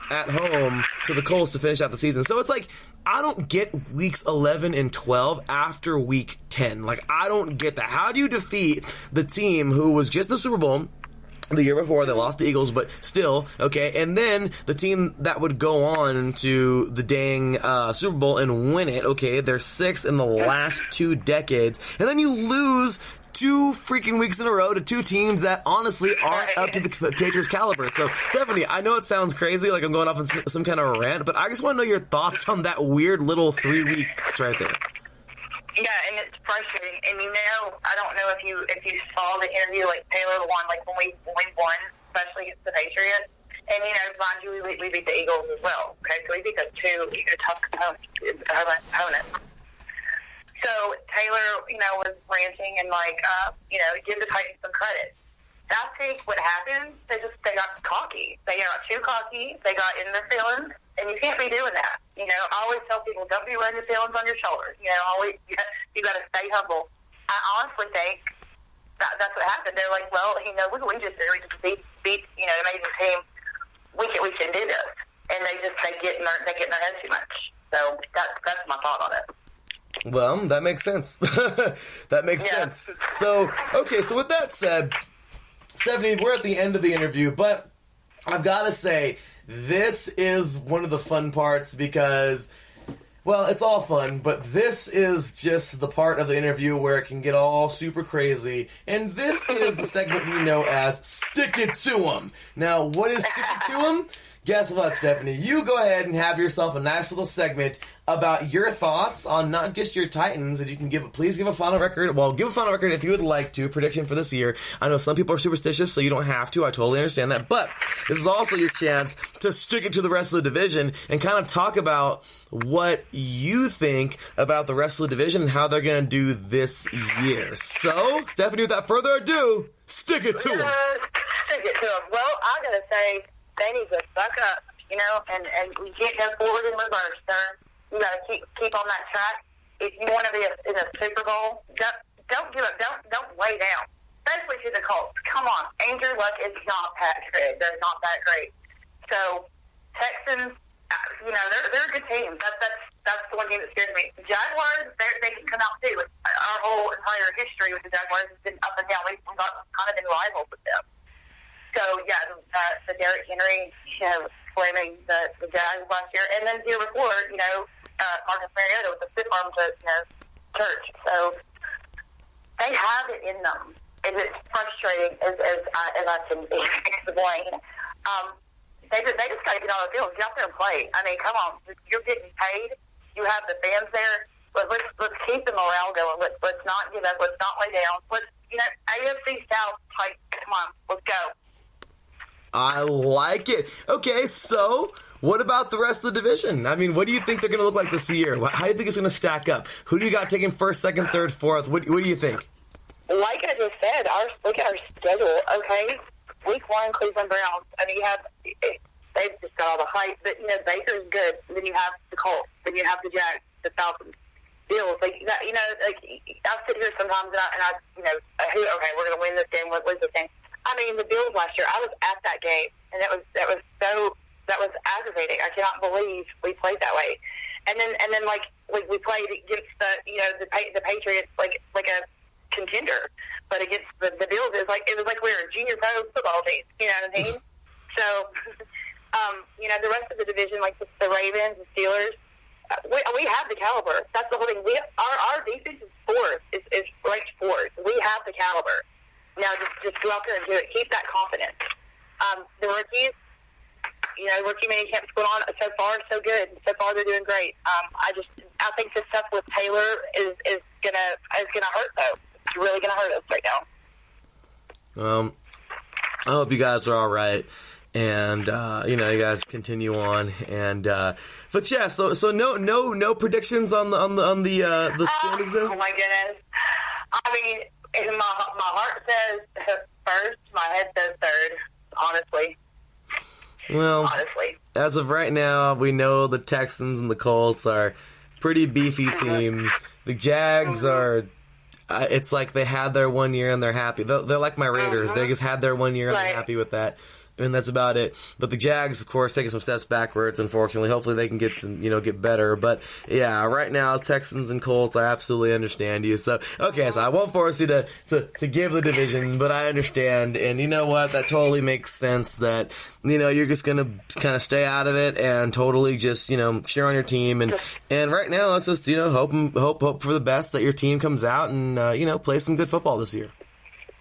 at home to the Colts to finish out the season. So it's like, I don't get weeks 11 and 12 after week 10. Like, I don't get that. How do you defeat the team who was just in the Super Bowl the year before? They lost the Eagles, but still, okay. And then the team that would go on to the dang Super Bowl and win it, okay, they're 6th in the last 2 decades. And then you lose 2 freaking weeks in a row to 2 teams that honestly aren't up to the Patriots caliber. So, Stephanie, I know it sounds crazy, like I'm going off on some kind of rant, but I just want to know your thoughts on that weird little 3 weeks right there. Yeah, and it's frustrating. And I don't know if you saw the interview, like Taylor won, like when we won, especially against the Patriots. And mind you, we beat the Eagles as well. Okay, so we beat those 2 tough opponents. So Taylor, was ranting and give the Titans some credit. I think what happened, they got cocky. They got too cocky. They got in their feelings. And you can't be doing that. I always tell people, don't be wearing your feelings on your shoulders. Always, you got to stay humble. I honestly think that's what happened. They're like, well, look what we just did. We just beat an amazing team. We can do this. And they get in their head too much. So that's my thought on it. Well, that makes sense. That makes sense. So, okay, so with that said, Stephanie, we're at the end of the interview, but I've got to say, this is one of the fun parts because, well, it's all fun, but this is just the part of the interview where it can get all super crazy. And this is the segment we know as Stick It To 'Em. Now, what is Stick It To 'Em? Guess what, Stephanie? You go ahead and have yourself a nice little segment about your thoughts on not just your Titans, and you can please give a final record. Well, give a final record if you would like to, prediction for this year. I know some people are superstitious, so you don't have to. I totally understand that. But this is also your chance to stick it to the rest of the division and kind of talk about what you think about the rest of the division and how they're going to do this year. So, Stephanie, without further ado, stick it to them. Stick it to them. Well, I'm going to say they need to suck up, and we can't go forward in reverse, sir. You got to keep on that track. If you want to be in a Super Bowl, don't give up. Don't lay down, especially to the Colts. Come on, Andrew Luck is not that good. They're not that great. So Texans, they're a good team. That's the one game that scares me. Jaguars, they can come out too. Our whole entire history with the Jaguars has been up and down. We've kind of been rivals with them. So, the Derrick Henry, flaming the Jags last year. And then the year before, Marcus Mariota with the stiff arm to church. So, they have it in them. And it's frustrating as I can explain. They just got to get on the field, get out there and play. I mean, come on. You're getting paid. You have the fans there. Let's keep the morale going. Let's not give up. Let's not lay down. AFC South type. Come on. Let's go. I like it. Okay, so what about the rest of the division? I mean, what do you think they're going to look like this year? How do you think it's going to stack up? Who do you got taking first, second, third, fourth? What do you think? Like I just said, look at our schedule, okay? Week 1, Cleveland Browns. I mean, they've just got all the hype. But, Baker's good. Then you have the Colts. Then you have the Jags, the Falcons, Bills. I sit here sometimes and I okay, we're going to win this game, we'll lose this game. I mean, the Bills last year, I was at that game, and that was aggravating. I cannot believe we played that way. And then we played against the Patriots like a contender, but against the Bills, it was like we were a junior pro football team. You know what I mean? So, the rest of the division, like the Ravens, the Steelers, we have the caliber. That's the whole thing. Our defense is fourth, is ranked fourth. We have the caliber. Now, just go out there and do it. Keep that confidence. The rookies, rookie mini camp's going on. So far, so good. So far, they're doing great. I think the stuff with Taylor is gonna hurt though. It's really gonna hurt us right now. I hope you guys are all right, and you guys continue on. And but yeah, so no predictions on the standings. Oh my goodness! I mean. And my heart says first, my head says third. honestly. Well, honestly. As of right now, we know the Texans and the Colts are pretty beefy team. The Jags are... it's like they had their 1 year and they're happy. They're like my Raiders. They just had their 1 year and they're happy with that. And that's about it. But the Jags, of course, taking some steps backwards, unfortunately. Hopefully they can get better. But, yeah, right now, Texans and Colts, I absolutely understand you. So, okay, so I won't force you to give the division, but I understand. And you know what? That totally makes sense that, you're just going to kind of stay out of it and totally just, cheer on your team. And right now, let's just, hope for the best that your team comes out and, play some good football this year.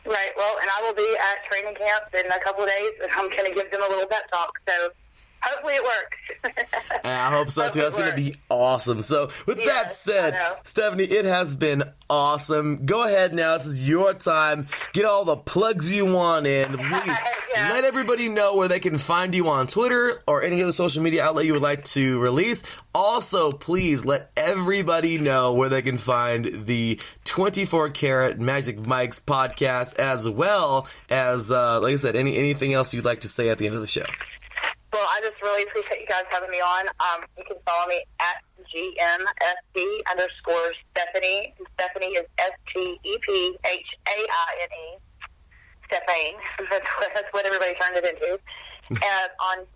Right, well, and I will be at training camp in a couple of days, and I'm going to give them a little pep talk, so hopefully it works. I hope so, too. That's going to be awesome. So, with that said, Stephanie, it has been awesome. Go ahead now. This is your time. Get all the plugs you want in. Please let everybody know where they can find you on Twitter or any other social media outlet you would like to release. Also, please let everybody know where they can find the 24 Karat Magic Mike's podcast, as well as, like I said, anything else you'd like to say at the end of the show. Well, I just really appreciate you guys having me on. You can follow me at GMSD_Stephanie. Stephanie is STEPHAINE. Stephanie. That's what everybody turned it into. And on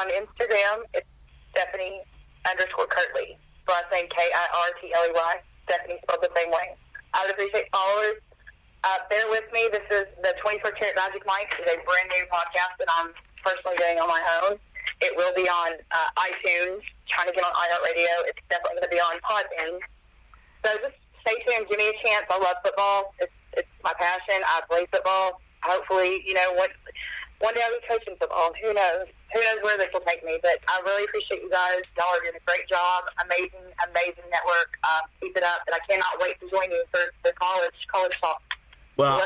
Instagram, it's Stephanie_Kirtley. Last name KIRTLEY. Stephanie spelled the same way. I would appreciate followers. Bear with me. This is the 24 Karat Magic Mike. It's a brand new podcast that I'm personally doing on my own. It will be on iTunes, trying to get on iHeartRadio. It's definitely going to be on Podbean. So just stay tuned. Give me a chance. I love football. It's my passion. I play football. Hopefully, one day I'll be coaching football. Who knows? Who knows where this will take me? But I really appreciate you guys. Y'all are doing a great job. Amazing network. Keep it up. And I cannot wait to join you for the college talk. Well,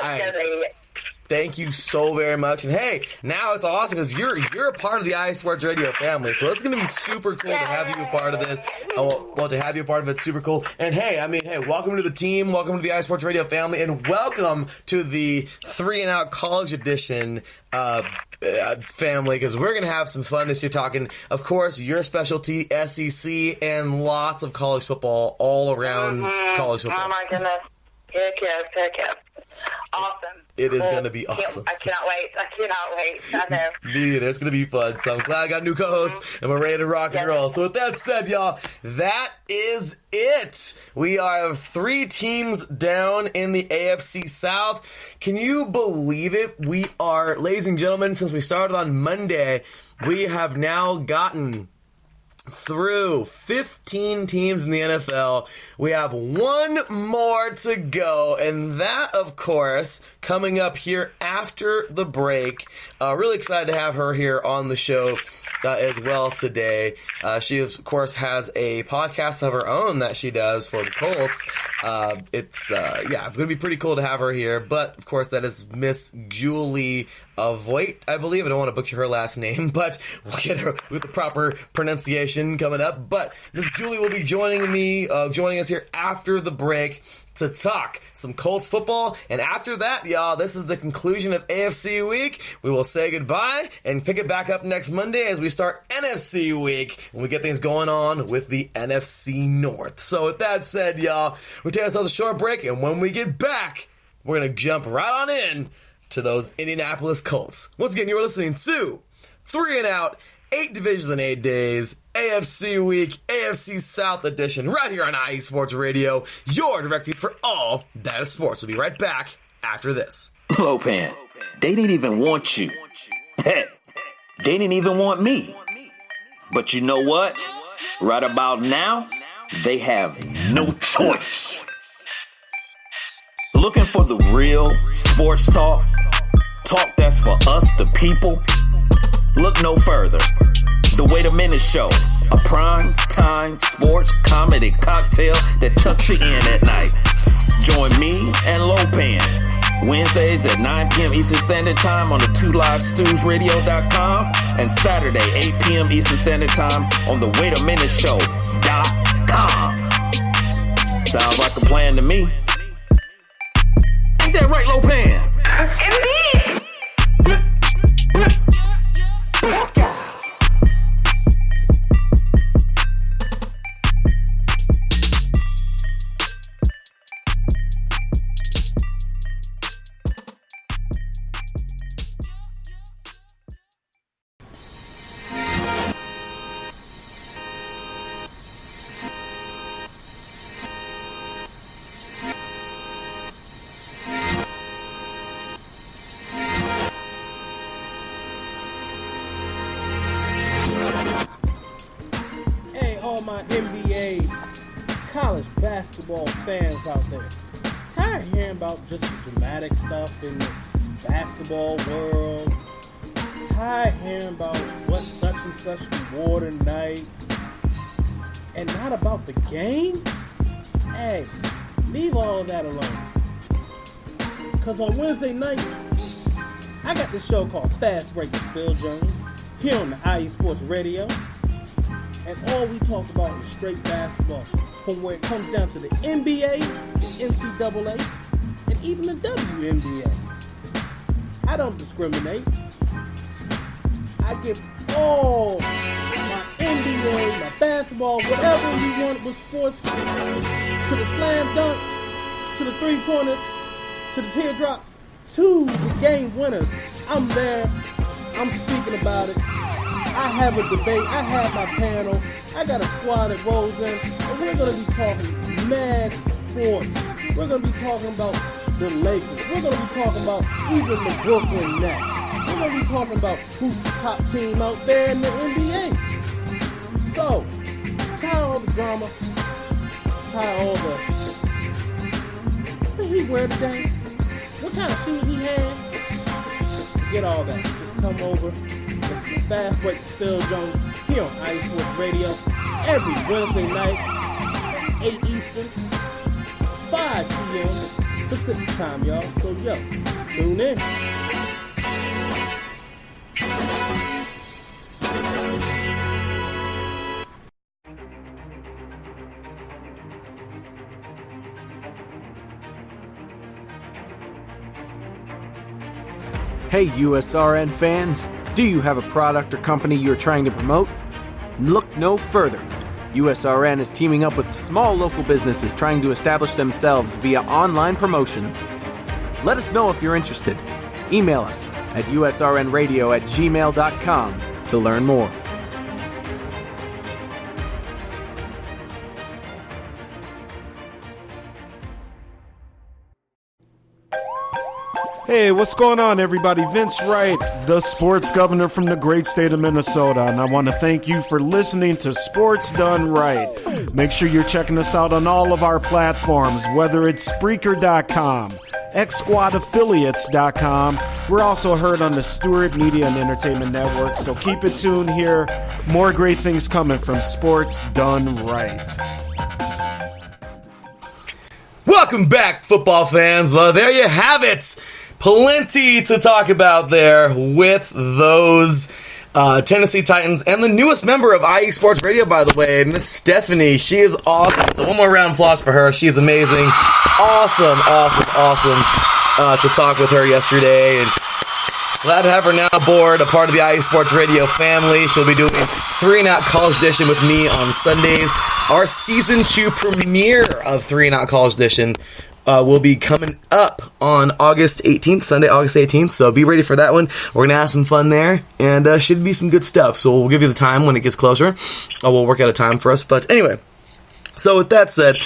thank you so very much. And hey, now it's awesome because you're a part of the iSports Radio family. So it's going to be super cool to have you a part of this. To have you a part of it's super cool. And hey, welcome to the team. Welcome to the iSports Radio family. And welcome to the 3 and Out College Edition family, because we're going to have some fun this year talking, of course, your specialty, SEC, and lots of college football all around college football. Oh, my goodness. Heck yes. Awesome. It is going to be awesome. I cannot wait. I know. Me neither. It's going to be fun. So I'm glad I got a new co-host, and we're ready to rock and roll. So with that said, y'all, that is it. We are 3 teams down in the AFC South. Can you believe it? We are, ladies and gentlemen, since we started on Monday, we have now gotten through 15 teams in the NFL. We have one more to go, and that, of course, coming up here after the break. Really excited to have her here on the show as well today. She, of course, has a podcast of her own that she does for the Colts. It's going to be pretty cool to have her here, but, of course, that is Miss Julie Voigt, I believe. I don't want to butcher her last name, but we'll get her with the proper pronunciation coming up. But Miss Julie will be joining us here after the break to talk some Colts football. And after that, y'all, this is the conclusion of AFC Week. We will say goodbye and pick it back up next Monday as we start NFC Week and we get things going on with the NFC North. So with that said, y'all, we're taking ourselves a short break, and when we get back, we're going to jump right on in to those Indianapolis Colts. Once again, you're listening to 3 and Out, 8 divisions in 8 days, AFC Week, AFC South edition, right here on IE Sports Radio, your direct feed for all that is sports. We'll be right back after this. Lopan, they didn't even want you. Heck, they didn't even want me. But you know what? Right about now, they have no choice. Looking for the real sports talk that's for us, the people? Look no further. The Wait a Minute Show, a prime time sports comedy cocktail that tucks you in at night. Join me and Lopan Wednesdays at 9 p.m. Eastern Standard Time on the 2livestewsradio.com and Saturday 8 p.m. Eastern Standard Time on the waitaminuteshow.com. Sounds like a plan to me. Ain't that right, Lopan? Indeed. my NBA college basketball fans out there. Tired of hearing about just the dramatic stuff in the basketball world. Tired of hearing about what such and such wore tonight. And not about the game? Hey, leave all of that alone. Because on Wednesday night, I got this show called Fast Break with Phil Jones here on the IE Sports Radio. And all we talk about is straight basketball. From where it comes down to the NBA, the NCAA, and even the WNBA. I don't discriminate. I give all my NBA, my basketball, whatever you want with sports, to the slam dunks, to the three-pointers, to the teardrops, to the game winners. I'm there. I'm speaking about it. I have a debate. I have my panel. I got a squad that rolls in, and we're going to be talking mad sports. We're going to be talking about the Lakers. We're going to be talking about even the Brooklyn Nets. We're going to be talking about who's the top team out there in the NBA. So, tired all the drama, tired all the what did he wear today? What kind of shoes he had? Forget all that. Just come over. Fast Break with Phil Jones here on IE Sports Radio every Wednesday night at 8 Eastern, 5 p.m. Pacific time, y'all. So, yo, tune in. Hey, USRN fans. Do you have a product or company you're trying to promote? Look no further. USRN is teaming up with small local businesses trying to establish themselves via online promotion. Let us know if you're interested. Email us at usrnradio@gmail.com to learn more. Hey, what's going on, everybody? Vince Wright, the sports governor from the great state of Minnesota, and I want to thank you for listening to Sports Done Right. Make sure you're checking us out on all of our platforms, whether it's Spreaker.com, XSquadAffiliates.com. We're also heard on the Stewart Media and Entertainment Network, so keep it tuned here. More great things coming from Sports Done Right. Welcome back, football fans. Well, there you have it. Plenty to talk about there with those Tennessee Titans and the newest member of IE Sports Radio, by the way, Miss Stephanie. She is awesome. So one more round of applause for her. She is amazing. Awesome to talk with her yesterday. And glad to have her now aboard, a part of the IE Sports Radio family. She'll be doing 3 and Out College Edition with me on Sundays. Our Season 2 premiere of 3 and Out College Edition will be coming up on August 18th, Sunday, August 18th. So be ready for that one. We're going to have some fun there, and should be some good stuff. So we'll give you the time when it gets closer. We'll work out a time for us. But anyway, so with that said,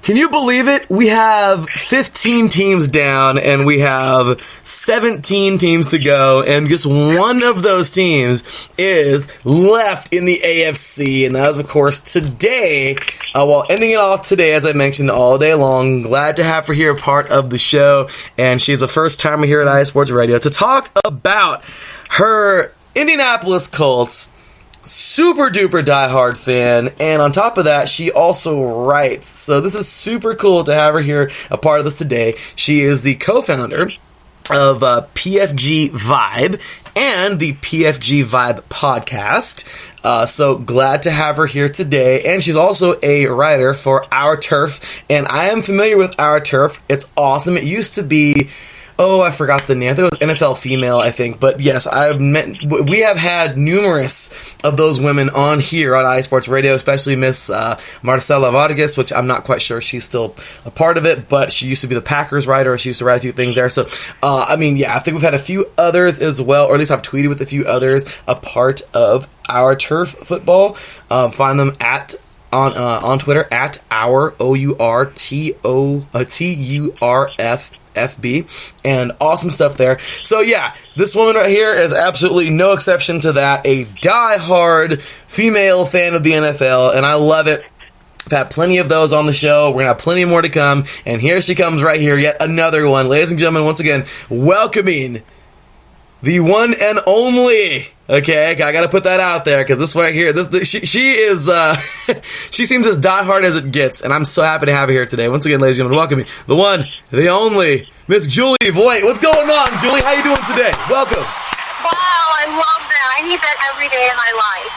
can you believe it? We have 15 teams down, and we have 17 teams to go, and just one of those teams is left in the AFC, and that is, of course, today. Well, ending it off today, as I mentioned, all day long. Glad to have her here, part of the show, and she's a first-timer here at IE Sports Radio to talk about her Indianapolis Colts. Super duper diehard fan, and on top of that, she also writes. So this is super cool to have her here, a part of this today. She is the co-founder of PFG Vibe and the PFG Vibe podcast. So glad to have her here today, and she's also a writer for Our Turf, and I am familiar with Our Turf. It's awesome. It used to be... Oh, I forgot the name. I think it was NFL Female, I think. But yes, we have had numerous of those women on here on IE Sports Radio, especially Miss Marcela Vargas, which I'm not quite sure she's still a part of it, but she used to be the Packers writer. She used to write a few things there. So, I think we've had a few others as well, or at least I've tweeted with a few others, a part of Our Turf Football. Find them on Twitter at our OURTURF FB, and awesome stuff there. So yeah, this woman right here is absolutely no exception to that. A die-hard female fan of the NFL, and I love it. I've had plenty of those on the show. We're going to have plenty more to come. And here she comes right here, yet another one. Ladies and gentlemen, once again, welcoming the one and only. Okay, I got to put that out there because this right here, she is, she seems as diehard as it gets. And I'm so happy to have her here today. Once again, ladies and gentlemen, welcoming the one, the only, Miss Julie Voigt. What's going on, Julie? How you doing today? Welcome. Wow, I love that. I need that every day in my life.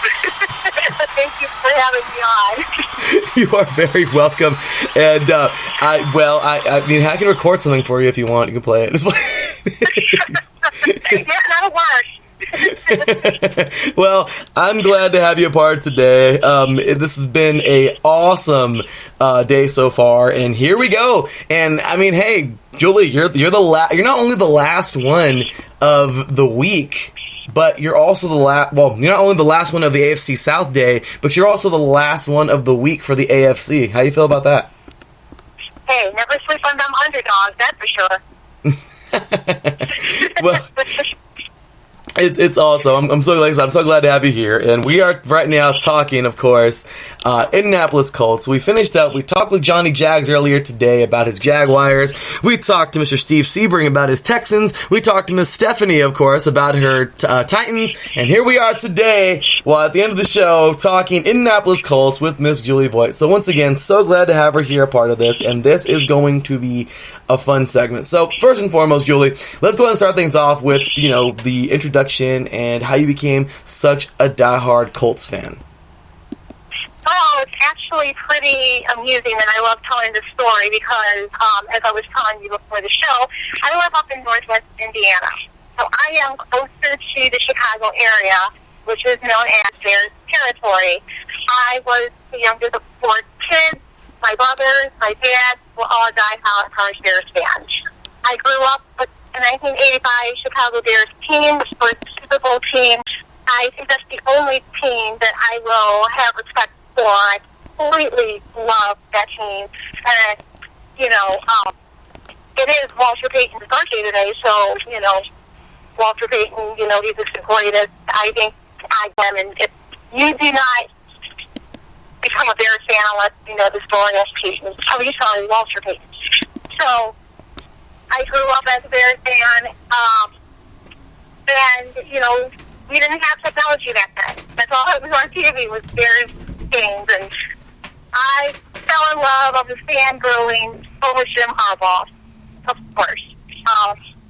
Thank you for having me on. You are very welcome. And I mean, I can record something for you if you want. You can play it. Yeah, that'll work. Well, I'm glad to have you a part today. This has been a awesome day so far, and here we go. And I mean, hey, Julie, you're not only the last one of the week, but you're also the last. Well, you're not only the last one of the AFC South day, but you're also the last one of the week for the AFC. How do you feel about that? Hey, never sleep on them underdogs. That's for sure. Well, it's awesome. I'm so glad to have you here, and we are right now talking, of course, Indianapolis Colts. We finished up. We talked with Johnny Jags earlier today about his Jaguars. We talked to Mr. Steve Sebring about his Texans. We talked to Miss Stephanie, of course, about her Titans, and here we are today. Well, at the end of the show, talking Indianapolis Colts with Miss Julie Voigt. So once again, so glad to have her here, a part of this, and this is going to be a fun segment. So first and foremost, Julie, let's go ahead and start things off with the introduction and how you became such a diehard Colts fan. Oh, it's actually pretty amusing, and I love telling this story because, as I was telling you before the show, I live up in northwest Indiana. So I am closer to the Chicago area, which is known as Bears territory. I was the youngest of 4 kids. My brothers, my dad were all diehard Bears fans. I grew up with the 1985 Chicago Bears team, the first Super Bowl team. I think that's the only team that I will have respect for. I completely love that team. And, it is Walter Payton's birthday today, so, Walter Payton, he's the greatest. I think I am. And if you do not become a Bears fan unless you know the story of Payton, Walter Payton. So, I grew up as a Bears fan, and, we didn't have technology back then. That's all that was on TV was Bears games, and I fell in love. I was fangirling over Jim Harbaugh, of course,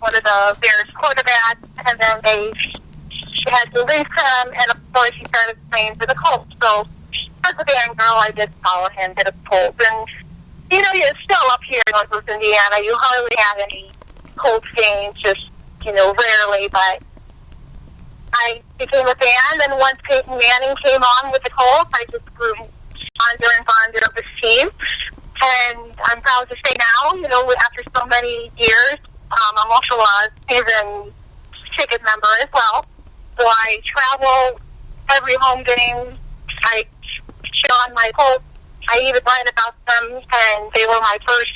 one of the Bears quarterbacks, and then they had to release him, and of course he started playing for the Colts. So, as a fangirl, I did follow him to the Colts, and you're still up here in Northwest Indiana. You hardly have any Colts games, just, rarely, but I became a fan, and once Peyton Manning came on with the Colts, I just grew fonder and fonder of this team. And I'm proud to say now, after so many years, I'm also a season ticket member as well. So I travel every home game. I cheer on my Colts. I even write about them, and they were my first,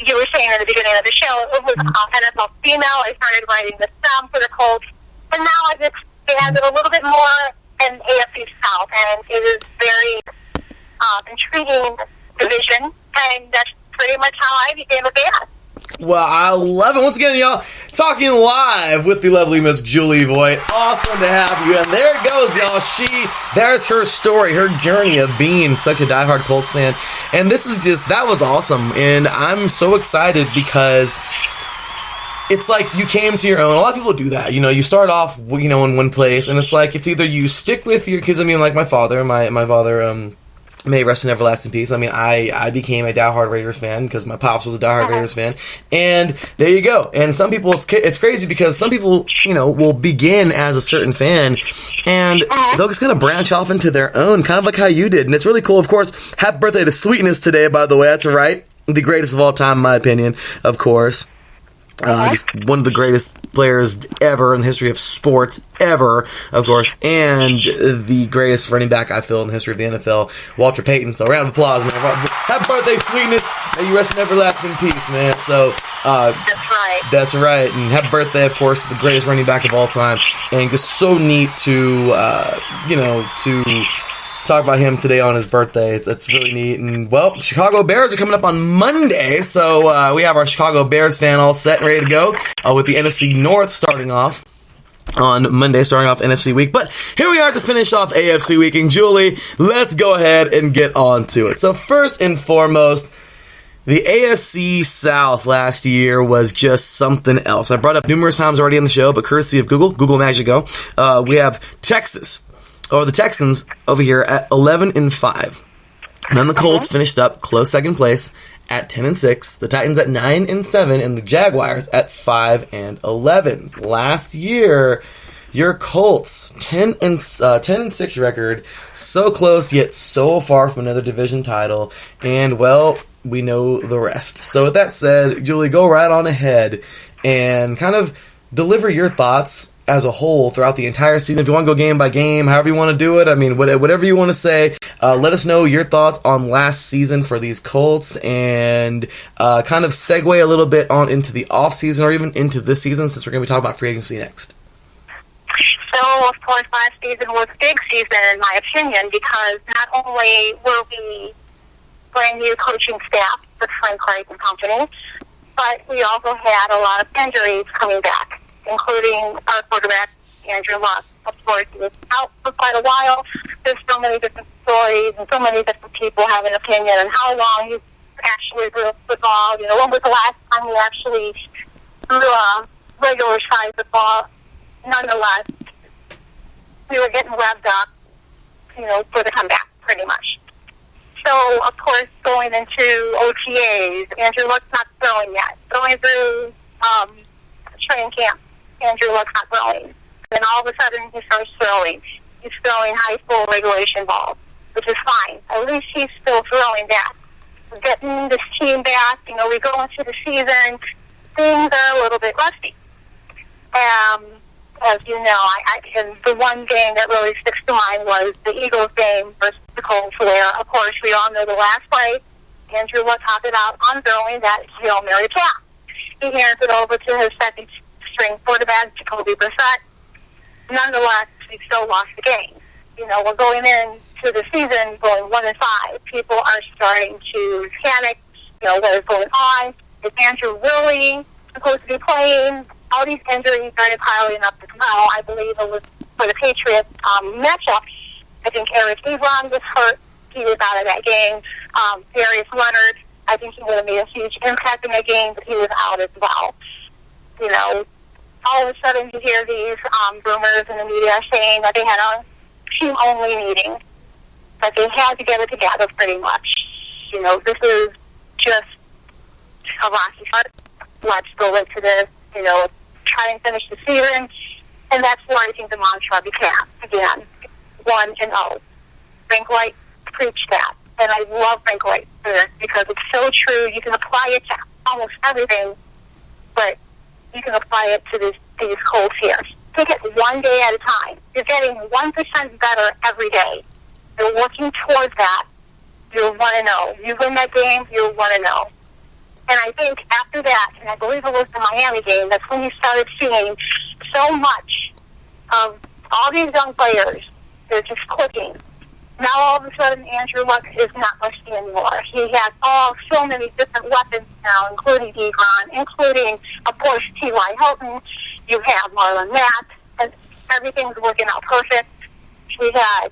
you were saying at the beginning of the show, it was NFL female. I started writing the stem for the Colts, and now I've expanded a little bit more in AFC South, and it is very intriguing division, and that's pretty much how I became a fan. Well, I love it. Once again, y'all, talking live with the lovely Miss Julie Voigt. Awesome to have you. And there it goes, y'all. There's her story, her journey of being such a diehard Colts fan. And that was awesome. And I'm so excited because it's like you came to your own. A lot of people do that. You start off, in one place, and it's like it's either you stick with your kids. I mean, like my father, may rest in everlasting peace. I mean, I became a diehard Raiders fan because my pops was a diehard Raiders fan, and there you go. And some people, it's crazy because some people, will begin as a certain fan, and they'll just kind of branch off into their own, kind of like how you did. And it's really cool. Of course, happy birthday to Sweetness today, by the way. That's right, the greatest of all time, in my opinion, of course. Just one of the greatest players ever in the history of sports, ever, of course, and the greatest running back, I feel, in the history of the NFL, Walter Payton. So round of applause, man. Happy birthday, sweetness. May you rest in everlasting peace, man. So, that's right. That's right. And happy birthday, of course, to the greatest running back of all time. And it's so neat to, to talk about him today on his birthday. It's really neat. And, well, Chicago Bears are coming up on Monday, so we have our Chicago Bears fan all set and ready to go with the NFC North starting off on Monday, starting off NFC week. But here we are to finish off AFC week. And, Julie, let's go ahead and get on to it. So, first and foremost, the AFC South last year was just something else. I brought up numerous times already on the show, but courtesy of Google Magic Go, we have the Texans over here at 11-5. And then the Colts finished up close second place at 10-6. The Titans at 9-7, and the Jaguars at 5-11. Last year, your Colts 10-6 record, so close yet so far from another division title, and well, we know the rest. So with that said, Julie, go right on ahead and kind of deliver your thoughts as a whole throughout the entire season. If you want to go game by game, however you want to do it, I mean, whatever you want to say, let us know your thoughts on last season for these Colts, and kind of segue a little bit on into the offseason or even into this season, since we're going to be talking about free agency next. So, of course, last season was a big season, in my opinion, because not only were we brand new coaching staff with Frank Reich and company, but we also had a lot of injuries coming back, including our quarterback, Andrew Luck. Of course, he was out for quite a while. There's so many different stories and so many different people have an opinion on how long he actually threw football. You know, when was the last time he actually threw a regular-sized football? Nonetheless, we were getting revved up, for the comeback, pretty much. So, of course, going into OTAs, Andrew Luck's not throwing yet. Going through training camp, Andrew Luck's not throwing. Then all of a sudden, he starts throwing. He's throwing high school regulation ball, which is fine. At least he's still throwing back. We're getting this team back. We go into the season, things are a little bit rusty. As you know, and the one game that really sticks to mind was the Eagles game versus the Colts, where, of course, we all know the last play, Andrew Luck topped it out on throwing that Hail Mary pass. He hands it over to his second-string quarterback, Jacoby Brissett. Nonetheless, we still lost the game. We're going into the season going 1-5. People are starting to panic. What is going on? Is Andrew really supposed to be playing? All these injuries started piling up as well. I believe it was for the Patriots matchup. I think Eric Ebron was hurt. He was out of that game. Darius Leonard, I think he would have made a huge impact in that game, but he was out as well. All of a sudden you hear these rumors in the media saying that they had a team-only meeting, that they had to get it together pretty much. This is just a rocky start. Let's go into this, try and finish the season. And that's where I think the mantra became, again, 1-0. Frank White preached that. And I love Frank White for this because it's so true. You can apply it to almost everything, but you can apply it to these Colts here. Take it one day at a time. You're getting 1% better every day. You're working towards that. You're 1-0. You win that game, you're 1-0. And I think after that, and I believe it was the Miami game, that's when you started seeing so much of all these young players. They're just clicking. Now all of a sudden, Andrew Luck is not rusty anymore. He has so many different weapons now, including Ebron, including, of course, T.Y. Hilton. You have Marlon Mack, and everything's working out perfect. We had,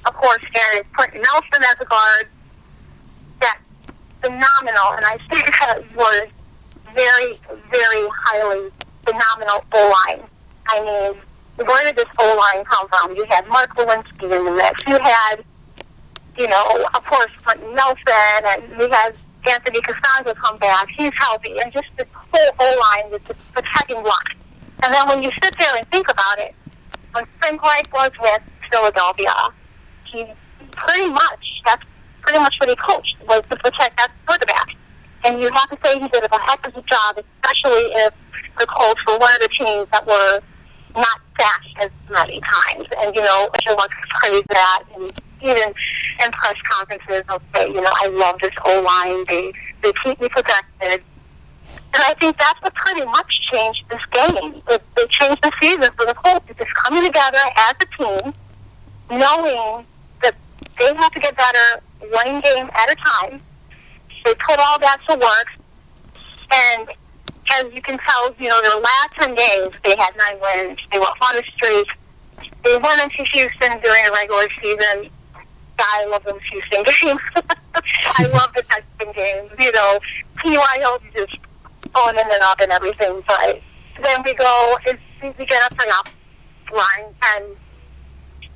of course, Quentin Nelson as a guard. That's phenomenal, and I think that was very, very highly phenomenal O-line. I mean, where did this O-line come from? You had Mark Lewinsky in the mix. You had, of course, Quentin Nelson, and we had Anthony Costanzo come back. He's healthy, and just this whole O-line was just protecting Luck. And then when you sit there and think about it, when Frank Reich was with Philadelphia, that's pretty much what he coached, was to protect that quarterback. And you have to say he did a heck of a job, especially if the Colts were one of the teams that were not sacked as many times. And, Andrew Luck praised that, and even in press conferences, they'll say, I love this O-line. They keep me protected. And I think that's what pretty much changed this game. It changed the season for the Colts. It's just coming together as a team, knowing that they have to get better one game at a time. They put all that to work. And as you can tell, their last 10 games, they had 9 wins. They were on a streak. They went into Houston during the regular season. God, I love those Houston games. I love the Texan games. PYO just going in and up and everything. But then we get up and up line, and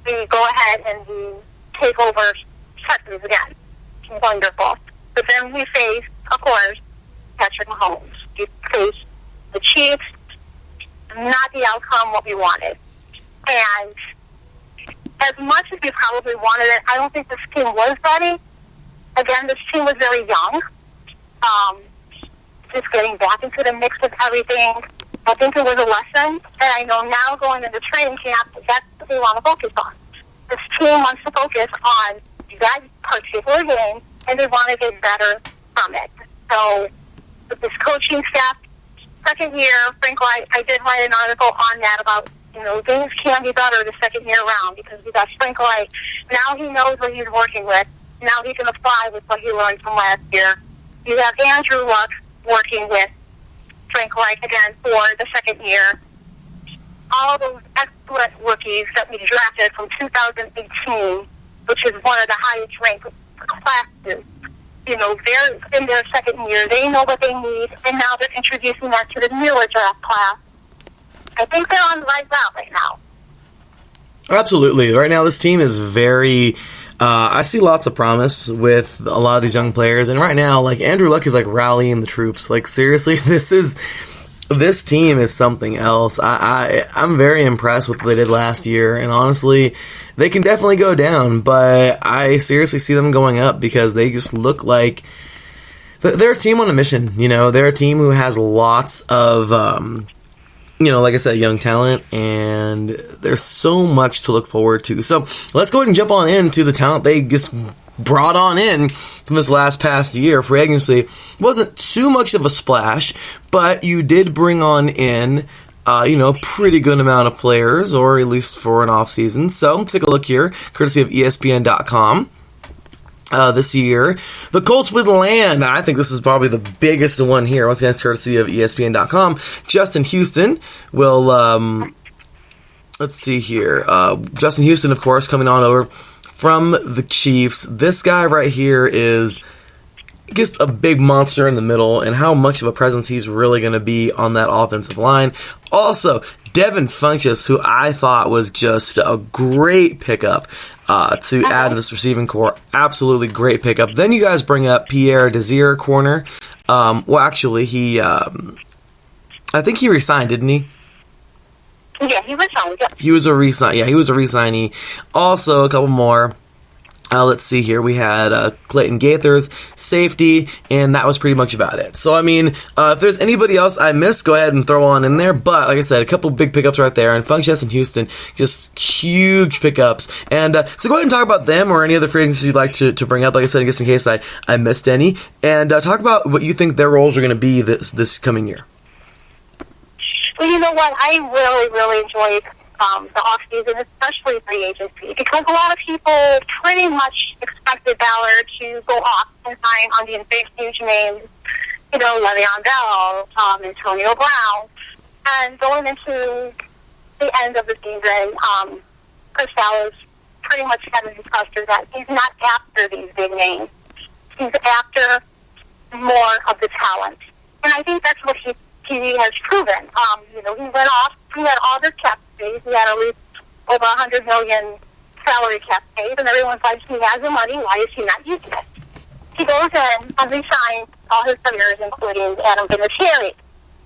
we go ahead and we take over Texas again. Wonderful. But then we face, of course, Patrick Mahomes. We face the Chiefs, not the outcome what we wanted. And as much as we probably wanted it, I don't think this team was ready. Again, this team was very young. Just getting back into the mix of everything, I think it was a lesson. And I know now going into training camp, that's what they want to focus on. This team wants to focus on that particular game, and they want to get better from it. So with this coaching staff, second year, Frank Reich, I did write an article on that about, things can be better the second year around because we got Frank Reich. Now he knows what he's working with. Now he can apply with what he learned from last year. You have Andrew Luck working with Frank Reich again for the second year. All those excellent rookies that we drafted from 2018, which is one of the highest ranked classes, they're in their second year. They know what they need, and now they're introducing that to the newer draft class. I think they're on the right route right now. Absolutely. Right now, this team is very... I see lots of promise with a lot of these young players, and right now, Andrew Luck is rallying the troops. Seriously, this team is something else. I'm very impressed with what they did last year, and honestly, they can definitely go down, but I seriously see them going up because they just look like they're a team on a mission. They're a team who has lots of like I said, young talent, and there's so much to look forward to. So let's go ahead and jump on into the talent they just brought on in from this past year. Free agency wasn't too much of a splash, but you did bring on in, pretty good amount of players, or at least for an off season. So let's take a look here, courtesy of ESPN.com. This year, the Colts would land. I think this is probably the biggest one here. Once again, courtesy of ESPN.com. Justin Houston will, let's see here. Justin Houston, of course, coming on over from the Chiefs. This guy right here is just a big monster in the middle, and how much of a presence he's really going to be on that offensive line. Also, Devin Funchess, who I thought was just a great pickup to add to this receiving core. Absolutely great pickup. Then you guys bring up Pierre Desir, corner. Actually, I think he resigned, didn't he? Yeah, he resigned. Yeah. He was a resign. Yeah, he was a resignee. Also, a couple more. Let's see here. We had Clayton Gaithers, safety, and that was pretty much about it. So, if there's anybody else I missed, go ahead and throw on in there. But, like I said, a couple big pickups right there. And Funchess and Houston, just huge pickups. And so go ahead and talk about them or any other free agents you'd like to bring up, like I said, just in case I missed any. And talk about what you think their roles are going to be this coming year. Well, you know what? I really, really enjoyed the off-season, especially free agency, because a lot of people pretty much expected Ballard to go off and sign on these big, huge names, Le'Veon Bell, Antonio Brown, and going into the end of the season, Chris Ballard pretty much had his cluster that he's not after these big names. He's after more of the talent. And I think that's what he has proven. He went off, he had all this cap space, he had at least over $100 million salary cap space, and everyone's like, he has the money, why is he not using it? He goes in and re-signs all his players, including Adam Vinatieri.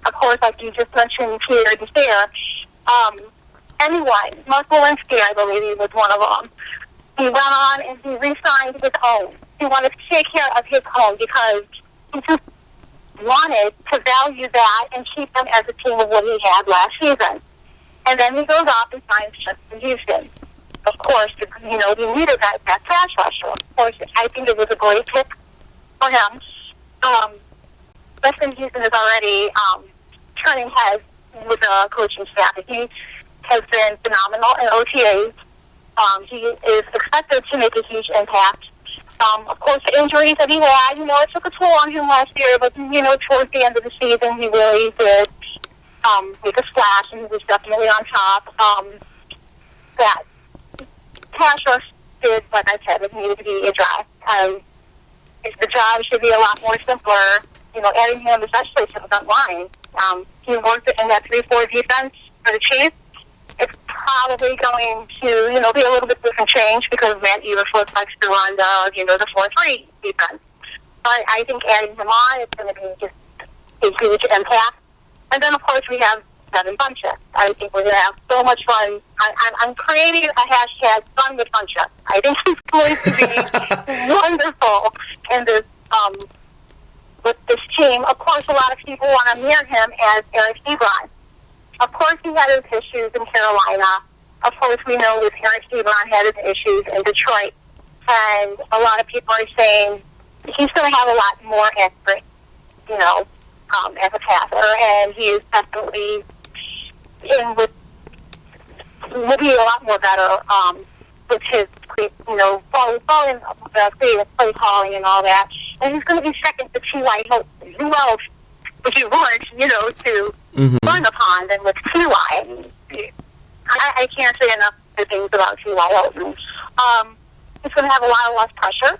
Of course, like you just mentioned, Pierre Desir. Anyone, Mark Walensky, I believe he was one of them. He went on and he re-signed his own. He wanted to take care of his own because he just wanted to value that and keep them as a team of what he had last season. And then he goes off and signs Justin Houston. Of course, he needed that pass rusher. Of course, I think it was a great pick for him. Justin Houston is already turning heads with the coaching staff. He has been phenomenal in OTAs. He is expected to make a huge impact. Of course, the injuries that he had, it took a toll on him last year, but, towards the end of the season, he really did make a splash, and he was definitely on top. That pass rush did, like I said, it needed to be addressed. The job should be a lot more simpler, adding him, especially to the front line. He worked in that 3-4 defense for the Chiefs. It's probably going to, be a little bit different change because Matt Eberflus likes to run the 4-3 defense. But I think adding him on is going to be just a huge impact. And then, of course, we have Devin Funchess. I think we're going to have so much fun. I'm creating a hashtag fun with Funchess. I think he's going to be wonderful in this, with this team. Of course, a lot of people want to mirror him as Eric Ebron. Of course, he had his issues in Carolina. Of course, we know with Eric Ebron had his issues in Detroit. And a lot of people are saying he's going to have a lot more accurate, as a passer. And he is definitely will be a lot more better with his, following creative play calling and all that. And he's going to be second to T.Y. Hilton. Who else would you want, to learn upon than with T.Y.? I can't say enough good things about T.Y. Hilton. He's going to have a lot less pressure.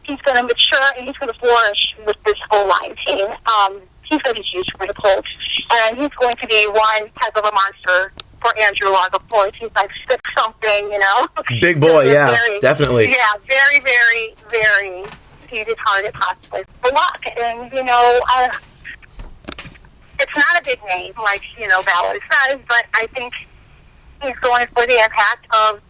He's going to mature, and he's going to flourish with this whole line team. He's going to be huge for the Colts. And he's going to be one heck of a monster for Andrew Luck. Of course, he's like 6-something, Big boy, yeah, definitely. Yeah, very, very, very easy target possibly for Luck. And, it's not a big name like, Ballard says, but I think he's going for the impact of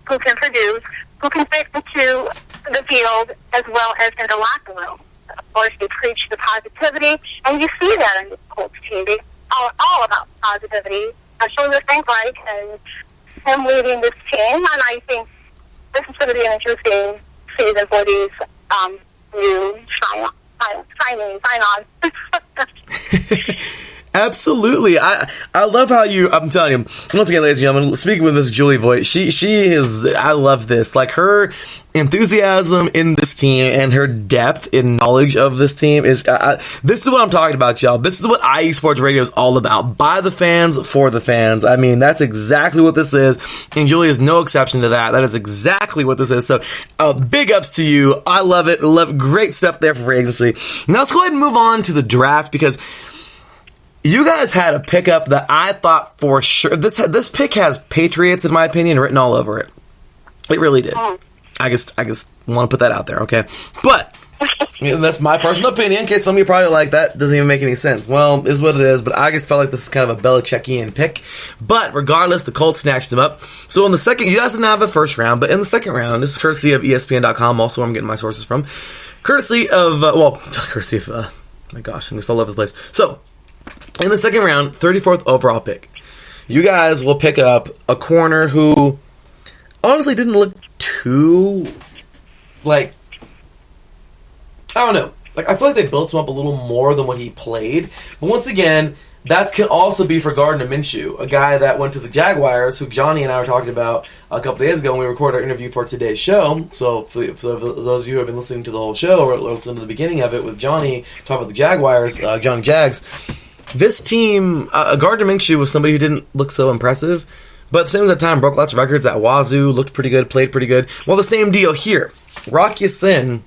who can produce, who can fit into the field as well as in the locker room. Of course, they preach the positivity, and you see that in the Colts team. They are all about positivity, especially with Frank Reich and him leading this team. And I think this is going to be an interesting season for these new sign-ons. Absolutely. I love how I'm telling you, once again, ladies and gentlemen, speaking with Miss Julie Voigt, she is, I love this. Like, her enthusiasm in this team and her depth in knowledge of this team is, this is what I'm talking about, y'all. This is what IE Sports Radio is all about. By the fans, for the fans. I mean, that's exactly what this is, and Julie is no exception to that. That is exactly what this is. So, big ups to you. I love it. Great stuff there for free agency. Now, let's go ahead and move on to the draft, because you guys had a pickup that I thought for sure. This pick has Patriots, in my opinion, written all over it. It really did. I just want to put that out there, okay? But that's my personal opinion. In case some of you probably like that doesn't even make any sense. Well, is what it is. But I just felt like this is kind of a Belichickian pick. But regardless, the Colts snatched him up. So in the second, you guys didn't have a first round, but in the second round, this is courtesy of ESPN.com. Also, where I'm getting my sources from. Courtesy of my gosh, I'm just all over the place. So, in the second round, 34th overall pick, you guys will pick up a corner who honestly didn't look too, I don't know. I feel like they built him up a little more than what he played. But once again, that can also be for Gardner Minshew, a guy that went to the Jaguars, who Johnny and I were talking about a couple days ago when we recorded our interview for today's show. So for those of you who have been listening to the whole show, or listening to the beginning of it with Johnny talking about the Jaguars, Johnny Jags, this team, Gardner Minshew was somebody who didn't look so impressive, but at the same time broke lots of records at Wazoo, looked pretty good, played pretty good. Well, the same deal here. Rock Ya-Sin,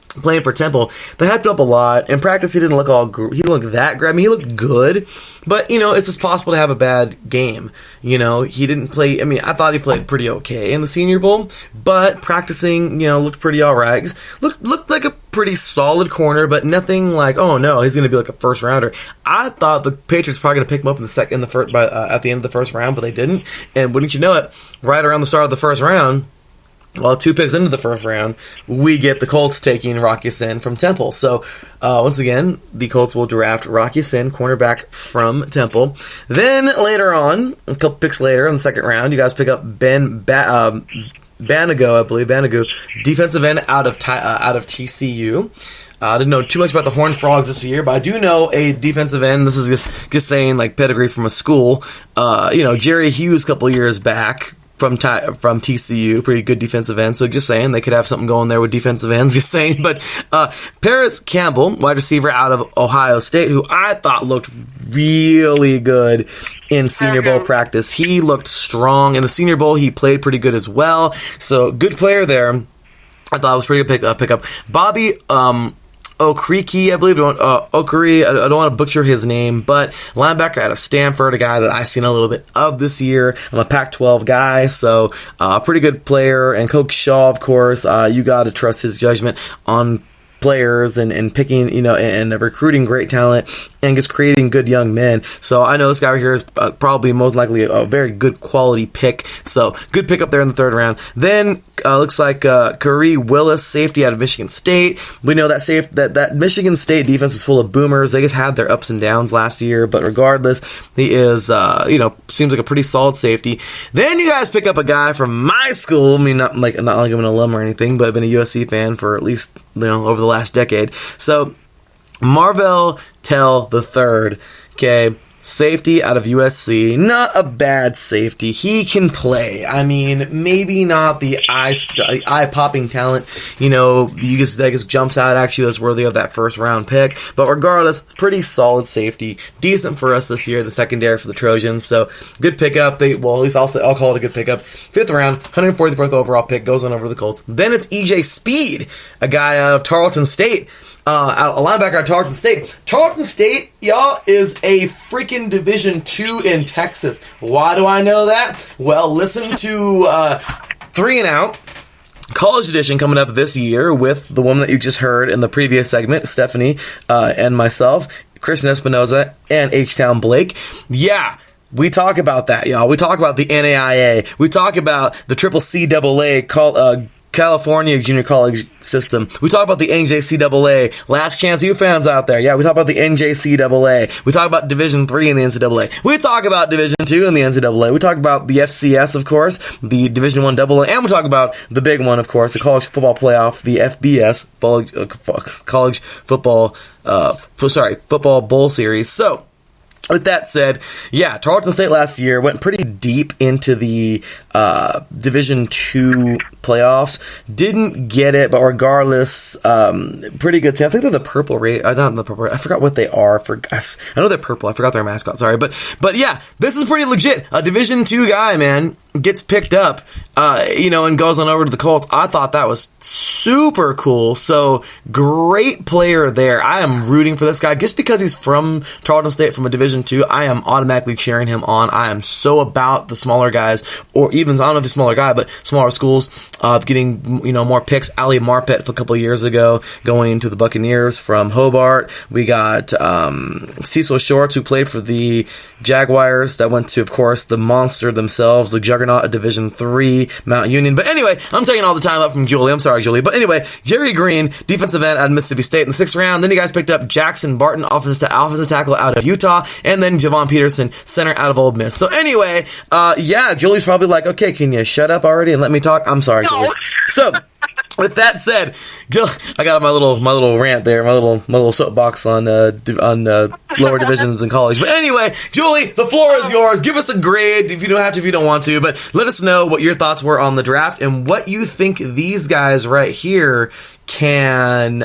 playing for Temple, they hyped up a lot. In practice, he didn't look he didn't look that great. I mean, he looked good, but, it's just possible to have a bad game. He didn't play, I thought he played pretty okay in the Senior Bowl, but practicing, looked pretty alright. Looked like a pretty solid corner, but nothing like, oh no, he's going to be like a first rounder. I thought the Patriots were probably going to pick him up at the end of the first round, but they didn't. And wouldn't you know it, right around the start of the first round, Well, 2 picks into the first round, we get the Colts taking Rock Ya-Sin from Temple. So, once again, the Colts will draft Rock Ya-Sin, cornerback from Temple. Then, later on, a couple picks later in the second round, you guys pick up Banago, I believe, defensive end out of TCU. I didn't know too much about the Horned Frogs this year, but I do know a defensive end. This is just saying, like, pedigree from a school. Jerry Hughes a couple years back, from TCU, pretty good defensive end. So just saying, they could have something going there with defensive ends. Just saying. But Paris Campbell, wide receiver out of Ohio State, who I thought looked really good in Senior Bowl practice. He looked strong in the Senior Bowl. He played pretty good as well. So good player there. I thought it was pretty good pickup. Bobby Okereke, I believe. Okere, I don't want to butcher his name, but linebacker out of Stanford, a guy that I've seen a little bit of this year. I'm a Pac-12 guy, so pretty good player. And Coach Shaw, of course, you got to trust his judgment on players and picking, and recruiting great talent and just creating good young men. So I know this guy right here is probably most likely a very good quality pick. So good pick up there in the third round. Then looks like Khari Willis, safety out of Michigan State. We know that Michigan State defense was full of boomers. They just had their ups and downs last year, but regardless, he is seems like a pretty solid safety. Then you guys pick up a guy from my school. I mean, not like I'm an alum or anything, but I've been a USC fan for at least over the last decade. So Marvell Tell III, okay, safety out of USC, not a bad safety. He can play. I mean, maybe not the eye-popping talent, that just jumps out at you that's worthy of that first-round pick. But regardless, pretty solid safety. Decent for us this year, the secondary for the Trojans. So, good pickup. At least I'll call it a good pickup. 5th round, 144th overall pick, goes on over to the Colts. Then it's EJ Speed, a guy out of Tarleton State. A linebacker at Tarleton State. Tarleton State, y'all, is a freaking Division II in Texas. Why do I know that? Well, listen to 3 and Out, College Edition, coming up this year with the woman that you just heard in the previous segment, Stephanie, and myself, Christian Espinoza, and H-Town Blake. Yeah. We talk about that, y'all. We talk about the NAIA. We talk about the CCAA California Junior College System. We talk about the NJCAA. Last chance you fans out there. Yeah, we talk about the NJCAA. We talk about Division III in the NCAA. We talk about Division II in the NCAA. We talk about the FCS, of course, the Division I AA, and we talk about the big one, of course, the College Football Playoff, the FBS, College Football, Football Bowl Series. So, with that said, yeah, Tarleton State last year went pretty deep into the Division II playoffs. Didn't get it, but regardless, pretty good team. I think they're the purple not the purple. I forgot what they are. I know they're purple. I forgot their mascot. Sorry, but yeah, this is pretty legit. A Division II guy, man, gets picked up, and goes on over to the Colts. I thought that was super cool. So great player there. I am rooting for this guy just because he's from Tarleton State, from a Division II. I am automatically cheering him on. I am so about the smaller guys, or even, I don't know if he's a smaller guy, but smaller schools getting more picks. Ali Marpet a couple years ago going to the Buccaneers from Hobart. We got Cecil Shorts, who played for the Jaguars, that went to, of course, the monster themselves, the juggernaut of Division III, Mount Union. But anyway, I'm taking all the time up from Julie. I'm sorry, Julie. But anyway, Jerry Green, defensive end out of Mississippi State in the 6th round. Then you guys picked up Jackson Barton, offensive tackle out of Utah. And then Javon Peterson, center out of Ole Miss. So anyway, Julie's probably like, okay, can you shut up already and let me talk? I'm sorry, Julie. So, with that said, I got my little rant there, my little soapbox on lower divisions in college. But anyway, Julie, the floor is yours. Give us a grade if you don't have to, if you don't want to. But let us know what your thoughts were on the draft and what you think these guys right here can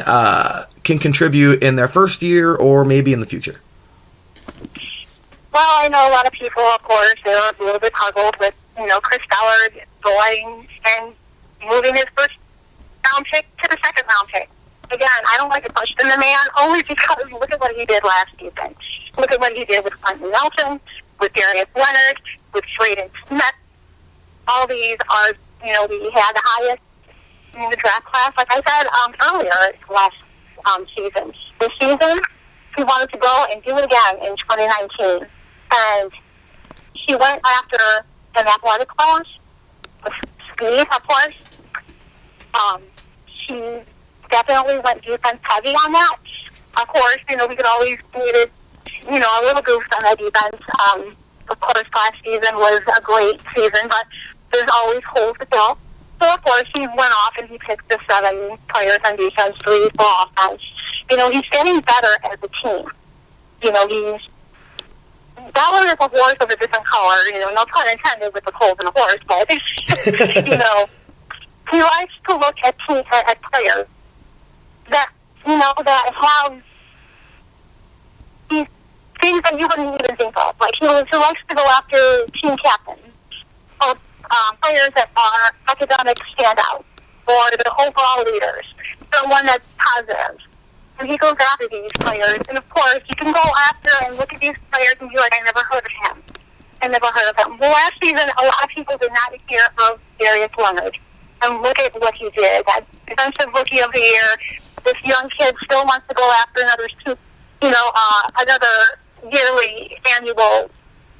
contribute in their first year or maybe in the future. Well, I know a lot of people, of course, they're a little bit puzzled with, Chris Ballard going and moving his first round pick to the 2nd round pick. Again, I don't like to question the man only because look at what he did last season. Look at what he did with Quentin Nelson, with Darius Leonard, with Braden Smith. All these are, we had the highest in the draft class, like I said earlier last season. This season, he wanted to go and do it again in 2019. And he went after an athletic class with speed, of course, He definitely went defense heavy on that. Of course, we could always needed, a little boost on that defense. Of course, last season was a great season, but there's always holes to fill. So, of course, he went off and he picked the 7 players on defense, 3 for offense. He's getting better as a team. Valor is a horse of a different color, no pun intended with the Colts and the horse, but, he likes to look at players that, that have these things that you wouldn't even think of. Like, he likes to go after team captains, or players that are academic standouts, or the overall leaders, someone that's positive. And he goes after these players, and of course, you can go after and look at these players and be like, I never heard of him. Well, last season, a lot of people did not hear of Darius Leonard. And look at what he did. That defensive rookie of the year, this young kid still wants to go after another yearly annual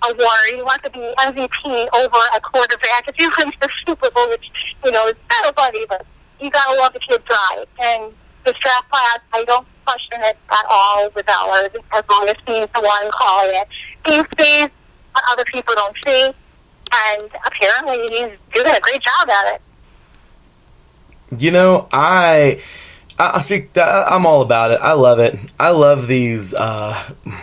award. He wants to be MVP over a quarterback. If you win the Super Bowl, which, is kind of funny, but you got to love the kid's drive. And this draft class, I don't question it at all with Valor, as long as he's the one calling it. He sees what other people don't see, and apparently he's doing a great job at it. I see. I'm all about it. I love it. I love these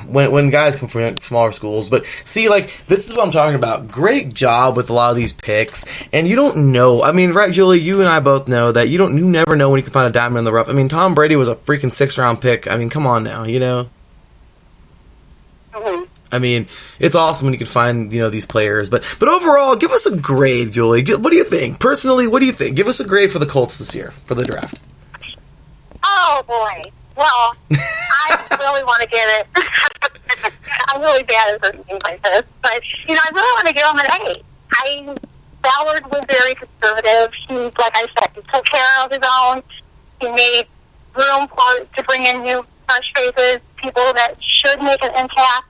when guys come from smaller schools. But see, this is what I'm talking about. Great job with a lot of these picks, and you don't know. I mean, right, Julie? You and I both know that you never know when you can find a diamond in the rough. I mean, Tom Brady was a freaking 6th-round pick. I mean, come on now, Mm-hmm. I mean, it's awesome when you can find, these players. But overall, give us a grade, Julie. What do you think? Personally, what do you think? Give us a grade for the Colts this year, for the draft. Oh, boy. Well, I really want to give it... I'm really bad at certain things like this. But, I really want to give him an 8. Ballard was very conservative. He, like I said, he took care of his own. He made room to bring in new fresh faces, people that should make an impact.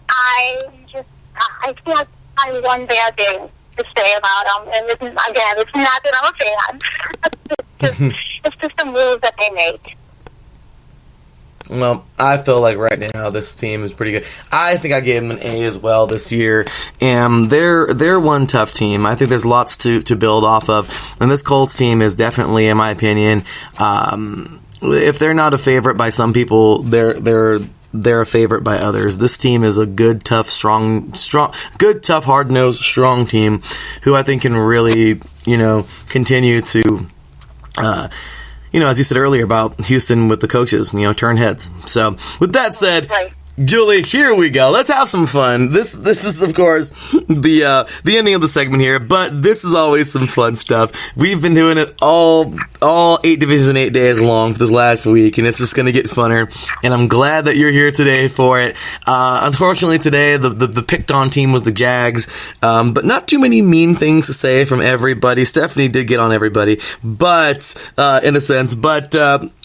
I can't find one bad thing to say about them. And it's not that I'm a fan. It's just a move that they make. Well, I feel like right now this team is pretty good. I think I gave them an A as well this year, and they're one tough team. I think there's lots to build off of, and this Colts team is definitely, in my opinion, if they're not a favorite by some people, they're a favorite by others. This team is a good, tough, hard-nosed, strong team who I think can really, continue to, as you said earlier about Houston with the coaches, turn heads. So, with that said, Julie, here we go. Let's have some fun. This is, of course, the ending of the segment here, but this is always some fun stuff. We've been doing it all 8 divisions in 8 days long for this last week, and it's just going to get funner, and I'm glad that you're here today for it. Unfortunately, today, the picked-on team was the Jags, but not too many mean things to say from everybody. Stephanie did get on everybody, but, in a sense, but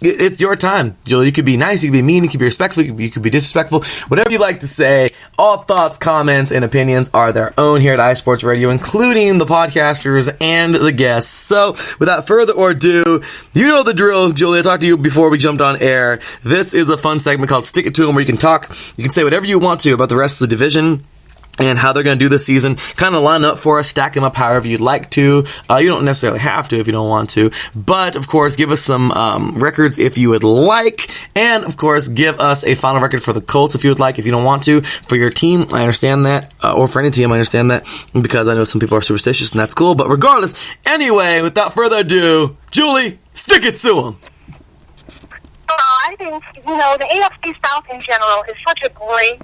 it's your time, Julie. You could be nice, you could be mean, you could be respectful, you could be disrespectful. Whatever you like to say, all thoughts, comments, and opinions are their own here at iSports Radio, including the podcasters and the guests. So, without further ado, you know the drill. Julie, I talked to you before we jumped on air. This is a fun segment called Stick It To 'Em, where you can talk, you can say whatever you want to about the rest of the division and how they're going to do this season. Kind of line up for us, stack them up however you'd like to. You don't necessarily have to if you don't want to. But, of course, give us some records if you would like. And, of course, give us a final record for the Colts if you would like. If you don't want to, for your team, I understand that. Or for any team, I understand that. Because I know some people are superstitious, and that's cool. But regardless, anyway, without further ado, Julie, stick it to them. I think, the AFC South in general is such a great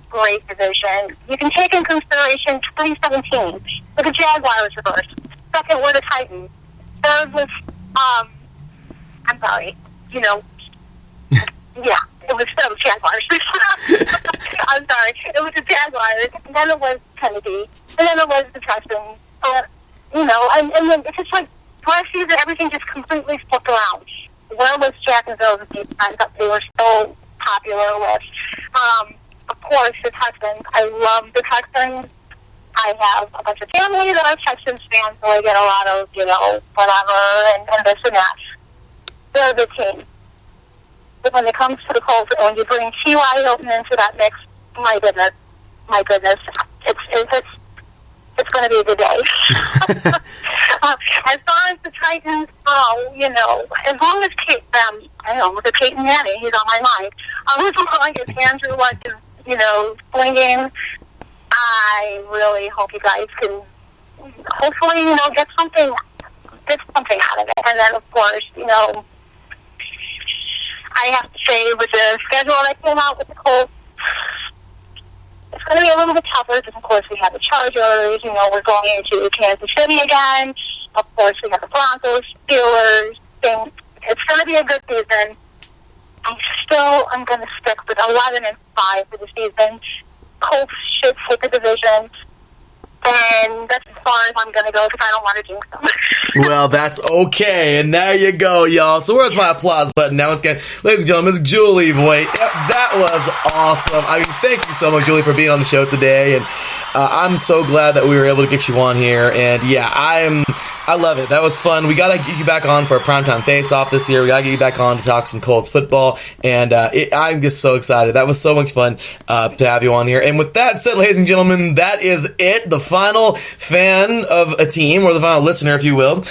division. You can take in consideration 2017 with the Jaguars reversed. Second were the Titans. Third was, I'm sorry, yeah, it was Jaguars. I'm sorry, it was the Jaguars, and then it was Tennessee, and then it was the Texans. And then it's just like, last season, everything just completely flipped around. Where was Jacksonville's defense that they were so popular with? Of course, the Texans. I love the Texans. I have a bunch of family that are Texans fans, so I get a lot of, whatever, and this and that. They're the team. But when it comes to the Colts, and when you bring T.Y. Hilton into that mix, my goodness, it's going to be a good day. As far as the Titans go, as long as with Peyton Manning, he's on my mind. As long as Andrew Luck is, swinging, I really hope you guys can, hopefully, get something out of it. And then, of course, I have to say, with the schedule that came out with the Colts, it's going to be a little bit tougher because, of course, we have the Chargers. We're going into Kansas City again. Of course, we have the Broncos, Steelers. It's going to be a good season. I'm going to stick with 11-5 for the season. Colts should take the division. And that's as far as I'm going to go because I don't want to jinx them. Well, that's okay. And there you go, y'all. So where's my applause button? Now it's good. Ladies and gentlemen, Miss Julie Voigt. Yep, that was awesome. I mean, thank you so much, Julie, for being on the show today. And I'm so glad that we were able to get you on here. And yeah, I love it. That was fun. We got to get you back on for a primetime face-off this year. We got to get you back on to talk some Colts football. And I'm just so excited. That was so much fun to have you on here. And with that said, ladies and gentlemen, that is it. The final fan of a team, or the final listener, if you will,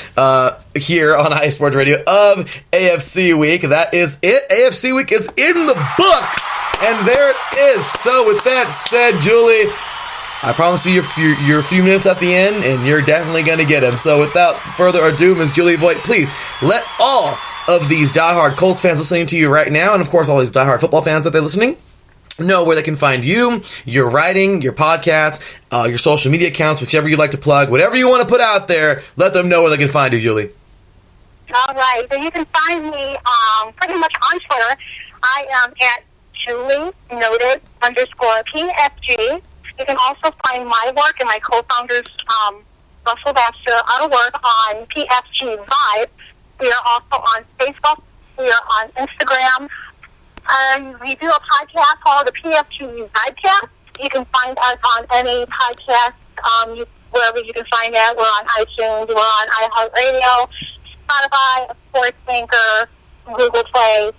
here on IE Sports Radio of AFC Week. That is it. AFC Week is in the books. And there it is. So with that said, Julie, I promise you you're a few minutes at the end, and you're definitely going to get him. So without further ado, Ms. Julie Voigt, please let all of these diehard Colts fans listening to you right now, and of course all these diehard football fans that they're listening, know where they can find you, your writing, your podcast, your social media accounts, whichever you'd like to plug, whatever you want to put out there, let them know where they can find you, Julie. All right. So you can find me pretty much on Twitter. I am at JulieNoted_PFG. You can also find my work and my co-founders, Russell Baxter, our work on PFG Vibe. We are also on Facebook. We are on Instagram. We do a podcast called the PFG Vibecast. You can find us on any podcast, wherever you can find it. We're on iTunes. We're on iHeartRadio, Spotify, of course, Anchor, Google Play.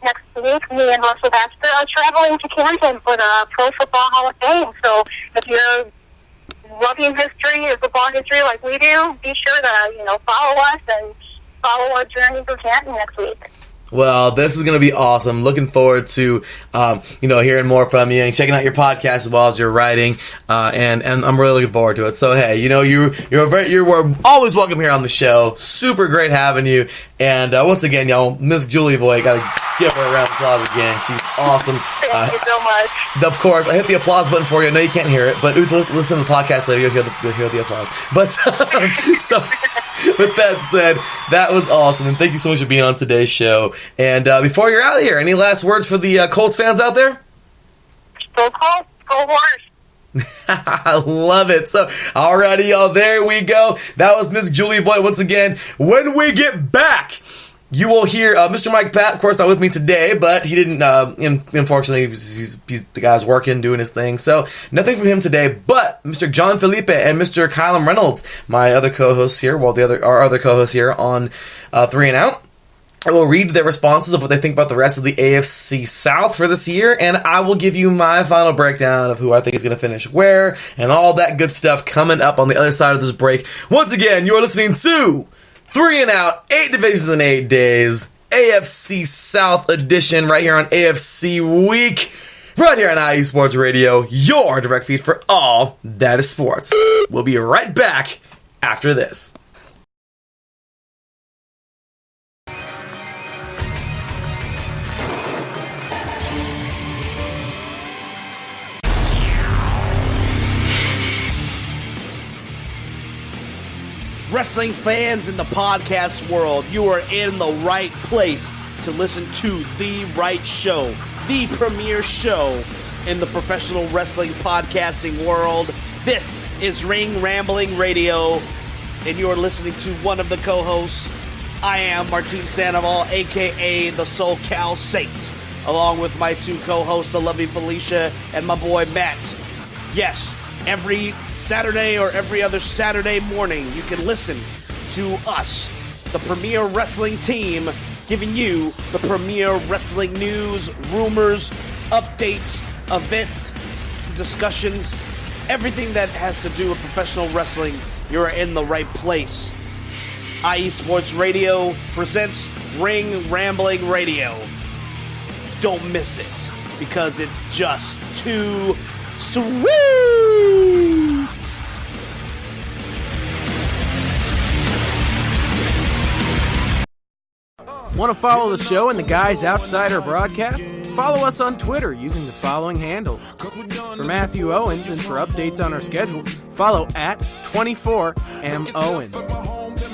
Next week, me and Russell Baxter are traveling to Canton for the Pro Football Hall of Fame. So if you're loving history or football history like we do, be sure to, follow us and follow our journey through Canton next week. Well, this is going to be awesome. Looking forward to, hearing more from you and checking out your podcast as well as your writing. And I'm really looking forward to it. So, hey, you were always welcome here on the show. Super great having you. And once again, y'all, Miss Julie Voigt, got to give her a round of applause again. She's awesome. Thank you so much. Of course, I hit the applause button for you. I know you can't hear it, but listen to the podcast later. You'll hear the applause. But so, with that said, that was awesome. And thank you so much for being on today's show. And before you're out of here, any last words for the Colts fans out there? Go Colts. Go Horse. I love it. So, alrighty, y'all, there we go. That was Miss Julie Voigt once again. When we get back, you will hear Mr. Mike Pat, of course, not with me today, but he didn't, unfortunately, the guy's working, doing his thing, so nothing from him today, but Mr. John Felipe and Mr. Kylam Reynolds, my other co-hosts here, our other co-hosts here on 3 and Out, I will read their responses of what they think about the rest of the AFC South for this year, and I will give you my final breakdown of who I think is going to finish where, and all that good stuff coming up on the other side of this break. Once again, you're listening to 3 and Out, 8 divisions in 8 days, AFC South edition, right here on AFC Week, right here on IE Sports Radio, your direct feed for all that is sports. We'll be right back after this. Wrestling fans in the podcast world, you are in the right place to listen to the right show, the premier show in the professional wrestling podcasting world. This is Ring Rambling Radio, and you are listening to one of the co-hosts. I am Martin Sandoval, a.k.a. the SoCal Saint, along with my two co-hosts, the lovely Felicia and my boy Matt. Yes, every Saturday or every other Saturday morning. You can listen to us, the Premier Wrestling Team, giving you the premier wrestling news, rumors, updates, event discussions, everything that has to do with professional wrestling. You're in the right place. IE Sports Radio presents Ring Rambling Radio. Don't miss it, because it's just too sweet. Want to follow the show and the Guys Outsider broadcast? Follow us on Twitter using the following handles. For Matthew Owens and for updates on our schedule, follow at 24MOwens.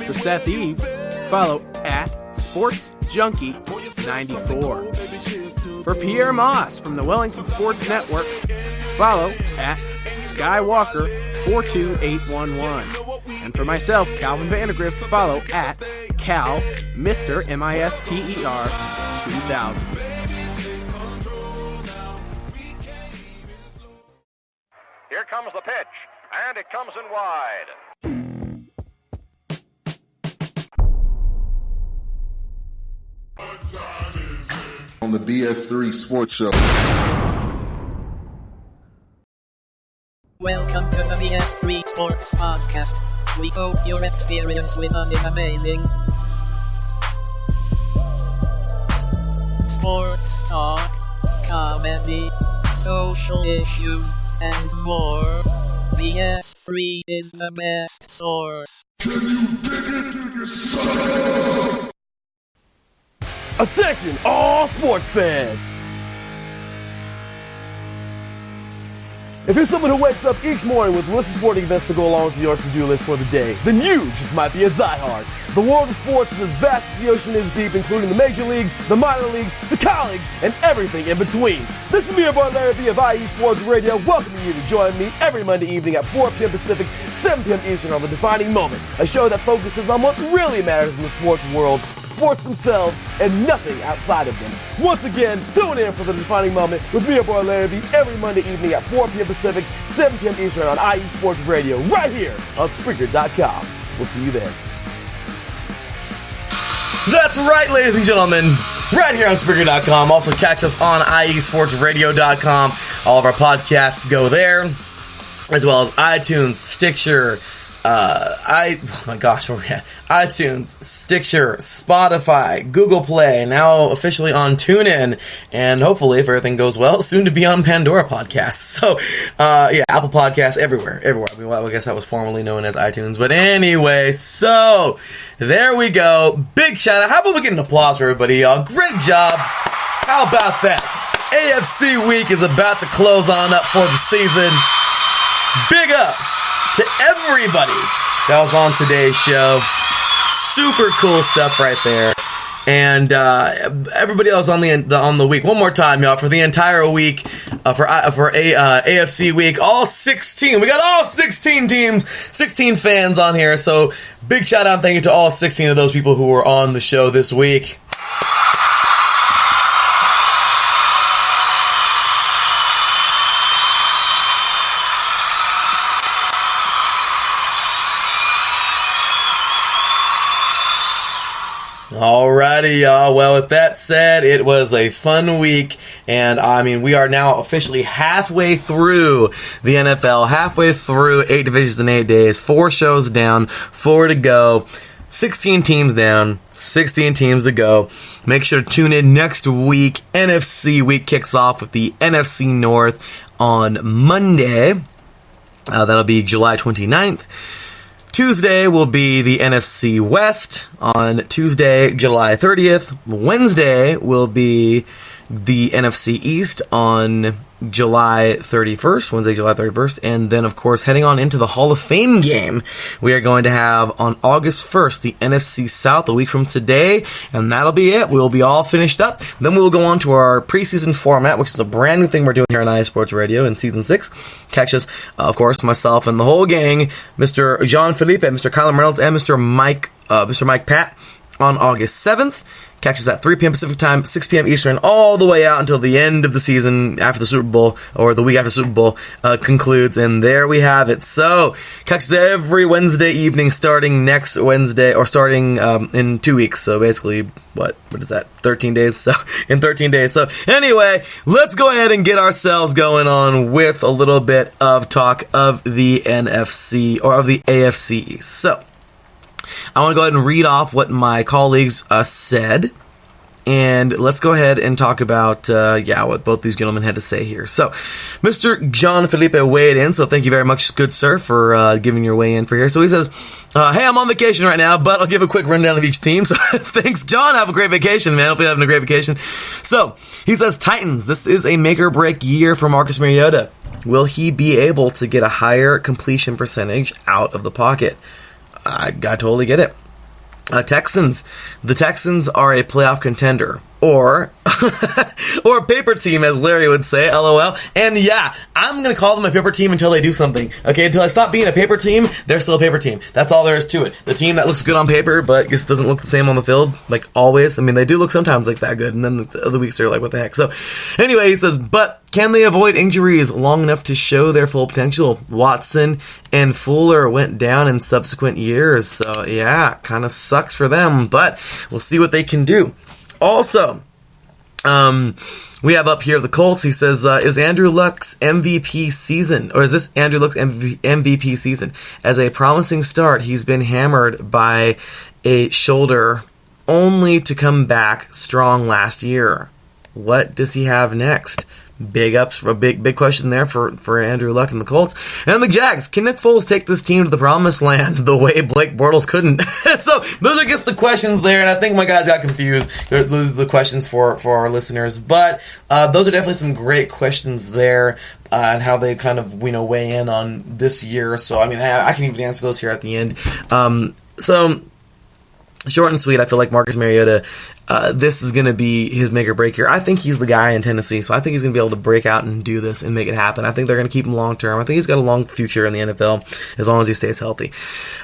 For Seth Eves, follow at SportsJunkie94. For Pierre Moss from the Wellington Sports Network, follow at Skywalker42811. And for myself, Calvin Vandergrift, follow at Cal Mr. MISTER 2000. Here comes the pitch, and it comes in wide. On the BS3 Sports Show. Welcome to the BS3 Sports Podcast. We hope your experience with us is amazing. Sports talk, comedy, social issues, and more. BS3 is the best source. Can you dig it, son? Attention, all sports fans! If you're someone who wakes up each morning with lists of sporting events to go along with your to-do list for the day, then you just might be a diehard. The world of sports is as vast as the ocean is deep, including the major leagues, the minor leagues, the college, and everything in between. This is me, your boy Larry B of IE Sports Radio, welcoming you to join me every Monday evening at 4 p.m. Pacific, 7 p.m. Eastern on The Defining Moment, a show that focuses on what really matters in the sports world, sports themselves, and nothing outside of them. Once again, tune in for The Defining Moment with me, your boy Larry B, every Monday evening at 4 p.m. Pacific, 7 p.m. Eastern on IE Sports Radio, right here on Spreaker.com. We'll see you there. That's right, ladies and gentlemen. Right here on Spreaker.com. Also catch us on IESportsRadio.com. All of our podcasts go there, as well as iTunes, Stitcher, iTunes, Stitcher, Spotify, Google Play, now officially on TuneIn, and hopefully, if everything goes well, soon to be on Pandora Podcasts. So, Apple Podcasts, everywhere. I mean, well, I guess that was formerly known as iTunes, but anyway, so, there we go. Big shout out. How about we get an applause for everybody, y'all? Great job. How about that? AFC week is about to close on up for the season. Big ups to everybody that was on today's show. Super cool stuff right there. And everybody else on the week. One more time, y'all, for the entire week, for AFC week, all 16. We got all 16 teams, 16 fans on here. So big shout out and thank you to all 16 of those people who were on the show this week. Alrighty, y'all. Well, with that said, it was a fun week, and I mean, we are now officially halfway through the NFL, halfway through 8 divisions in 8 days, 4 shows down, 4 to go, 16 teams down, 16 teams to go. Make sure to tune in next week. NFC week kicks off with the NFC North on Monday. That'll be July 29th. Tuesday will be the NFC West on Tuesday, July 30th. Wednesday will be the NFC East on July 31st, Wednesday, July 31st. And then, of course, heading on into the Hall of Fame game, we are going to have on August 1st, the NFC South, a week from today. And that'll be it. We'll be all finished up. Then we'll go on to our preseason format, which is a brand new thing we're doing here on IE Sports Radio in Season 6. Catch us, of course, myself and the whole gang, Mr. John Felipe, Mr. Kyler Reynolds, and Mr. Mike Pat on August 7th. Catches at 3 p.m. Pacific time, 6 p.m. Eastern, all the way out until the end of the season after the Super Bowl, or the week after the Super Bowl concludes. And there we have it. So, catches every Wednesday evening starting next Wednesday, or starting in 2 weeks. So basically, what is that? 13 days? So, in 13 days. So, anyway, let's go ahead and get ourselves going on with a little bit of talk of the NFC, or of the AFC. So, I want to go ahead and read off what my colleagues said, and let's go ahead and talk about, what both these gentlemen had to say here. So, Mr. John Felipe weighed in, so thank you very much, good sir, for giving your way in for here. So he says, hey, I'm on vacation right now, but I'll give a quick rundown of each team. So, thanks, John. Have a great vacation, man. Hopefully you're having a great vacation. So, he says, Titans, this is a make-or-break year for Marcus Mariota. Will he be able to get a higher completion percentage out of the pocket? I totally get it. Texans. The Texans are a playoff contender. Or a paper team, as Larry would say, LOL. And yeah, I'm going to call them a paper team until they do something. Okay, until I stop being a paper team, they're still a paper team. That's all there is to it. The team that looks good on paper, but just doesn't look the same on the field, like always. I mean, they do look sometimes like that good, and then the other weeks they're like, what the heck? So, anyway, he says, but can they avoid injuries long enough to show their full potential? Watson and Fuller went down in subsequent years, so yeah, kind of sucks for them, but we'll see what they can do. Also, we have up here the Colts. He says, is Andrew Luck's MVP season, or is this Andrew Luck's MVP season? As a promising start, he's been hammered by a shoulder only to come back strong last year. What does he have next? Big ups, a big question there for Andrew Luck and the Colts. And the Jags. Can Nick Foles take this team to the promised land the way Blake Bortles couldn't? So those are just the questions there, and I think my guys got confused. Those are the questions for our listeners. But those are definitely some great questions there, and how they kind of weigh in on this year. So I mean, I can even answer those here at the end. So short and sweet, I feel like Marcus Mariota, this is going to be his make or break year. I think he's the guy in Tennessee, so I think he's going to be able to break out and do this and make it happen. I think they're going to keep him long term. I think he's got a long future in the NFL as long as he stays healthy.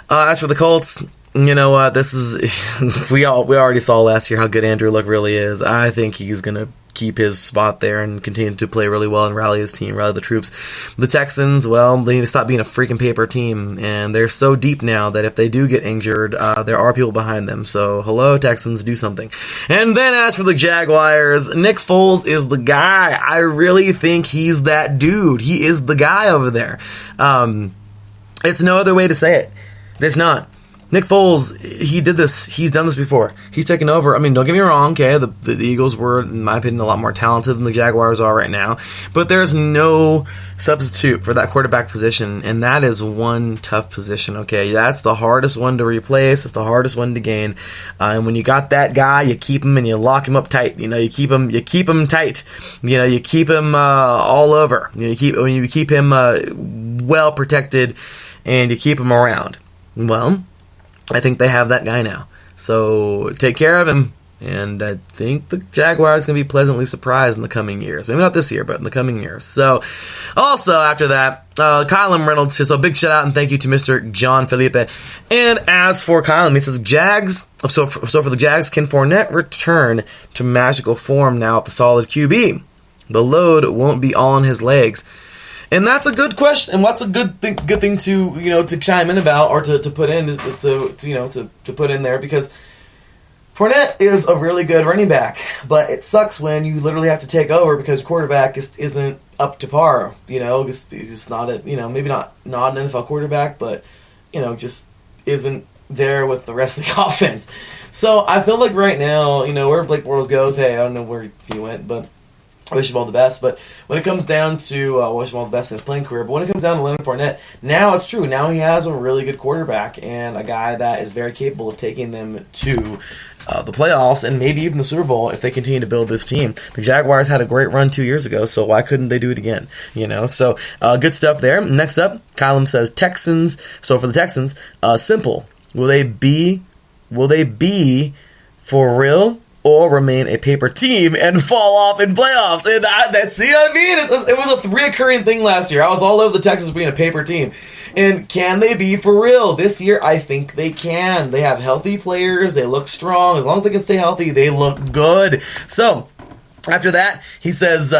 As for the Colts, you know what? This is we already saw last year how good Andrew Luck really is. I think he's going to keep his spot there and continue to play really well and rally his team, rally the troops. The Texans, well, they need to stop being a freaking paper team, and they're so deep now that if they do get injured, there are people behind them. So, hello, Texans, do something. And then as for the Jaguars, Nick Foles is the guy. I really think he's that dude. He is the guy over there. It's no other way to say it. There's not. Nick Foles, he did this. He's done this before. He's taken over. I mean, don't get me wrong, okay? The Eagles were, in my opinion, a lot more talented than the Jaguars are right now. But there's no substitute for that quarterback position, and that is one tough position, okay? That's the hardest one to replace. It's the hardest one to gain. And when you got that guy, you keep him and you lock him up tight. You know, you keep him tight. You know, you keep him all over. You keep him well protected, and you keep him around. Well, I think they have that guy now. So take care of him. And I think the Jaguars are going to be pleasantly surprised in the coming years. Maybe not this year, but in the coming years. So also after that, Kylan Reynolds, so a big shout out and thank you to Mr. John Felipe. And as for Kylan, he says, Jags, so for the Jags, can Fournette return to magical form now at the solid QB? The load won't be all on his legs. And that's a good question, and what's a good thing to to chime in about or to put in to put in there, because Fournette is a really good running back, but it sucks when you literally have to take over because quarterback isn't up to par. He's not maybe not an NFL quarterback, but just isn't there with the rest of the offense. So I feel like right now, where Blake Bortles goes, hey, I don't know where he went, but I wish him all the best, but when it comes down to, I wish him all the best in his playing career, but when it comes down to Leonard Fournette, now it's true. Now he has a really good quarterback and a guy that is very capable of taking them to the playoffs and maybe even the Super Bowl if they continue to build this team. The Jaguars had a great run 2 years ago, so why couldn't they do it again? So good stuff there. Next up, Column says Texans. So for the Texans, simple. Will they be for real? or remain a paper team and fall off in playoffs. And see what I mean? It was a reoccurring thing last year. I was all over the Texans being a paper team. And can they be for real? This year, I think they can. They have healthy players. They look strong. As long as they can stay healthy, they look good. So, after that, he says,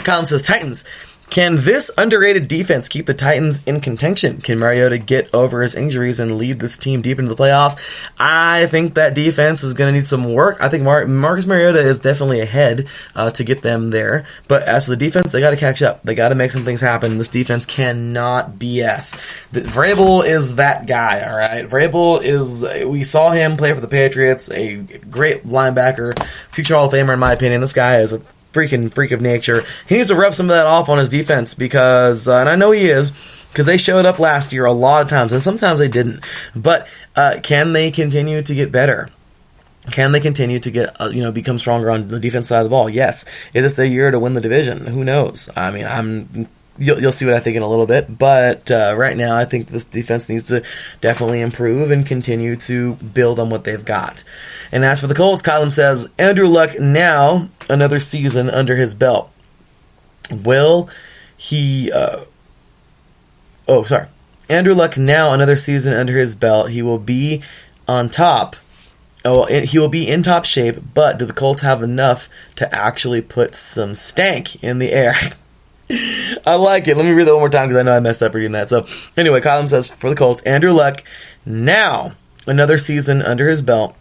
Colin says, Titans. Can this underrated defense keep the Titans in contention? Can Mariota get over his injuries and lead this team deep into the playoffs? I think that defense is going to need some work. I think Marcus Mariota is definitely ahead to get them there. But as for the defense, they got to catch up. They got to make some things happen. This defense cannot BS. Vrabel is that guy, all right? Vrabel is, we saw him play for the Patriots, a great linebacker, future Hall of Famer in my opinion. This guy is a freaking freak of nature. He needs to rub some of that off on his defense because, and I know he is, because they showed up last year a lot of times, and sometimes they didn't. But can they continue to get better? Can they continue to get, become stronger on the defense side of the ball? Yes. Is this their year to win the division? Who knows? I mean, You'll see what I think in a little bit, but right now I think this defense needs to definitely improve and continue to build on what they've got. And as for the Colts, Colin says, Andrew Luck now another season under his belt. Will he... Andrew Luck now another season under his belt. He will be on top. He will be in top shape, but do the Colts have enough to actually put some stank in the air? I like it. Let me read that one more time because I know I messed up reading that. So, anyway, Colin says, for the Colts, Andrew Luck, now another season under his belt,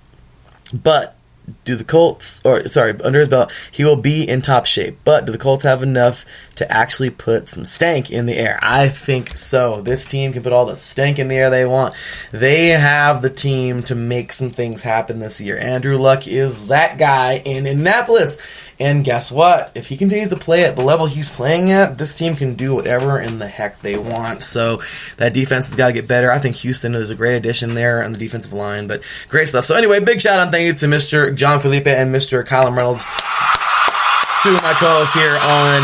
but do the Colts, under his belt, he will be in top shape, but do the Colts have enough to actually put some stank in the air? I think so. This team can put all the stank in the air they want. They have the team to make some things happen this year. Andrew Luck is that guy in Indianapolis. And guess what? If he continues to play at the level he's playing at, this team can do whatever in the heck they want. So that defense has got to get better. I think Houston is a great addition there on the defensive line, but great stuff. So anyway, big shout out and thank you to Mr. John Felipe and Mr. Colin Reynolds, two of my co-hosts here on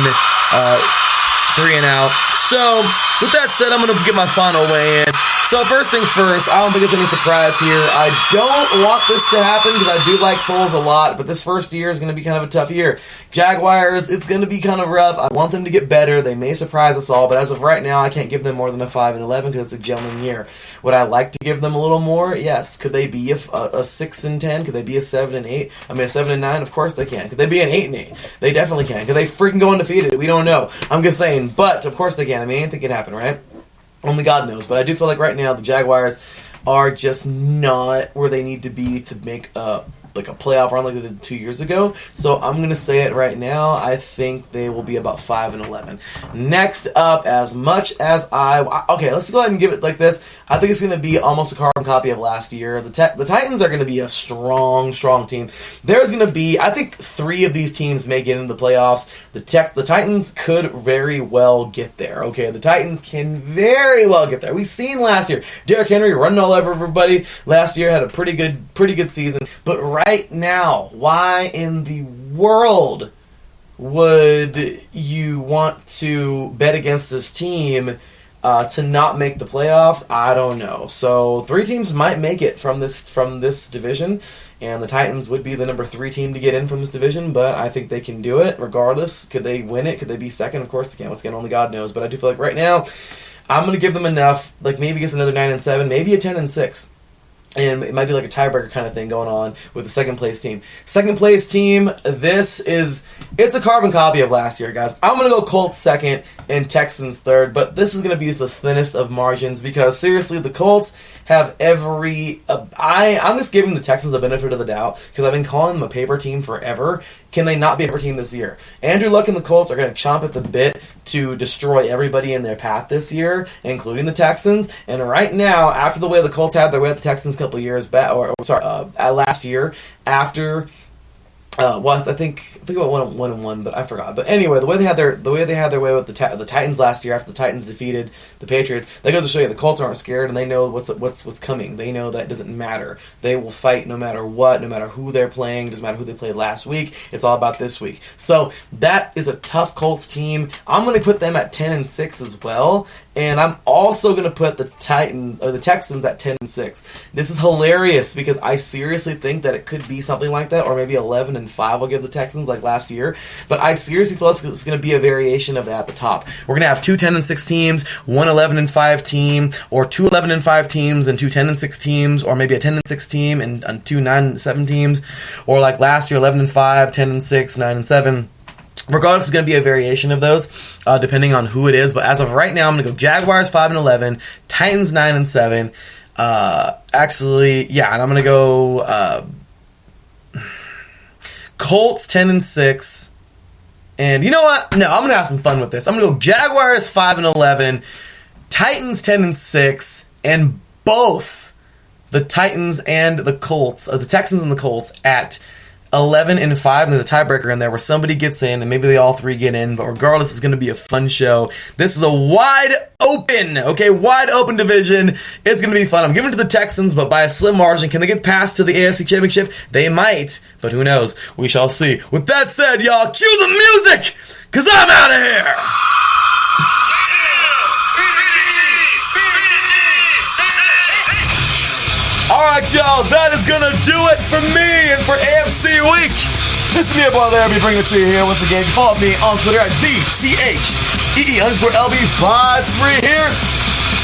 3 and Out. So with that said, I'm going to get my final weigh in. So first things first, I don't think it's any surprise here. I don't want this to happen because I do like Foles a lot, but this first year is going to be kind of a tough year. Jaguars, it's going to be kind of rough. I want them to get better. They may surprise us all, but as of right now, I can't give them more than a 5-11 because it's a gentleman year. Would I like to give them a little more? Yes. Could they be a 6-10? Could they be a 7-8? I mean, a 7-9? Of course they can. Could they be an 8-8? They definitely can. Could they freaking go undefeated? We don't know. I'm just saying, but of course they can. I mean, anything can happen, right? Only God knows. But I do feel like right now the Jaguars are just not where they need to be to make a playoff run like they did 2 years ago. So I'm going to say it right now. I think they will be about 5-11. Next up, as much as okay, let's go ahead and give it like this. I think it's going to be almost a carbon copy of last year. The Titans are going to be a strong team. There's going to be, I think 3 of these teams may get into the playoffs. The Titans could very well get there. Okay, the Titans can very well get there. We've seen last year, Derrick Henry running all over everybody. Last year had a pretty good season. But right now, why in the world would you want to bet against this team to not make the playoffs? I don't know. So 3 teams might make it from this division, and the Titans would be the number 3 team to get in from this division, but I think they can do it regardless. Could they win it? Could they be second? Of course they can. Once again, only God knows. But I do feel like right now, I'm going to give them enough, like maybe just another 9-7, maybe a 10-6. And it might be like a tiebreaker kind of thing going on with the second place team. Second place team, it's a carbon copy of last year, guys. I'm going to go Colts second and Texans third, but this is going to be the thinnest of margins because seriously, the Colts have I'm just giving the Texans the benefit of the doubt because I've been calling them a paper team forever. Can they not be a paper team this year? Andrew Luck and the Colts are going to chomp at the bit to destroy everybody in their path this year, including the Texans. And right now, after the way the Colts had their way at the Texans a couple years back, last year, after I think about 1-1, but I forgot. But anyway, the way they had their way with the Titans last year after the Titans defeated the Patriots, that goes to show you the Colts aren't scared and they know what's coming. They know that doesn't matter. They will fight no matter what, no matter who they're playing. Doesn't matter who they played last week. It's all about this week. So that is a tough Colts team. I'm going to put them at 10-6 as well. And I'm also going to put the Texans at 10-6. This is hilarious because I seriously think that it could be something like that, or maybe 11-5 I'll give the Texans like last year. But I seriously feel it's going to be a variation of that at the top. We're going to have 2 10-6 teams, 1 11-5 team, or 2 11-5 teams and 2 10-6 teams, or maybe a 10-6 team and 2 9-7 teams, or like last year 11-5, 10-6, 9-7. Regardless, it's going to be a variation of those, depending on who it is. But as of right now, I'm going to go Jaguars 5-11, Titans 9-7. And I'm going to go Colts 10-6. And you know what? No, I'm going to have some fun with this. I'm going to go Jaguars 5-11, Titans 10-6, and both the Titans and the Colts, or the Texans and the Colts at 11-5, and there's a tiebreaker in there where somebody gets in, and maybe they all three get in, but regardless, it's going to be a fun show. This is a wide open division. It's going to be fun. I'm giving it to the Texans, but by a slim margin. Can they get past to the AFC Championship? They might, but who knows? We shall see. With that said, y'all, cue the music, because I'm out of here! Alright, y'all, that is gonna do it for me and for AFC Week. This is me, your boy Larry, bringing it to you here once again. Follow me on Twitter at THEE_LB53 here.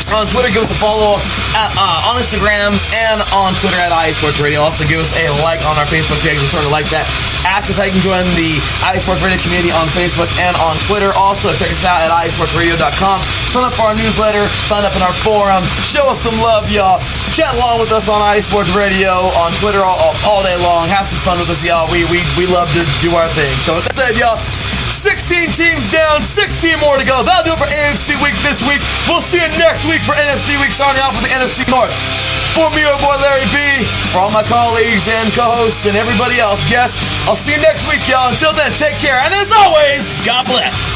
On Twitter, give us a follow on Instagram and on Twitter at IE Sports Radio. Also, give us a like on our Facebook page. We're starting to like that. Ask us how you can join the IE Sports Radio community on Facebook and on Twitter. Also, check us out at IESportsRadio.com. Sign up for our newsletter. Sign up in our forum. Show us some love, y'all. Chat along with us on IE Sports Radio on Twitter all day long. Have some fun with us, y'all. We love to do our thing. So, with that said, y'all, 16 teams down, 16 more to go. That'll do it for AFC Week this week. We'll see you next week for NFC Week, starting off with the NFC North. For me, your boy Larry B, for all my colleagues and co-hosts and everybody else, guests, I'll see you next week, y'all. Until then, take care, and as always, God bless.